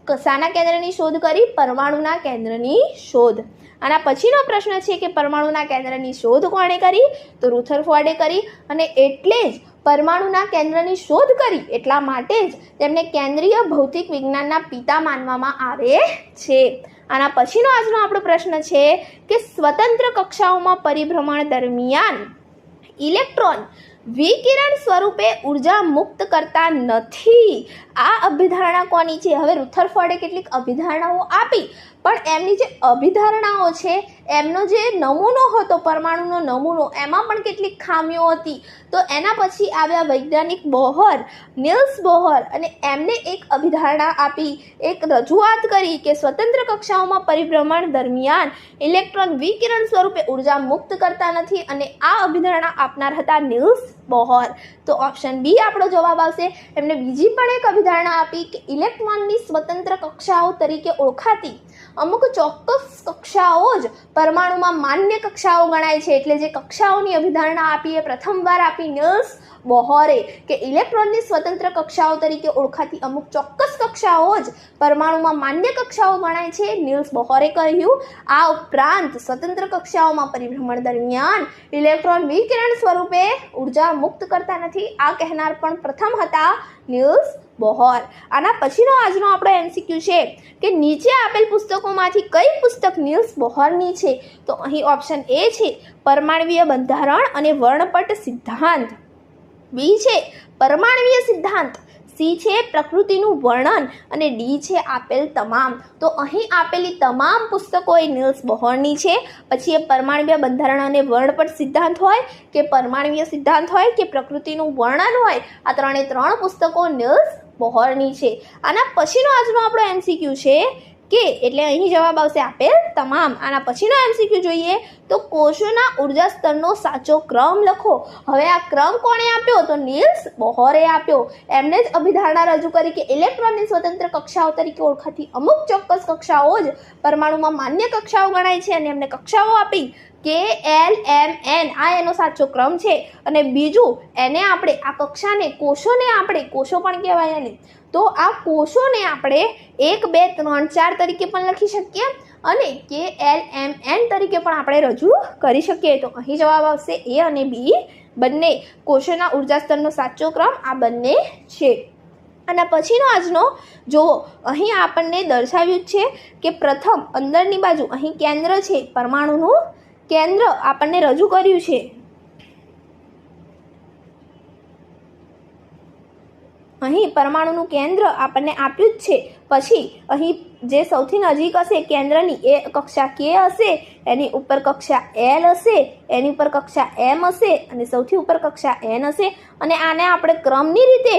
કશાના કેન્દ્રની શોધ કરી? પરમાણુના કેન્દ્રની શોધ. આના પછીનો પ્રશ્ન છે કે પરમાણુના કેન્દ્રની શોધ કોણે કરી તો રુથરફોર્ડે કરી. અને એટલે જ પરમાણુના કેન્દ્રની શોધ કરી એટલા માટે જ તેમને કેન્દ્રીય ભૌતિક વિજ્ઞાનના પિતા માનવામાં આવે છે. આના પછીનો આજનો આપણો પ્રશ્ન છે કે સ્વતંત્ર કક્ષાઓમાં પરિભ્રમણ દરમિયાન ઇલેક્ટ્રોન વિકિરણ સ્વરૂપે ઉર્જા મુક્ત કરતા નથી. આ અભિધારણા કોની છે? હવે રુથરફોર્ડે કેટલીક અભિધારણાઓ આપી પણ એમની જે અભિધારણાઓ છે એમનો જે નમૂનો હતો, પરમાણુનો નમૂનો, એમાં પણ કેટલીક ખામીઓ હતી. તો એના પછી આવ્યા વૈજ્ઞાનિક બોહર, નિલ્સ બોહર, અને એમને એક અભિધારણા આપી, એક રજૂઆત કરી કે સ્વતંત્ર કક્ષાઓમાં પરિભ્રમણ દરમિયાન ઇલેક્ટ્રોન વિકિરણ સ્વરૂપે ઉર્જા મુક્ત કરતા નથી. અને આ અભિધારણા આપનાર હતા નિલ્સ બોહર. તો ઓપ્શન બી આપણો જવાબ આવશે. એમને બીજી પણ એક અભિધારણા આપી કે ઇલેક્ટ્રોનની સ્વતંત્ર કક્ષાઓ તરીકે ઓળખાતી અમુક ચોક્કસ કક્ષાઓ જ પરમાણુમાં માન્ય કક્ષાઓ ગણાય છે. એટલે જે કક્ષાઓની અભિધારણા આપી એ પ્રથમવાર આપી નિલ્સ બોહરે કે ઇલેક્ટ્રોનની સ્વતંત્ર કક્ષાઓ તરીકે ઓળખાતી અમુક ચોક્કસ કક્ષાઓ જ પરમાણુમાં માન્ય કક્ષાઓ ગણાય છે, નિલ્સ બોહરે કહ્યું. આ ઉપરાંત સ્વતંત્ર કક્ષાઓમાં પરિભ્રમણ દરમિયાન ઇલેક્ટ્રોન વિકિરણ સ્વરૂપે ઉર્જા મુક્ત કરતા નથી. આ કહેનાર પણ પ્રથમ હતા નિલ્સ બોહર. આના પછીનો આજનો આપણો એમસીક્યુ છે કે નીચે આપેલ પુસ્તકોમાંથી કઈ પુસ્તક નિલ્સ બોહરની છે? તો અહીં ઓપ્શન એ છે પરમાણ્વીય બંધારણ અને વર્ણપટ સિદ્ધાંત, બી છે પરમાણ્વીય સિદ્ધાંત, સી છે પ્રકૃતિનું વર્ણન અને ડી છે આપેલ તમામ. તો અહીં આપેલી તમામ પુસ્તકો એ નિલ્સ બોહરની છે. પછી એ પરમાણ્વીય બંધારણ અને વર્ણપટ સિદ્ધાંત હોય કે પરમાણ્વીય સિદ્ધાંત હોય કે પ્રકૃતિનું વર્ણન હોય, આ ત્રણ પુસ્તકો નિલ્સ બોહરની છે. આના પછીનો આજનો આપણો એમસીક્યુ છે કે એટલે અહીં જવાબ આવશે આપેલ તમામ. આના પછીનો એમસીક્યુ જોઈએ તો કોષોના ઉર્જા સ્તરનો સાચો ક્રમ લખો. હવે આ ક્રમ કોણે આપ્યો? તો નિલ્સ બોહરે આપ્યો. એમને જ અભિધારણા રજૂ કરી કે ઇલેક્ટ્રોનની સ્વતંત્ર કક્ષાઓ તરીકે ઓળખાતી અમુક ચોક્કસ કક્ષાઓ જ પરમાણુમાં માન્ય કક્ષાઓ ગણાય છે અને એમને કક્ષાઓ આપી કે એલ એમ એન, આ એનો સાચો ક્રમ છે. અને બીજું એને આપણે આ કક્ષાને કોષોને આપણે કોષો પણ કહેવાય એને, તો આ કોષોને આપણે 1 2 3 4 તરીકે પણ લખી શકીએ અને કે એલ એમ એન તરીકે પણ આપણે રજૂ કરી શકીએ. તો અહીં જવાબ આવશે એ અને બી બંને. કોષોના ઉર્જા સ્તરનો સાચો ક્રમ આ બંને છે. આના પછીનો આજનો જુઓ, અહીં આપણને દર્શાવ્યું છે કે પ્રથમ અંદરની બાજુ અહીં કેન્દ્ર છે, પરમાણુનું કેન્દ્ર આપણને રજૂ કર્યું છે. અહીં પરમાણુનું કેન્દ્ર આપણને આપ્યું જ છે. પછી અહીં જે સૌથી નજીક હશે કેન્દ્રની એ કક્ષા કે હશે, એની ઉપર કક્ષા એલ હશે, એની ઉપર કક્ષા એમ હશે અને સૌથી ઉપર કક્ષા એન હશે. અને આને આપણે ક્રમની રીતે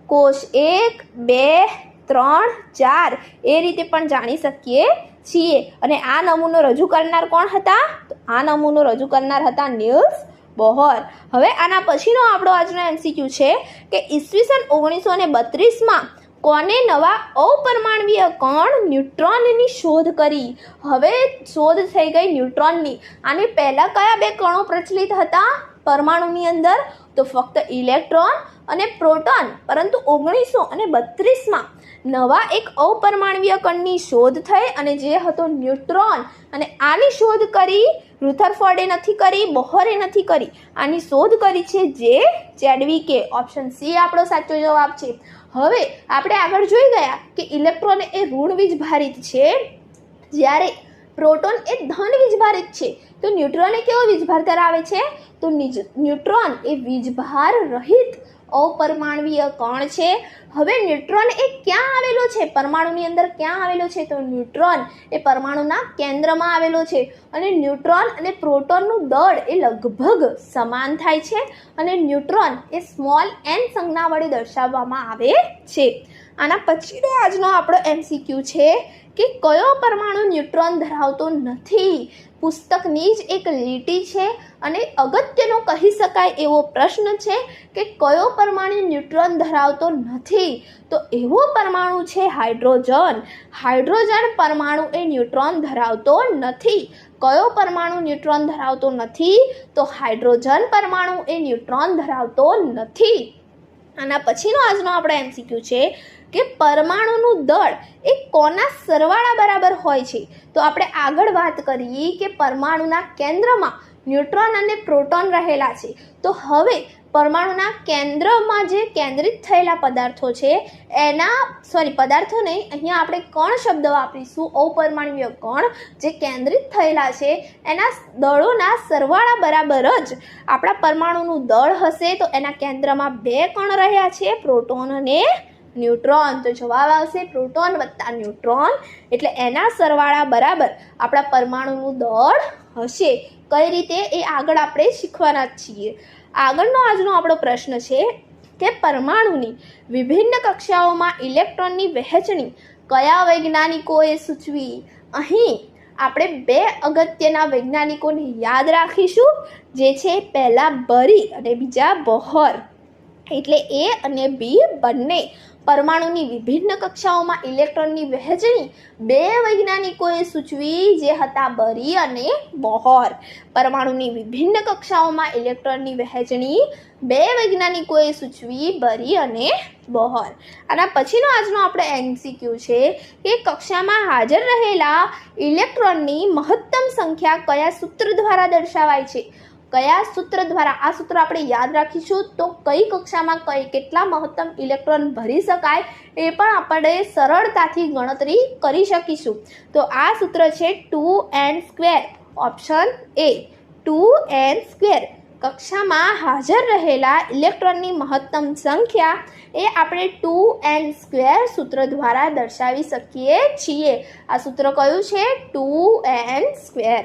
કોષ 1 2 3 4 એ રીતે પણ જાણી શકીએ છીએ. અને આ નમૂનો રજૂ કરનાર કોણ હતા? તો આ નમૂનો રજૂ કરનાર હતા નિલ્સ બોહર. હવે આના પછીનો આપણો આજનો એમસીક્યુ છે કે ઈસવીસન 1932માં કોને નવા અપરમાણવીય કણ ન્યુટ્રોનની શોધ કરી? હવે શોધ થઈ ગઈ ન્યુટ્રોનની. આની પહેલાં કયા બે કણો પ્રચલિત હતા પરમાણુની અંદર? તો ફક્ત ઇલેક્ટ્રોન અને પ્રોટોન. પરંતુ 1932માં નવા એક અપરમાણવીય કણની શોધ થઈ અને જે હતો ન્યુટ્રોન. અને આની શોધ કરી રુથરફોર્ડે નથી કરી, બોહરે નથી કરી. આની શોધ કરી છે જે ચેડવિકે. ઓપ્શન સી આપણો સાચો જવાબ છે. હવે આપણે આગળ જોઈ ગયા કે ઇલેક્ટ્રોન એ ઋણ વીજભારિત છે, જ્યારે પ્રોટોન એ ધન વીજભારિત છે. તો ન્યુટ્રોન એ કેવો વીજભાર ધરાવે છે? તો ન્યુટ્રોન એ વીજભાર રહિત અપરમાણવીય કણ છે. હવે ન્યુટ્રોન એ ક્યાં આવેલો છે? પરમાણુની અંદર ક્યાં આવેલો છે? તો ન્યુટ્રોન એ પરમાણુના કેન્દ્રમાં આવેલો છે. અને ન્યુટ્રોન અને પ્રોટોનનું દળ એ લગભગ સમાન થાય છે અને ન્યુટ્રોન એ સ્મોલ એન સંજ્ઞા વડે દર્શાવવામાં આવે છે. આના પછીનો આજનો આપણો એમસીક્યુ છે કે કયો પરમાણુ ન્યુટ્રોન ધરાવતો નથી? પુસ્તકની જ એક લીટી છે અને અગત્યનો કહી શકાય એવો પ્રશ્ન છે કે કયો પરમાણુ ન્યુટ્રોન ધરાવતો નથી? તો એવો પરમાણુ છે હાઇડ્રોજન. હાઇડ્રોજન પરમાણુ એ ન્યુટ્રોન ધરાવતો નથી. કયો પરમાણુ ન્યુટ્રોન ધરાવતો નથી? તો હાઇડ્રોજન પરમાણુ એ ન્યુટ્રોન ધરાવતો નથી. આના પછીનો આજનો આપણો એમસીક્યુ છે કે પરમાણુનું દળ એ કોના સરવાળા બરાબર હોય છે? તો આપણે આગળ વાત કરી કે પરમાણુના કેન્દ્રમાં ન્યુટ્રોન અને પ્રોટોન રહેલા છે. તો હવે પરમાણુના કેન્દ્રમાં જે કેન્દ્રિત થયેલા પદાર્થો છે પદાર્થો નહીં, અહીંયા આપણે કણ શબ્દ વાપરીશું. અપરમાણવીય કણ જે કેન્દ્રિત થયેલા છે એના દળોના સરવાળા બરાબર જ આપણા પરમાણુનું દળ હશે. તો એના કેન્દ્રમાં 2 કણ રહ્યા છે, પ્રોટોન અને ન્યુટ્રોન. તો જવાબ આવશે પ્રોટોન વત્તા ન્યુટ્રોન. એટલે એના સરવાળા બરાબર આપણા પરમાણુનું દળ હશે. કઈ રીતે એ આગળ આપણે શીખવાના જ છીએ. આગળનો આજનો આપણો પ્રશ્ન છે કે પરમાણુની વિભિન્ન કક્ષાઓમાં ઇલેક્ટ્રોનની વહેંચણી કયા વૈજ્ઞાનિકોએ સૂચવી? અહીં આપણે 2 અગત્યના વૈજ્ઞાનિકોને યાદ રાખીશું, જે છે પહેલા બરી અને બીજા બોહર. એટલે એ અને બી બંને. પરમાણુની વિભિન્ન કક્ષાઓમાં ઇલેક્ટ્રોનની વહેંચણી બે વૈજ્ઞાનિકોએ સૂચવી જે હતા બરી અને બોહર. પરમાણુની વિભિન્ન કક્ષાઓમાં ઇલેક્ટ્રોનની વહેંચણી બે વૈજ્ઞાનિકોએ સૂચવી બરી અને બોહર. આના પછીનો આજનો આપણે MCQ છે કે કક્ષામાં હાજર રહેલા ઇલેક્ટ્રોનની મહત્તમ સંખ્યા કયા સૂત્ર દ્વારા દર્શાવાય છે? કયા સૂત્ર દ્વારા? આ સૂત્ર આપણે યાદ રાખીશું તો કઈ કક્ષામાં કેટલા મહત્તમ ઇલેક્ટ્રોન ભરી શકાય એ પણ આપણે સરળતાથી ગણતરી કરી શકીશું. તો આ સૂત્ર છે 2n². Option A 2n². કક્ષામાં હાજર રહેલા ઇલેક્ટ્રોનની મહત્તમ સંખ્યા એ આપણે 2n² સૂત્ર દ્વારા દર્શાવી શકીએ છીએ. આ સૂત્ર કયું છે? 2n².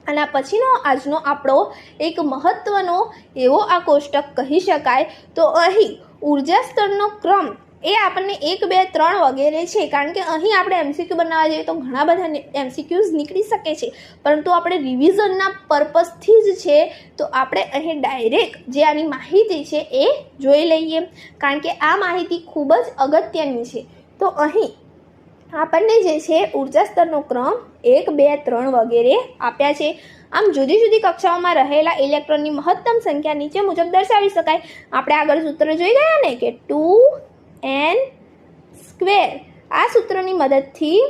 આના પછીનો આજનો આપણો એક મહત્વનો એવો આ કોષ્ટક કહી શકાય. તો અહીં ઉર્જા સ્તરનો ક્રમ એ આપણને 1, 2, 3 વગેરે છે, કારણ કે અહીં આપણે MCQ બનાવવા જઈએ તો ઘણા બધા MCQs નીકળી શકે છે, પરંતુ આપણે રિવિઝનના પર્પઝથી જ છે તો આપણે અહીં ડાયરેક્ટ જે આની માહિતી છે એ જોઈ લઈએ, કારણ કે આ માહિતી ખૂબ જ અગત્યની છે. તો અહીં આપણને જે છે ઉર્જા સ્તરનો ક્રમ 1, 2, 3 વગેરે આપ્યા છે. આમ જુદી જુદી કક્ષાઓમાં રહેલા ઇલેક્ટ્રોનની મહત્તમ સંખ્યા નીચે મુજબ દર્શાવી શકાય. આપણે આગળ સૂત્ર જોઈ ગયા ને કે 2n². આ સૂત્રની મદદથી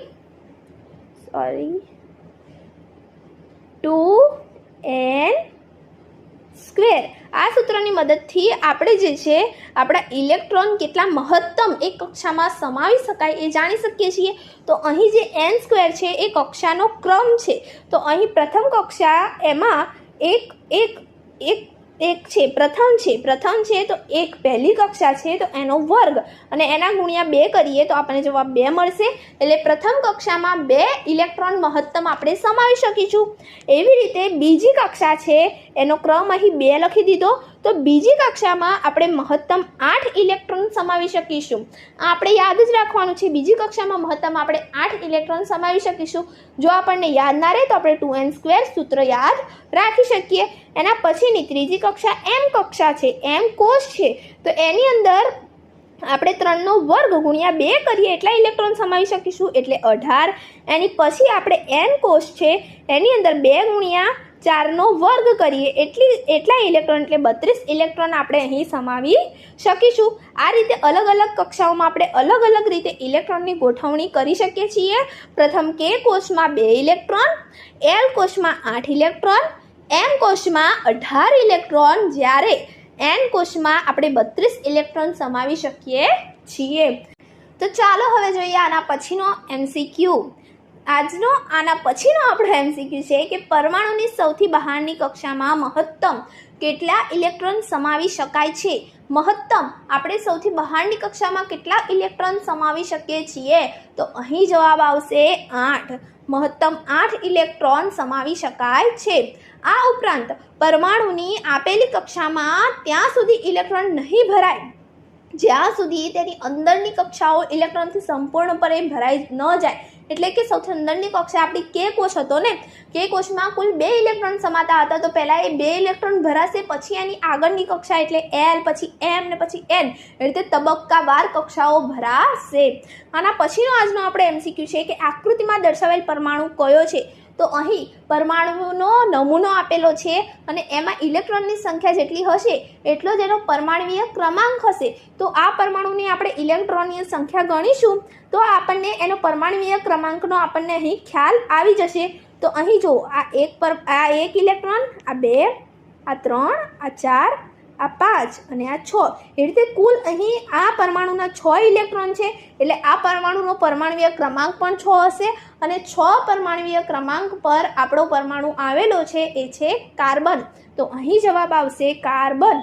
2n². આ સૂત્રની મદદથી આપણે જે છે આપણા ઇલેક્ટ્રોન કેટલા મહત્તમ એક કક્ષામાં સમાવી શકાય એ જાણી શકીએ છીએ. તો અહીં જે n² છે એ કક્ષાનો ક્રમ છે. તો અહીં પ્રથમ કક્ષા એમાં એક છે, પ્રથમ છે તો એક પહેલી કક્ષા છે તો એનો વર્ગ અને એના ગુણ્યા 2 કરીએ તો આપણને જવાબ 2 મળશે. એટલે પ્રથમ કક્ષામાં 2 ઇલેક્ટ્રોન મહત્તમ આપણે સમાવી શકીશું. એવી રીતે બીજી કક્ષા છે એનો ક્રમ અહીં 2 લખી દીધો, તો બીજી કક્ષામાં આપણે મહત્તમ 8 ઇલેક્ટ્રોન સમાવી શકીશું. આ આપણે યાદ જ રાખવાનું છે. બીજી કક્ષામાં મહત્તમ આપણે 8 ઇલેક્ટ્રોન સમાવી શકીશું. જો આપણને યાદ ના રહે તો આપણે 2n² સૂત્ર યાદ રાખી શકીએ. એના પછીની ત્રીજી કક્ષા M કક્ષા છે, M કોષ છે, તો એની અંદર આપણે 3નો વર્ગ ગુણ્યા 2 કરીએ એટલા ઇલેક્ટ્રોન સમાવી શકીશું, એટલે 18. એની પછી આપણે N કોષ છે એની અંદર 2 ગુણ્યા 4નો વર્ગ કરીએ એટલા ઇલેક્ટ્રોન એટલે 32 ઇલેક્ટ્રોન આપણે અહીં સમાવી શકીશું. આ રીતે અલગ અલગ કક્ષાઓમાં આપણે અલગ અલગ રીતે ઇલેક્ટ્રોનની ગોઠવણી કરી શકીએ છીએ. પ્રથમ K કોષમાં 2 ઇલેક્ટ્રોન, L કોષમાં 8 ઇલેક્ટ્રોન, M કોષમાં 18 ઇલેક્ટ્રોન, જ્યારે N કોષમાં આપણે 32 ઇલેક્ટ્રોન સમાવી શકીએ છીએ. તો ચાલો હવે જોઈએ આના પછીનો MCQ. આના પછીનો આપણો MCQ છે કે પરમાણુની સૌથી બહારની કક્ષામાં મહત્તમ કેટલા ઇલેક્ટ્રોન સમાવી શકાય છે? મહત્તમ આપણે સૌથી બહારની કક્ષામાં કેટલા ઇલેક્ટ્રોન સમાવી શકીએ છીએ? તો અહીં જવાબ આવશે 8. મહત્તમ 8 ઇલેક્ટ્રોન સમાવી શકાય છે. આ ઉપરાંત પરમાણુની આપેલી કક્ષામાં ત્યાં સુધી ઇલેક્ટ્રોન નહીં ભરાય જ્યાં સુધી તેની અંદરની કક્ષાઓ ઇલેક્ટ્રોનથી સંપૂર્ણપણે ભરાઈ ન જાય. એટલે કે સૌથી અંદરની કક્ષા આપણી K કોષ હતો ને, K કોષમાં કુલ 2 ઇલેક્ટ્રોન સમાતા હતા, તો પહેલાં એ 2 ઇલેક્ટ્રોન ભરાશે, પછી એની આગળની કક્ષા એટલે L, પછી M ને પછી N, એ રીતે તબક્કાવાર કક્ષાઓ ભરાશે. આના પછીનો આજનો આપણે MCQ છે કે આકૃતિમાં દર્શાવેલ પરમાણુ કયો છે? તો અહીં પરમાણુનો નમૂનો આપેલો છે અને એમાં ઇલેક્ટ્રોનની સંખ્યા જેટલી હશે એટલો જ એનો પરમાણુવીય ક્રમાંક હશે. તો આ પરમાણુની આપણે ઇલેક્ટ્રોનની સંખ્યા ગણીશું તો આપણને એનો પરમાણુવીય ક્રમાંકનો આપણને અહીં ખ્યાલ આવી જશે. તો અહીં જો આ 1 ઇલેક્ટ્રોન, આ 2, આ 3, આ 4, આ 5 અને આ 6, એ રીતે કુલ અહીં આ પરમાણુના 6 ઇલેક્ટ્રોન છે. એટલે આ પરમાણુનો પરમાણુવીય ક્રમાંક પણ 6 હશે અને 6 પરમાણુવીય ક્રમાંક પર આપણો પરમાણુ આવેલો છે એ છે કાર્બન. તો અહીં જવાબ આવશે કાર્બન.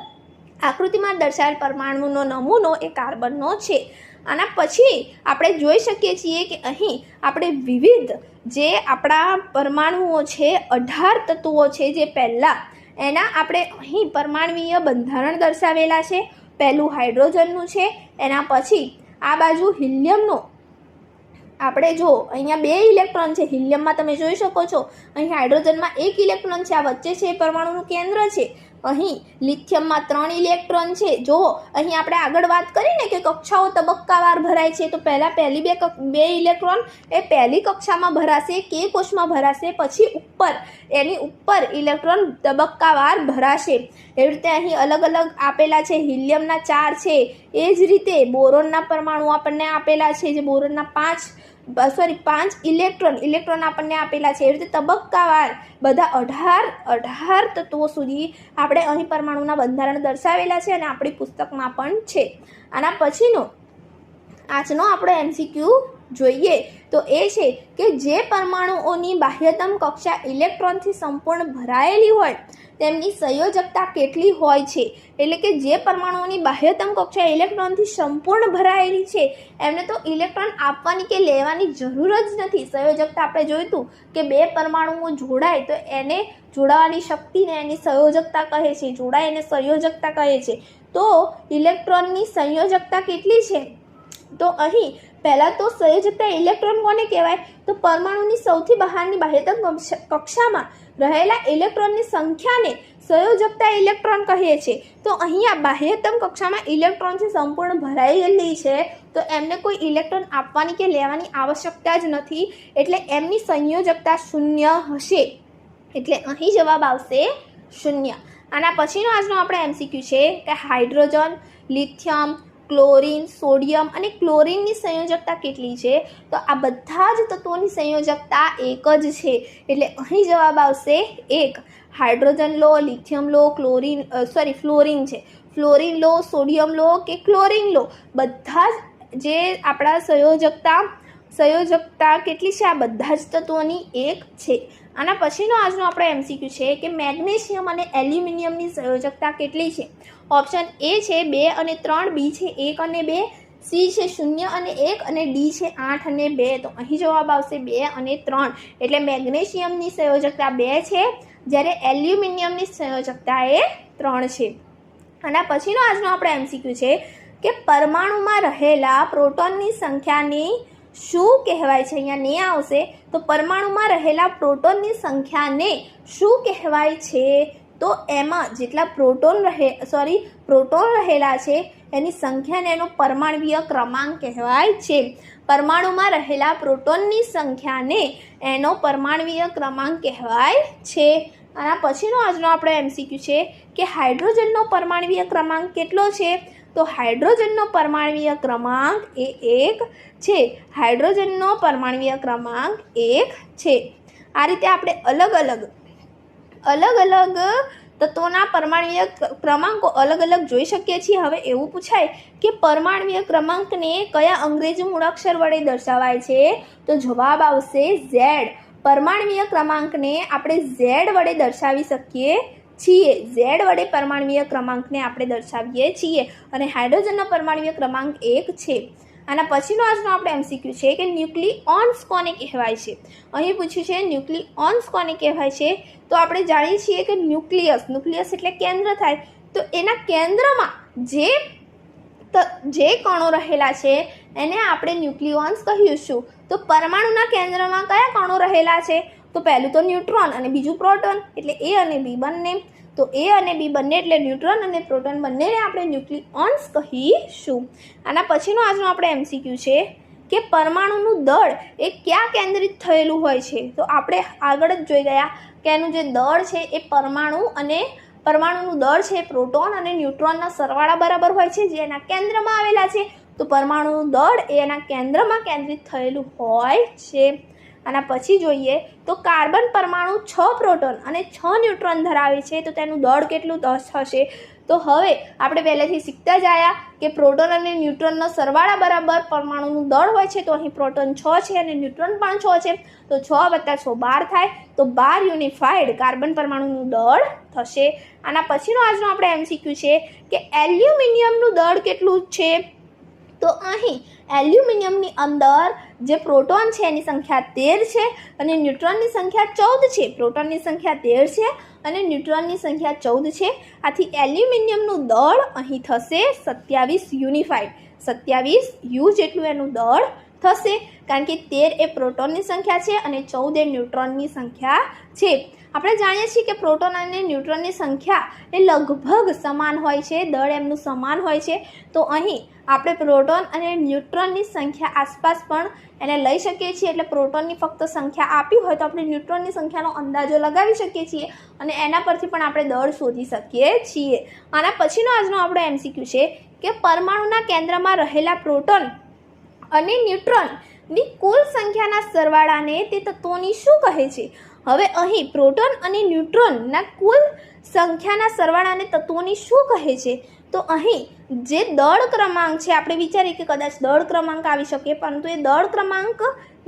આકૃતિમાં દર્શાવેલ પરમાણુનો નમૂનો એ કાર્બનનો છે. આના પછી આપણે જોઈ શકીએ છીએ કે અહીં આપણે વિવિધ જે આપણા પરમાણુઓ છે 18 તત્વો છે જે પહેલાં એના આપણે અહીં પરમાણુવીય બંધારણ દર્શાવેલા છે. પહેલું હાઇડ્રોજનનું છે, એના પછી આ બાજુ હિલિયમનું આપણે જો અહીંયા 2 ઇલેક્ટ્રોન છે, હિલિયમમાં તમે જોઈ શકો છો અહીં હાઇડ્રોજનમાં 1 ઇલેક્ટ્રોન છે, આ વચ્ચે છે એ પરમાણુનું કેન્દ્ર છે. અહીં લિથિયમમાં 3 ઇલેક્ટ્રોન છે। જુઓ અહીં આપણે આગળ વાત કરી ને કે કક્ષાઓ તબક્કાવાર ભરાય છે, તો પહેલી બે ઇલેક્ટ્રોન એ પહેલી કક્ષામાં ભરાશે, કે કોષમાં ભરાશે, પછી એની ઉપર ઇલેક્ટ્રોન તબક્કાવાર ભરાશે। એવી રીતે અહીં અલગ અલગ આપેલા છે, હિલિયમના 4 છે, એ જ રીતે બોરોનના પરમાણુ આપણને આપેલા છે, જે બોરોનના 5 ઇલેક્ટ્રોન આપણને આપેલા છે। એવી રીતે તબક્કાવાર બધા 18 તત્વો સુધી આપણે અહીં પરમાણુના બંધારણ દર્શાવેલા છે અને આપણી પુસ્તકમાં પણ છે। આના પછીનો આજનો આપણો એમસીક્યુ જોઈએ તો એ છે કે જે પરમાણુઓની બાહ્યતમ કક્ષા ઇલેક્ટ્રોનથી સંપૂર્ણ ભરાયેલી હોય તેમની સંયોજકતા કેટલી હોય છે। એટલે કે જે પરમાણુઓની બાહ્યતમ કક્ષા ઇલેક્ટ્રોનથી સંપૂર્ણ ભરાયેલી છે એમને તો ઇલેક્ટ્રોન આપવાની કે લેવાની જરૂર જ નથી। સંયોજકતા આપણે જોયું હતું કે બે પરમાણુઓ જોડાય તો એને જોડાવાની શક્તિને એની સંયોજકતા કહે છે, જોડાય એને સંયોજકતા કહે છે। તો ઇલેક્ટ્રોનની સંયોજકતા કેટલી છે? તો અહીં પહેલાં તો સંયોજકતા ઇલેક્ટ્રોન કોને કહેવાય? તો પરમાણુની સૌથી બહારની બાહ્યતમ કક્ષામાં રહેલા ઇલેક્ટ્રોનની સંખ્યાને સંયોજકતા ઇલેક્ટ્રોન કહીએ છીએ। તો અહીંયા બાહ્યતમ કક્ષામાં ઇલેક્ટ્રોનથી સંપૂર્ણ ભરાયેલી છે તો એમને કોઈ ઇલેક્ટ્રોન આપવાની કે લેવાની આવશ્યકતા જ નથી, એટલે એમની સંયોજકતા 0 હશે। એટલે અહીં જવાબ આવશે 0। આના પછીનો આજનો આપણે એમસીક્યુ છે કે હાઇડ્રોજન, લિથિયમ, ક્લોરીન, સોડિયમ અને ક્લોરીનની સંયોજકતા કેટલી છે? તો આ બધા જ તત્વોની સંયોજકતા 1 જ છે, એટલે અહીં જવાબ આવશે 1। હાઇડ્રોજન લો, લિથિયમ લો, ફ્લોરિન છે, ફ્લોરિન લો, સોડિયમ લો કે ક્લોરીન લો, બધા જ જે આપણા સંયોજકતા કેટલી છે? આ બધા જ તત્વોની 1 છે। આના પછીનો આજનો આપણો એમસીક્યુ છે કે મેગ્નેશિયમ અને એલ્યુમિનિયમની સંયોજકતા કેટલી છે? ઓપ્શન એ છે 2 અને 3, બી છે 1 અને 2, સી છે 0 અને 1 અને ડી છે 8 અને 2। તો અહીં જવાબ આવશે 2 અને 3, એટલે મેગ્નેશિયમની સંયોજકતા 2 છે, જ્યારે એલ્યુમિનિયમની સંયોજકતા એ 3 છે। આના પછીનો આજનો આપણો એમસીક્યુ છે કે પરમાણુમાં રહેલા પ્રોટોનની સંખ્યાની શું કહેવાય છે? અહીંયા ને આવશે તો પરમાણુમાં રહેલા પ્રોટોનની સંખ્યાને શું કહેવાય છે? તો એમાં જેટલા પ્રોટોન રહેલા છે એની સંખ્યાને એનો પરમાણ્વીય ક્રમાંક કહેવાય છે। પરમાણુમાં રહેલા પ્રોટોનની સંખ્યાને એનો પરમાણ્વીય ક્રમાંક કહેવાય છે। આના પછીનો આજનો આપણો એમસીક્યુ છે કે હાઇડ્રોજનનો પરમાણ્વીય ક્રમાંક કેટલો છે? તો હાઇડ્રોજનનો પરમાણ્વીય ક્રમાંક એ 1 છે। હાઇડ્રોજનનો પરમાણ્વીય ક્રમાંક 1 છે। આ રીતે આપણે અલગ અલગ તત્વોના પરમાણ્વીય ક્રમાંકો અલગ અલગ જોઈ શકીએ છીએ। હવે એવું પૂછાય કે પરમાણ્વીય ક્રમાંકને કયા અંગ્રેજી મૂળાક્ષર વડે દર્શાવાય છે? તો જવાબ આવશે Z। પરમાણ્વીય ક્રમાંકને આપણે Z વડે દર્શાવી શકીએ છીએ। Z વડે પરમાણ્વીય ક્રમાંકને આપણે દર્શાવીએ છીએ અને હાઇડ્રોજનનો પરમાણ્વીય ક્રમાંક 1 છે। આના પછીનો આજનો આપણે એમસીક્યુ છે કે ન્યુક્લિઓન્સ કોને કહેવાય છે? અહીં પૂછ્યું છે ન્યુક્લિઓન્સ કોને કહેવાય છે? તો આપણે જાણીએ છીએ કે ન્યુક્લિયસ એટલે કેન્દ્ર થાય, તો એના કેન્દ્રમાં જે કણો રહેલા છે એને આપણે ન્યુક્લિઓન્સ કહીશું। તો પરમાણુના કેન્દ્રમાં કયા કણો રહેલા છે? તો પહેલું તો ન્યુટ્રોન અને બીજું પ્રોટોન, એટલે એ અને બી બંને। તો એ અને બી બંને એટલે ન્યુટ્રોન અને પ્રોટોન બંનેને આપણે ન્યુક્લિઓન્સ કહીશું। આના પછીનો આજનો આપણે એમસીક્યુ છે કે પરમાણુનું દળ એ ક્યાં કેન્દ્રિત થયેલું હોય છે? તો આપણે આગળ જ જોઈ ગયા કે એનું જે દળ છે એ પરમાણુનું દળ છે પ્રોટોન અને ન્યુટ્રોનના સરવાળા બરાબર હોય છે, જે એના કેન્દ્રમાં આવેલા છે। તો પરમાણુનું દળ એ એના કેન્દ્રમાં કેન્દ્રિત થયેલું હોય છે। આના પછી જોઈએ તો કાર્બન પરમાણુ 6 પ્રોટોન અને 6 ન્યુટ્રોન ધરાવે છે, તો તેનું દળ કેટલું થશે? તો હવે આપણે પહેલેથી શીખતા જ આવ્યા કે પ્રોટોન અને ન્યુટ્રોનનો સરવાળા બરાબર પરમાણુનું દળ હોય છે। તો અહીં પ્રોટોન 6 છે અને ન્યુટ્રોન પણ 6 છે, તો 6 + 6 12 થાય, તો 12 યુનિફાઈડ કાર્બન પરમાણુનું દળ થશે। આના પછીનો આજનો આપણે એમસીક્યુ છે કે એલ્યુમિનિયમનું દળ કેટલું છે? તો અહીં એલ્યુમિનિયમની અંદર જે પ્રોટોન છે એની સંખ્યા 13 છે અને ન્યુટ્રોનની સંખ્યા 14 છે। પ્રોટોનની સંખ્યા 13 છે અને ન્યુટ્રોનની સંખ્યા 14 છે। આથી એલ્યુમિનિયમનું દળ અહીં થશે 27 યુનિફાઈડ, 27 યુ જેટલું એનું દળ થશે, કારણ કે 13 એ પ્રોટોનની સંખ્યા છે અને 14 એ ન્યુટ્રોનની સંખ્યા છે. આપણે જાણીએ છીએ કે પ્રોટોન અને ન્યુટ્રોનની સંખ્યા એ લગભગ સમાન હોય છે, દળ એમનું સમાન હોય છે. તો અહીં આપણે પ્રોટોન અને ન્યુટ્રોનની સંખ્યા આસપાસ પણ એને લઈ શકીએ છીએ. એટલે પ્રોટોનની ફક્ત સંખ્યા આપી હોય તો આપણે ન્યુટ્રોનની સંખ્યાનો અંદાજો લગાવી શકીએ છીએ અને એના પરથી પણ આપણે દળ શોધી શકીએ છીએ. આના પછીનો આજનો આપણો MCQ છે કે પરમાણુના કેન્દ્રમાં રહેલા પ્રોટોન અને ન્યુટ્રોનની કુલ સંખ્યાના સરવાળાને તે તત્વોની શું કહે છે? હવે અહીં પ્રોટોન અને ન્યુટ્રોનના કુલ સંખ્યાના સરવાળાને તત્વોની શું કહે છે? તો અહીં જે દળ ક્રમાંક છે, આપણે વિચારીએ કે કદાચ દળ ક્રમાંક આવી શકે, પરંતુ એ દળ ક્રમાંક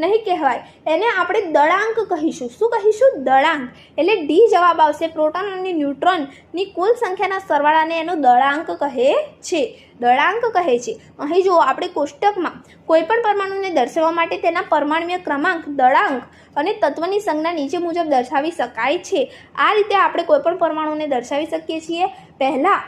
નહીં કહેવાય, એને આપણે દળાંક કહીશું. શું કહીશું? દળાંક. એટલે ડી જવાબ આવશે. પ્રોટોન અને ન્યુટ્રોનની કુલ સંખ્યાના સરવાળાને એનો દળાંક કહે છે. દળાંક કહે છે. અહીં જુઓ, આપણે કોષ્ટકમાં કોઈપણ પરમાણુને દર્શાવવા માટે તેના પરમાણુય ક્રમાંક, દળાંક અને તત્વની સંજ્ઞા નીચે મુજબ દર્શાવી શકાય છે. આ રીતે આપણે કોઈપણ પરમાણુને દર્શાવી શકીએ છીએ. પહેલાં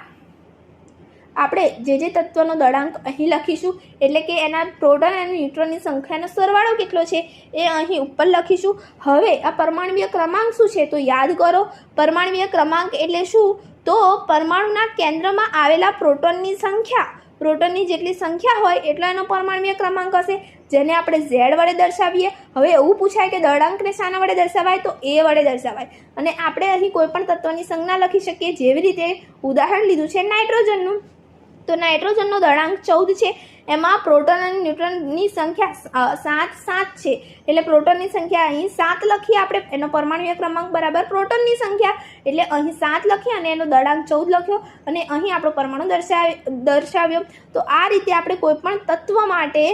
આપણે જે તત્વનો દળાંક અહીં લખીશું, એટલે કે એના પ્રોટોન અને ન્યુટ્રોનની સંખ્યાનો સરવાળો કેટલો છે એ અહીં ઉપર લખીશું. હવે આ પરમાણુય ક્રમાંક શું છે તો યાદ કરો. પરમાણુય ક્રમાંક એટલે શું? તો પરમાણુના કેન્દ્રમાં આવેલા પ્રોટોનની સંખ્યા, પ્રોટોનની જેટલી સંખ્યા હોય એટલો એનો પરમાણુય ક્રમાંક હશે, જેને આપણે Z વડે દર્શાવીએ. હવે એવું પૂછાય કે દળાંકને શાના વડે દર્શાવાય? તો A વડે દર્શાવાય. અને આપણે અહીં કોઈપણ તત્વની સંજ્ઞા લખી શકીએ. જેવી રીતે ઉદાહરણ લીધું છે નાઇટ્રોજનનું, તો નાઇટ્રોજનનો દળાંક 14 છે. એમાં પ્રોટોન અને ન્યુટ્રોનની સંખ્યા 7 છે. એટલે પ્રોટોનની સંખ્યા અહીં 7 લખીએ આપણે, એનો પરમાણુય ક્રમાંક બરાબર પ્રોટોનની સંખ્યા, એટલે અહીં 7 લખીએ અને એનો દળાંક 14 લખ્યો અને અહીં આપણો પરમાણુ દર્શાવ્યો. તો આ રીતે આપણે કોઈપણ તત્વ માટે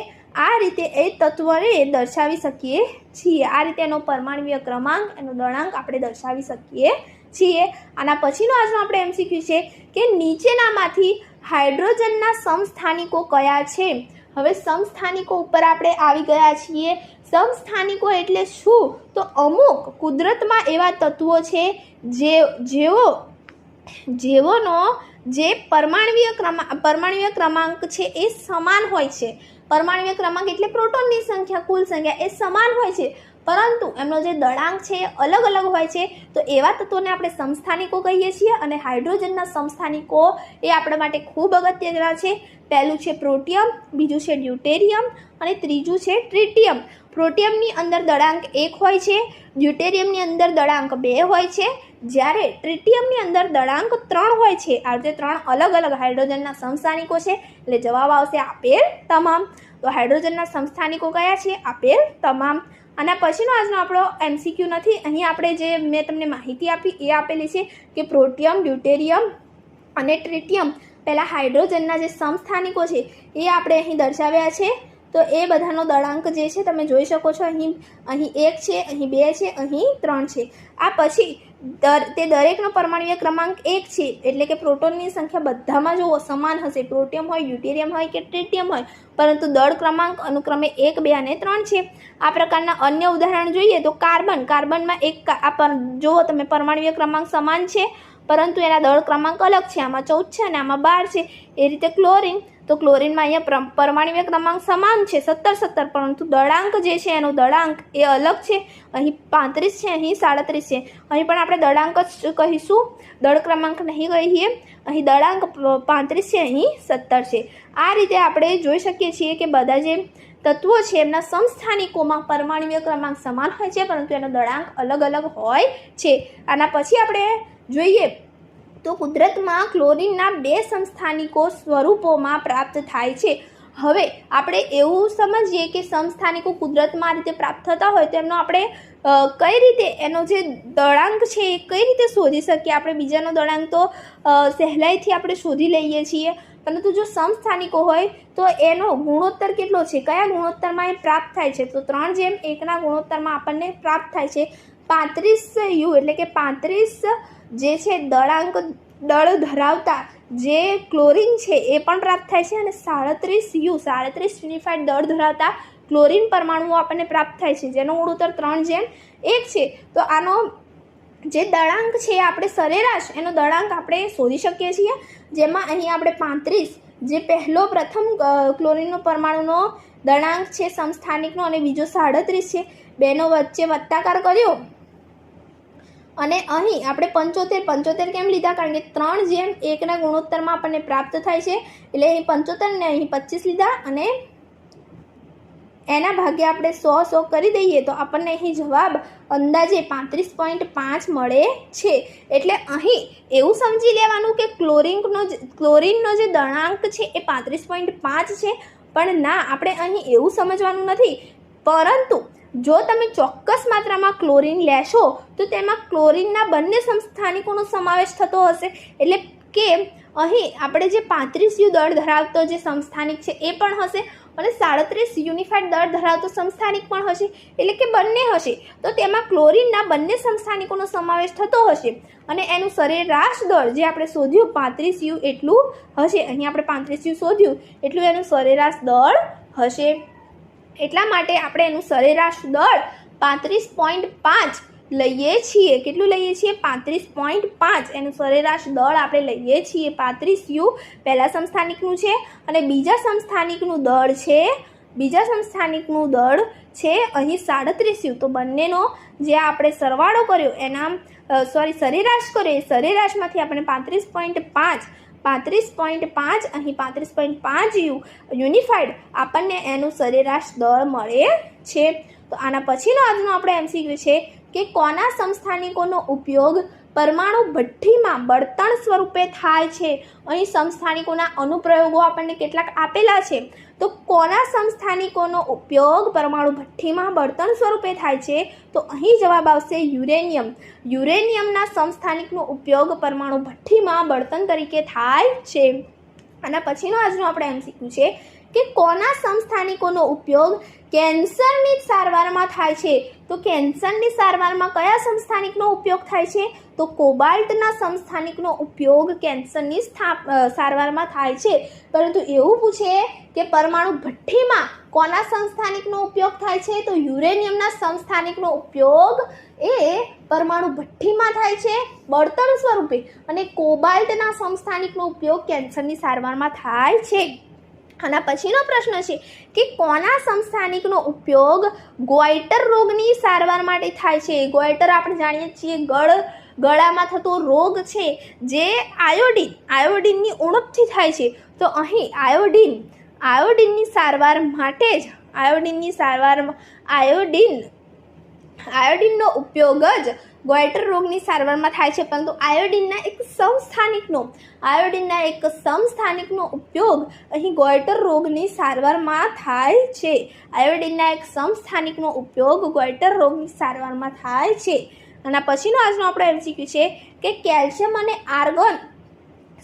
આ રીતે એ તત્વને દર્શાવી શકીએ છીએ. આ રીતે એનો પરમાણુય ક્રમાંક, એનો દળાંક આપણે દર્શાવી શકીએ છીએ. આના પછીનો આજનો આપણે MCQ છે કે નીચેનામાંથી હાઇડ્રોજનના સમસ્થાનિકો કયા છે? હવે સમસ્થાનિકો ઉપર આપણે આવી ગયા છીએ. સમસ્થાનિકો એટલે શું? તો અમુક કુદરતમાં એવા તત્વો છે જેઓનો જે પરમાણુય ક્રમાંક છે એ સમાન હોય છે. પરમાણુય ક્રમાંક એટલે પ્રોટોનની સંખ્યા, કુલ સંખ્યા એ સમાન હોય છે, પરંતુ એમનો જે દળાંક છે એ અલગ અલગ હોય છે. તો એવા તત્વોને આપણે સમસ્થાનિકો કહીએ છીએ. અને હાઇડ્રોજનના સમસ્થાનિકો એ આપણા માટે ખૂબ અગત્યના છે. પહેલું છે પ્રોટિયમ, બીજું છે ડ્યુટેરિયમ અને ત્રીજું છે ટ્રિટિયમ. પ્રોટિયમની અંદર દળાંક 1 હોય છે, ડ્યુટેરિયમની અંદર દળાંક 2 હોય છે, જ્યારે ટ્રિટિયમની અંદર દળાંક 3 હોય છે. આ રીતે 3 અલગ અલગ હાઇડ્રોજનના સમસ્થાનિકો છે. એટલે જવાબ આવશે આપેલ તમામ. તો હાઇડ્રોજનના સમસ્થાનિકો કયા છે? આપેલ તમામ. આના પછીનો આજનો આપણો MCQ નથી. અહીં આપણે જે મેં તમને માહિતી આપી એ આપેલી છે કે પ્રોટિયમ, ડ્યુટેરિયમ અને ટ્રિટિયમ પહેલાં હાઇડ્રોજનના જે સમસ્થાનિકો છે એ આપણે અહીં દર્શાવ્યા છે. તો એ બધાનો દળાંક જે છે તમે જોઈ શકો છો. અહીં 1 છે, અહીં 2 છે, અહીં 3 છે. આ પછી તે દરેકનો પરમાણુય ક્રમાંક 1 છે. એટલે કે પ્રોટોનની સંખ્યા બધામાં જો સમાન હશે, પ્રોટિયમ હોય, ડ્યુટેરિયમ હોય કે ટ્રિટિયમ હોય, પરંતુ દળ ક્રમાંક અનુક્રમે 1, 2 અને 3 છે. આ પ્રકારના અન્ય ઉદાહરણ જોઈએ તો કાર્બનમાં જુઓ તમે પરમાણુય ક્રમાંક સમાન છે, પરંતુ એના દળ ક્રમાંક અલગ છે. આમાં 14 છે અને આમાં 12 છે. એ રીતે ક્લોરીન, તો ક્લોરીનમાં અહીંયા પરમાણુય ક્રમાંક સમાન છે 17, પરંતુ દળાંક જે છે એનો દળાંક એ અલગ છે. અહીં 35 છે, અહીં 37 છે. અહીં પણ આપણે દળાંક જ કહીશું, દળ ક્રમાંક નહીં કહીએ. અહીં દળાંક 35 છે, અહીં 17 છે. આ રીતે આપણે જોઈ શકીએ છીએ કે બધા જે તત્વો છે એમના સમસ્થાનિકોમાં પરમાણુય ક્રમાંક સમાન હોય છે, પરંતુ એનો દળાંક અલગ અલગ હોય છે. આના પછી આપણે જોઈએ તો કુદરતમાં ક્લોરીનના 2 સમસ્થાનિકો સ્વરૂપોમાં પ્રાપ્ત થાય છે. હવે આપણે એવું સમજીએ કે સમસ્થાનિકો કુદરતમાં આ રીતે પ્રાપ્ત થતા હોય તો એમનો આપણે કઈ રીતે એનો જે દળાંક છે એ કઈ રીતે શોધી શકીએ? આપણે બીજાનો દળાંક તો સહેલાઈથી આપણે શોધી લઈએ છીએ, પરંતુ જો સમસ્થાનિકો હોય તો એનો ગુણોત્તર કેટલો છે, કયા ગુણોત્તરમાં એ પ્રાપ્ત થાય છે? તો 3:1ના ગુણોત્તરમાં આપણને પ્રાપ્ત થાય છે. 35U એટલે કે 35 જે છે દળ ધરાવતા જે ક્લોરીન છે એ પણ પ્રાપ્ત થાય છે, અને 37U 37 યુનિફાઈડ દળ ધરાવતા ક્લોરીન પરમાણુઓ આપણને પ્રાપ્ત થાય છે, જેનો ગુણોત્તર 3:1 છે. તો આનો જે દળાંક છે આપણે સરેરાશ એનો દળાંક આપણે શોધી શકીએ છીએ. જેમાં અહીં આપણે 35 જે પ્રથમ ક્લોરીનનો પરમાણુનો દળાંક છે સમસ્થાનિકનો અને બીજો 37 છે, બેનો વચ્ચે વત્તાકાર કર્યો અને અહીં આપણે 75 કેમ લીધા? કારણ કે 3:1 ગુણોત્તરમાં આપણને પ્રાપ્ત થાય છે, એટલે અહીં 75 ને અહીં 25 લીધા અને એના ભાગે આપણે 100 કરી દઈએ તો આપણને અહીં જવાબ અંદાજે 35.5 મળે છે. એટલે અહીં એવું સમજી લેવાનું કે ક્લોરીનનો જે દળાંક છે એ 35.5 છે, પણ ના, આપણે અહીં એવું સમજવાનું નથી. પરંતુ જો તમે ચોક્કસ માત્રામાં ક્લોરીન લેશો તો તેમાં ક્લોરીનના બંને સમસ્થાનિકોનો સમાવેશ થતો હશે. એટલે કે અહીં આપણે જે 35U દળ ધરાવતો જે સમસ્થાનિક છે એ પણ હશે અને 37 યુનિફાઈડ દળ ધરાવતો સમસ્થાનિક પણ હશે, એટલે કે બંને હશે. તો તેમાં ક્લોરીનના બંને સમસ્થાનિકોનો સમાવેશ થતો હશે અને એનું સરેરાશ દળ જે આપણે શોધ્યું 35U એટલું હશે. અહીં આપણે 35U શોધ્યું એટલું એનું સરેરાશ દળ હશે. એટલા માટે આપણે એનું સરેરાશ દળ 35.5 લઈએ છીએ. કેટલું લઈએ છીએ? 35.5 એનું સરેરાશ દળ આપણે લઈએ છીએ. 35U પહેલા સમસ્થાનિકનું છે અને બીજા સમસ્થાનિકનું દળ છે અહીં 37U. તો બંનેનો જે આપણે સરવાળો કર્યો સરેરાશ કર્યો, એ સરેરાશમાંથી આપણે 35.5 અહીં 35.5U યુનિફાઈડ આપણને એનું સરેરાશ દળ મળે છે. તો આના પછીનો આજનો આપણે MCQ છે કે કોના સમસ્થાનિકોનો ઉપયોગ પરમાણુ ભઠ્ઠીમાં બળતણ સ્વરૂપે થાય છે? અહીં સમસ્થાનિકોના અનુપ્રયોગો આપણને કેટલાક આપેલા છે. તો કોના સમસ્થાનિકોનો ઉપયોગ પરમાણુ ભઠ્ઠીમાં બળતણ સ્વરૂપે થાય છે? તો અહીં જવાબ આવશે યુરેનિયમ. યુરેનિયમના સમસ્થાનિકનો ઉપયોગ પરમાણુ ભઠ્ઠીમાં બળતણ તરીકે થાય છે. આના પછીનો આજનો આપણે MCQ છે કે કોના સમસ્થાનિકોનો ઉપયોગ કેન્સરની સારવારમાં થાય છે? તો કેન્સરની સારવારમાં કયા સમસ્થાનિકનો ઉપયોગ થાય છે? તો કોબાલ્ટના સમસ્થાનિકનો ઉપયોગ કેન્સરની સારવારમાં થાય છે. પરંતુ એવું પૂછે કે પરમાણુ ભઠ્ઠીમાં કોના સમસ્થાનિકનો ઉપયોગ થાય છે? તો યુરેનિયમના સમસ્થાનિકનો ઉપયોગ એ પરમાણુ ભઠ્ઠીમાં થાય છે બળતણ સ્વરૂપે અને કોબાલ્ટના સમસ્થાનિકનો ઉપયોગ કેન્સરની સારવારમાં થાય છે. આના પછીનો પ્રશ્ન છે કે કોના સમસ્થાનિકનો ઉપયોગ ગોઈટર રોગની સારવાર માટે થાય છે? ગોઈટર આપણે જાણીએ છીએ ગળામાં થતો રોગ છે જે આયોડિનની ઉણપથી થાય છે. તો અહીં આયોડિનની સારવાર માટે જ આયોડિનનો ઉપયોગ જ ગોઈટર રોગની સારવારમાં થાય છે. પરંતુ આયોડિનના એક સમસ્થાનિકનો ઉપયોગ અહીં ગોઈટર રોગની સારવારમાં થાય છે. આયોડિનના એક સમસ્થાનિકનો ઉપયોગ ગોઈટર રોગની સારવારમાં થાય છે. આના પછીનો આજનો આપણો MCQ છે કે કેલ્શિયમ અને આર્ગન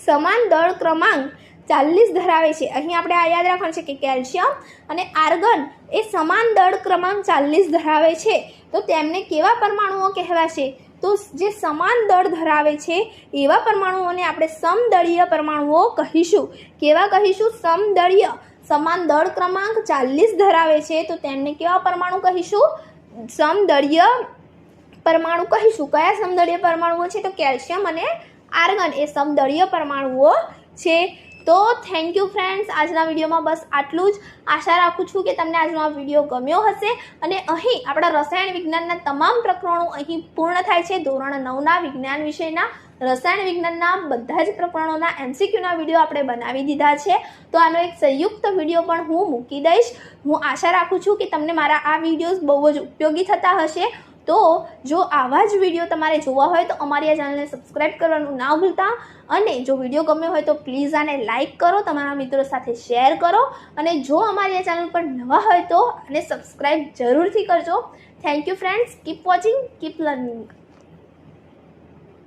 સમાન દળ ક્રમાંક 40 ધરાવે છે. અહીં આપણે આ યાદ રાખવાનું છે કે કેલ્શિયમ અને આર્ગન એ સમાન દળ ક્રમાંક 40 ધરાવે છે. તો તેમને કેવા પરમાણુઓ કહેવાશે? તો જે સમાન દળ ધરાવે છે એવા પરમાણુઓને આપણે સમદળીય પરમાણુઓ કહીશું. કેવા કહીશું? સમદળીય. સમાન દળ ક્રમાંક 40 ધરાવે છે તો તેમને કેવા પરમાણુ કહીશું? સમદળીય પરમાણુ કહીશું. કયા સમદળીય પરમાણુઓ છે? તો કેલ્શિયમ અને આર્ગન એ સમદળીય પરમાણુઓ છે. તો થેન્ક યુ ફ્રેન્ડ્સ. આજના વિડીયોમાં બસ આટલું જ. આશા રાખું છું કે તમને આજનો આ વિડીયો ગમ્યો હશે અને અહીં આપણા રસાયણ વિજ્ઞાનના તમામ પ્રકરણો અહીં પૂર્ણ થાય છે. ધોરણ 9ના વિજ્ઞાન વિષયના રસાયણ વિજ્ઞાનના બધા જ પ્રકરણોના MCQના વિડીયો આપણે બનાવી દીધા છે. તો આનો એક સંયુક્ત વિડીયો પણ હું મૂકી દઈશ. હું આશા રાખું છું કે તમને મારા આ વિડીયોઝ બહુ જ ઉપયોગી થતા હશે. તો જો આવા જ વિડીયો તમારે જોવા હોય તો અમારી આ ચેનલને સબસ્ક્રાઈબ કરવાનું ના ભૂલતા અને જો વિડીયો ગમ્યો હોય તો પ્લીઝ આને લાઇક કરો, તમારા મિત્રો સાથે શેર કરો અને જો અમારી આ ચેનલ પર નવા હોય તો આને સબસ્ક્રાઈબ જરૂરથી કરજો. Thank you friends. Keep watching, keep learning.